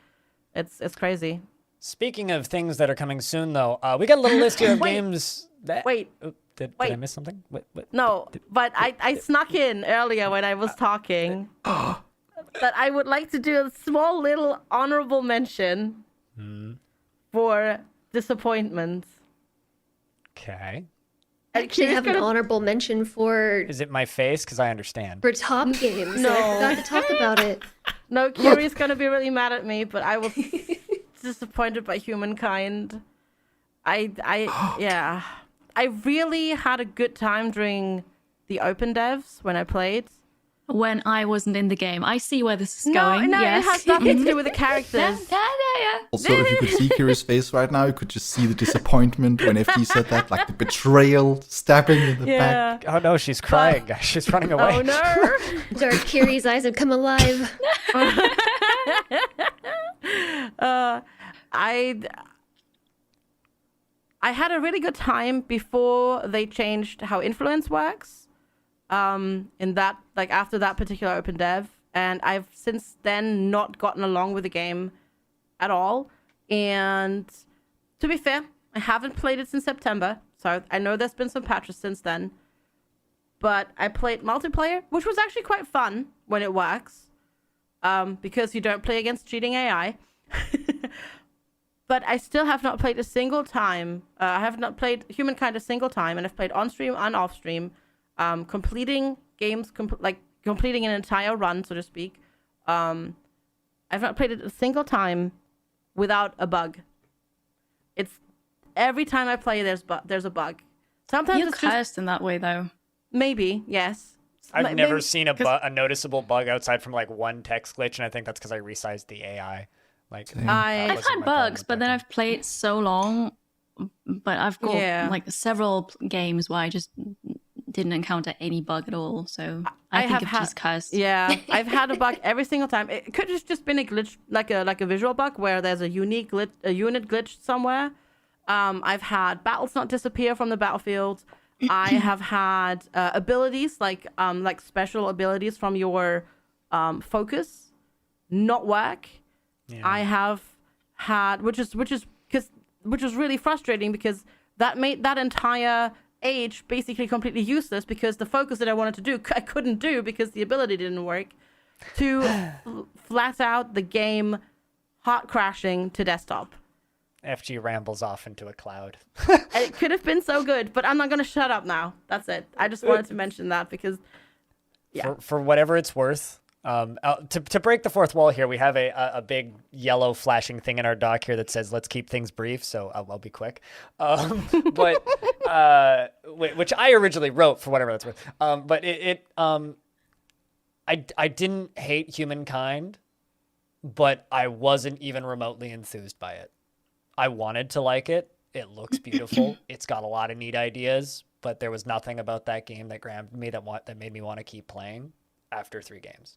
It's crazy. Speaking of things that are coming soon, though, we got a little list here of games that... Wait. Oop, did I miss something? What? No, but I snuck in earlier when I was talking that I would like to do a small little honorable mention for disappointments. Okay. I actually have an honorable mention for Is it my face? Because I understand. top games. No. I forgot to talk about it. No, Kiri's gonna be really mad at me, but I was disappointed by Humankind. Yeah. I really had a good time during the open devs when I played. When I wasn't in the game. I see where this is going. No, yes. it has nothing to do with the characters. Yeah. Also, if you could see Kira's face right now, you could just see the disappointment when FD said that, like the betrayal, stabbing in the back. Oh no, she's crying. She's running away. Oh no! Dark Kiri's eyes have come alive. I had a really good time before they changed how influence works. In that, like after that particular open dev, and I've since then not gotten along with the game at all. And to be fair, I haven't played it since September, so I know there's been some patches since then. But I played multiplayer, which was actually quite fun when it works, because you don't play against cheating AI. But I still have not played a single time. I have not played Humankind a single time, and I've played on stream and off stream, completing games, completing an entire run, so to speak. I've not played it a single time without a bug. It's every time I play, there's a bug. Sometimes You're it's just cursed in that way, though. maybe, yes. I've never maybe- seen a noticeable bug outside from like one text glitch, and I think that's because I resized the AI. Like Same. that I've I've wasn't had my problem bugs, with but that then game. I've played so long. But I've got Yeah. like several games where I just didn't encounter any bug at all. So I think have of had- just cursed. Yeah, I've had a bug every single time. It could have just been a glitch, like a visual bug where there's a unique glitch, a unit glitch somewhere. I've had battles not disappear from the battlefield. I have had abilities like special abilities from your focus not work. Yeah. I have had, which was really frustrating because that made that entire age basically completely useless because the focus that I wanted to do I couldn't do because the ability didn't work. To flat out the game hot crashing to desktop. FG rambles off into a cloud. It could have been so good, but I'm not gonna shut up now. That's it. I just wanted to mention that because For whatever it's worth, to break the fourth wall here, we have a big yellow flashing thing in our doc here that says "Let's keep things brief." So I'll be quick. But which I originally wrote for whatever that's worth. But I didn't hate Humankind, but I wasn't even remotely enthused by it. I wanted to like it. It looks beautiful. It's got a lot of neat ideas, but there was nothing about that game that grabbed me that made me want to keep playing after 3 games.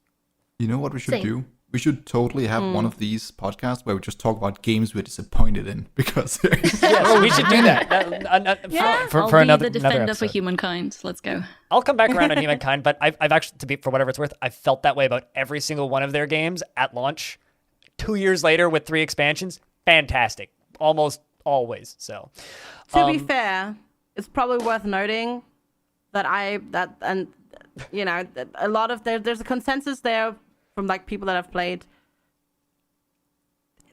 You know what we should Same. do? We should totally have one of these podcasts where we just talk about games we're disappointed in because Yes, we should do that. I'll For be another the defender for episode. Humankind. Let's go. I'll come back around on Humankind, but I've actually, for whatever it's worth, I felt that way about every single one of their games at launch. 2 years later with 3 expansions, fantastic. Almost always. So, to be fair, it's probably worth noting that a lot of there's a consensus there from like people that have played.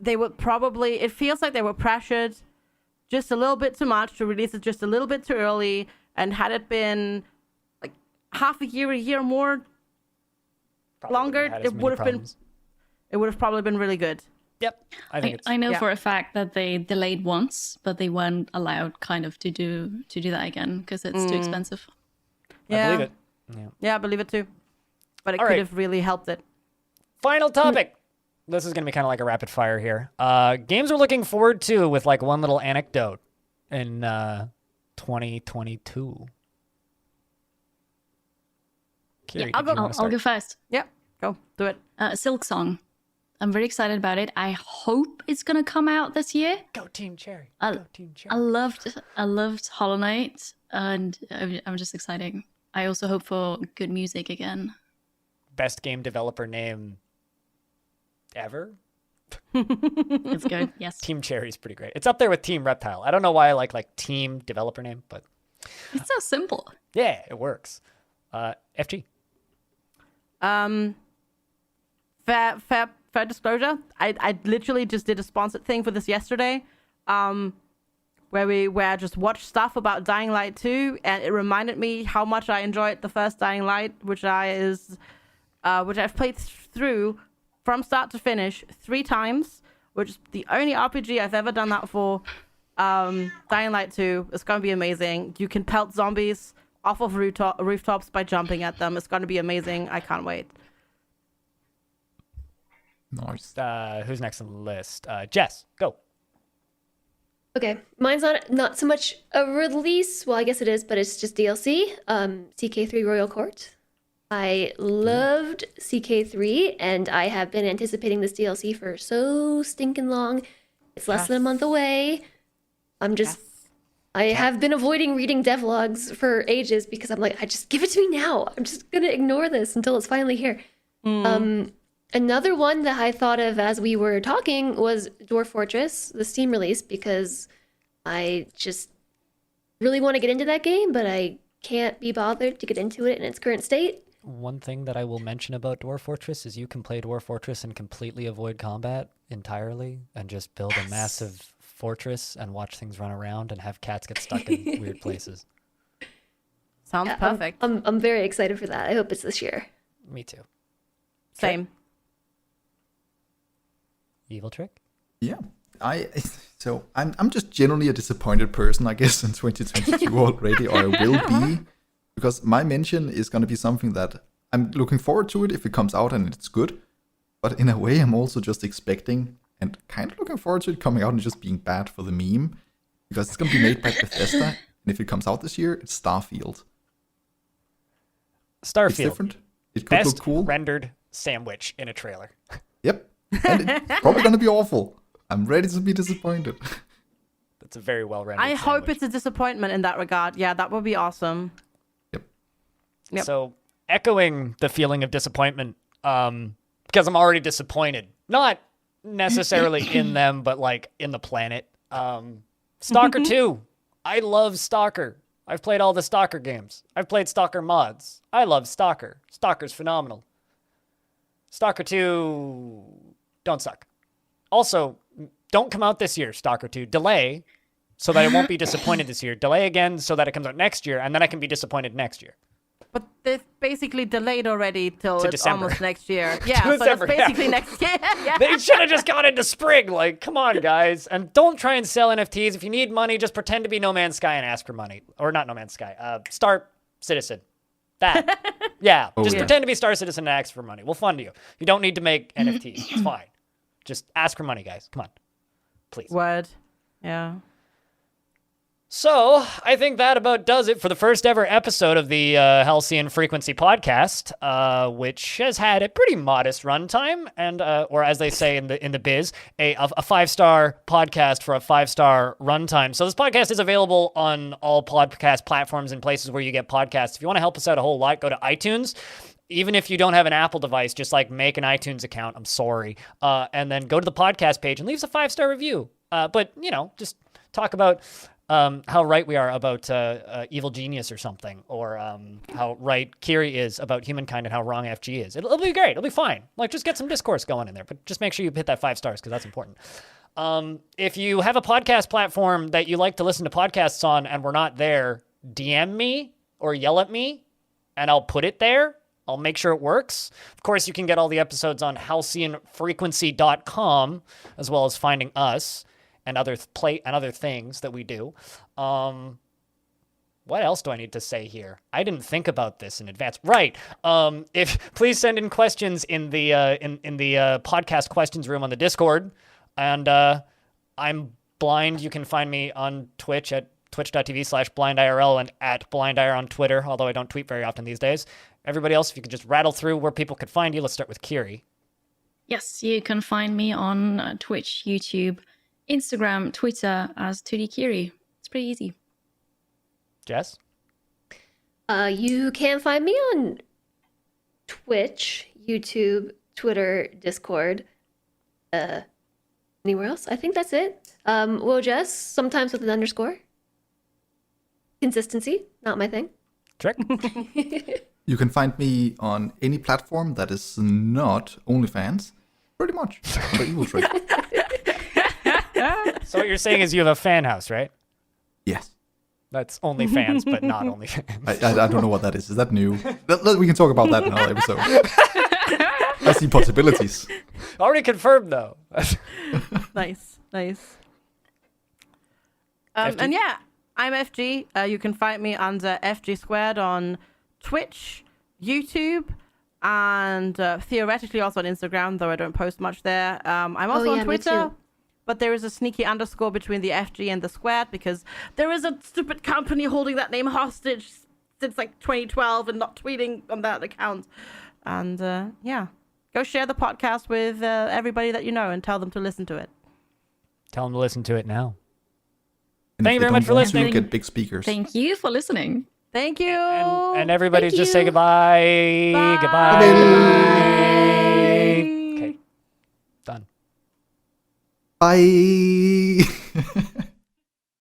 They were probably, it feels like they were pressured just a little bit too much to release it just a little bit too early, and had it been like half a year more probably longer, wouldn't have had as it many would have been problems. it would have probably been really good. Yep, I think it's. I know yeah. for a fact that they delayed once, but they weren't allowed kind of to do that again because it's too expensive. Yeah, I believe it. Yeah. Yeah, I believe it too. But it All could right. have really helped it. Final topic. This is going to be kind of like a rapid fire here. Games we're looking forward to with like one little anecdote in 2022. Kiri, I'll do you go- wanna I'll start? go first. Yep, go do it. Silk Song. I'm very excited about it. I hope it's gonna come out this year. Go Team Cherry. I- Go Team Cherry. I loved Hollow Knight, and I'm just excited. I also hope for good music again. Best game developer name ever. It's good. Yes, Team Cherry is pretty great. It's up there with Team Reptile. I don't know why I like team developer name, but it's so simple. yeah, it works. FG. Fair disclosure. I literally just did a sponsored thing for this yesterday, where I just watched stuff about Dying Light 2, and it reminded me how much I enjoyed the first Dying Light, which I've played through from start to finish 3 times, which is the only RPG I've ever done that for. Dying Light 2 is going to be amazing. You can pelt zombies off of rooftops by jumping at them. It's going to be amazing. I can't wait. Nice. Who's next on the list? Jess, go. Okay, mine's not so much a release. Well, I guess it is, but it's just DLC. CK3 Royal Court. I loved CK3, and I have been anticipating this DLC for so stinking long. It's less than a month away. I have been avoiding reading devlogs for ages because I'm like, I just give it to me now. I'm just gonna ignore this until it's finally here. Another one that I thought of as we were talking was Dwarf Fortress, the Steam release, because I just really want to get into that game, but I can't be bothered to get into it in its current state. One thing that I will mention about Dwarf Fortress is you can play Dwarf Fortress and completely avoid combat entirely and just build a massive fortress and watch things run around and have cats get stuck in weird places. Sounds Yeah, perfect. I'm very excited for that. I hope it's this year. Me too. Same. Evil Trick? Yeah. I'm just generally a disappointed person, I guess, in 2022 already, or I will be, because my mention is going to be something that I'm looking forward to it if it comes out and it's good. But in a way, I'm also just expecting and kind of looking forward to it coming out and just being bad for the meme. Because it's going to be made by Bethesda. And if it comes out this year, it's Starfield. It's Starfield. different. It could Best look cool. rendered sandwich in a trailer. Yep. And it's probably going to be awful. I'm ready to be disappointed. That's a very well rendered I hope sandwich. it's a disappointment in that regard. Yeah, that would be awesome. Yep. So, echoing the feeling of disappointment, because I'm already disappointed. Not necessarily in them, but like in the planet. Stalker 2. I love Stalker. I've played all the Stalker games. I've played Stalker mods. I love Stalker. Stalker's phenomenal. Stalker 2, don't suck. Also, don't come out this year, Stalker 2. Delay so that I won't be disappointed this year. Delay again so that it comes out next year, and then I can be disappointed next year. But they've basically delayed already till To it's December. almost next year. Yeah, so December, it's yeah. basically next year. Yeah. They should have just gone into spring. Like, come on, guys. And don't try and sell NFTs. If you need money, just pretend to be No Man's Sky and ask for money. Or not No Man's Sky. Star Citizen. That. Yeah. Just yeah. pretend to be Star Citizen and ask for money. We'll fund you. You don't need to make NFTs. It's fine. Just ask for money, guys. Come on. Please. Word. Yeah. So, I think that about does it for the first ever episode of the Halcyon Frequency podcast, which has had a pretty modest runtime, and or as they say in the biz, a 5-star podcast for a 5-star runtime. So this podcast is available on all podcast platforms and places where you get podcasts. If you want to help us out a whole lot, go to iTunes. Even if you don't have an Apple device, just like make an iTunes account. I'm sorry, and then go to the podcast page and leave us a 5-star review. But just talk about how right we are about Evil Genius or something, or how right Kiri is about Humankind and how wrong FG is. It'll be great. It'll be fine. Like, just get some discourse going in there, but just make sure you hit that 5 stars because that's important. If you have a podcast platform that you like to listen to podcasts on and we're not there, DM me or yell at me and I'll put it there. I'll make sure it works. Of course, you can get all the episodes on halcyonfrequency.com, as well as finding us and other things that we do. What else do I need to say here? I didn't think about this in advance. Right. Please send in questions in the podcast questions room on the Discord. And I'm Blind. You can find me on Twitch at twitch.tv/blindIRL and at blindIR on Twitter, although I don't tweet very often these days. Everybody else, if you could just rattle through where people could find you. Let's start with Kiri. Yes, you can find me on Twitch, YouTube, Instagram, Twitter as 2DKiri. It's pretty easy. Jess? You can find me on Twitch, YouTube, Twitter, Discord. Anywhere else? I think that's it. Well, Jess, sometimes with an underscore. Consistency, not my thing. Trick? You can find me on any platform that is not OnlyFans. Pretty much. Under Evil Trick. So what you're saying is you have a fan house, right? Yes. That's only fans, but not only fans. I don't know what that is. Is that new? We can talk about that in another episode. I see possibilities. Already confirmed, though. Nice. FG? And yeah, I'm FG. You can find me under FG Squared on Twitch, YouTube, and theoretically also on Instagram, though I don't post much there. I'm also yeah, on me Twitter, too. but there is a sneaky underscore between the FG and the Squared because there is a stupid company holding that name hostage since like 2012 and not tweeting on that account. And yeah, go share the podcast with everybody that you know and tell them to listen to it. Tell them to listen to it now. And Thank if you very they much don't for want to, listening. Get big speakers. Thank you for listening. Thank you. And everybody Thank just say you. goodbye. Bye. Goodbye. Bye. Okay. Done. Bye.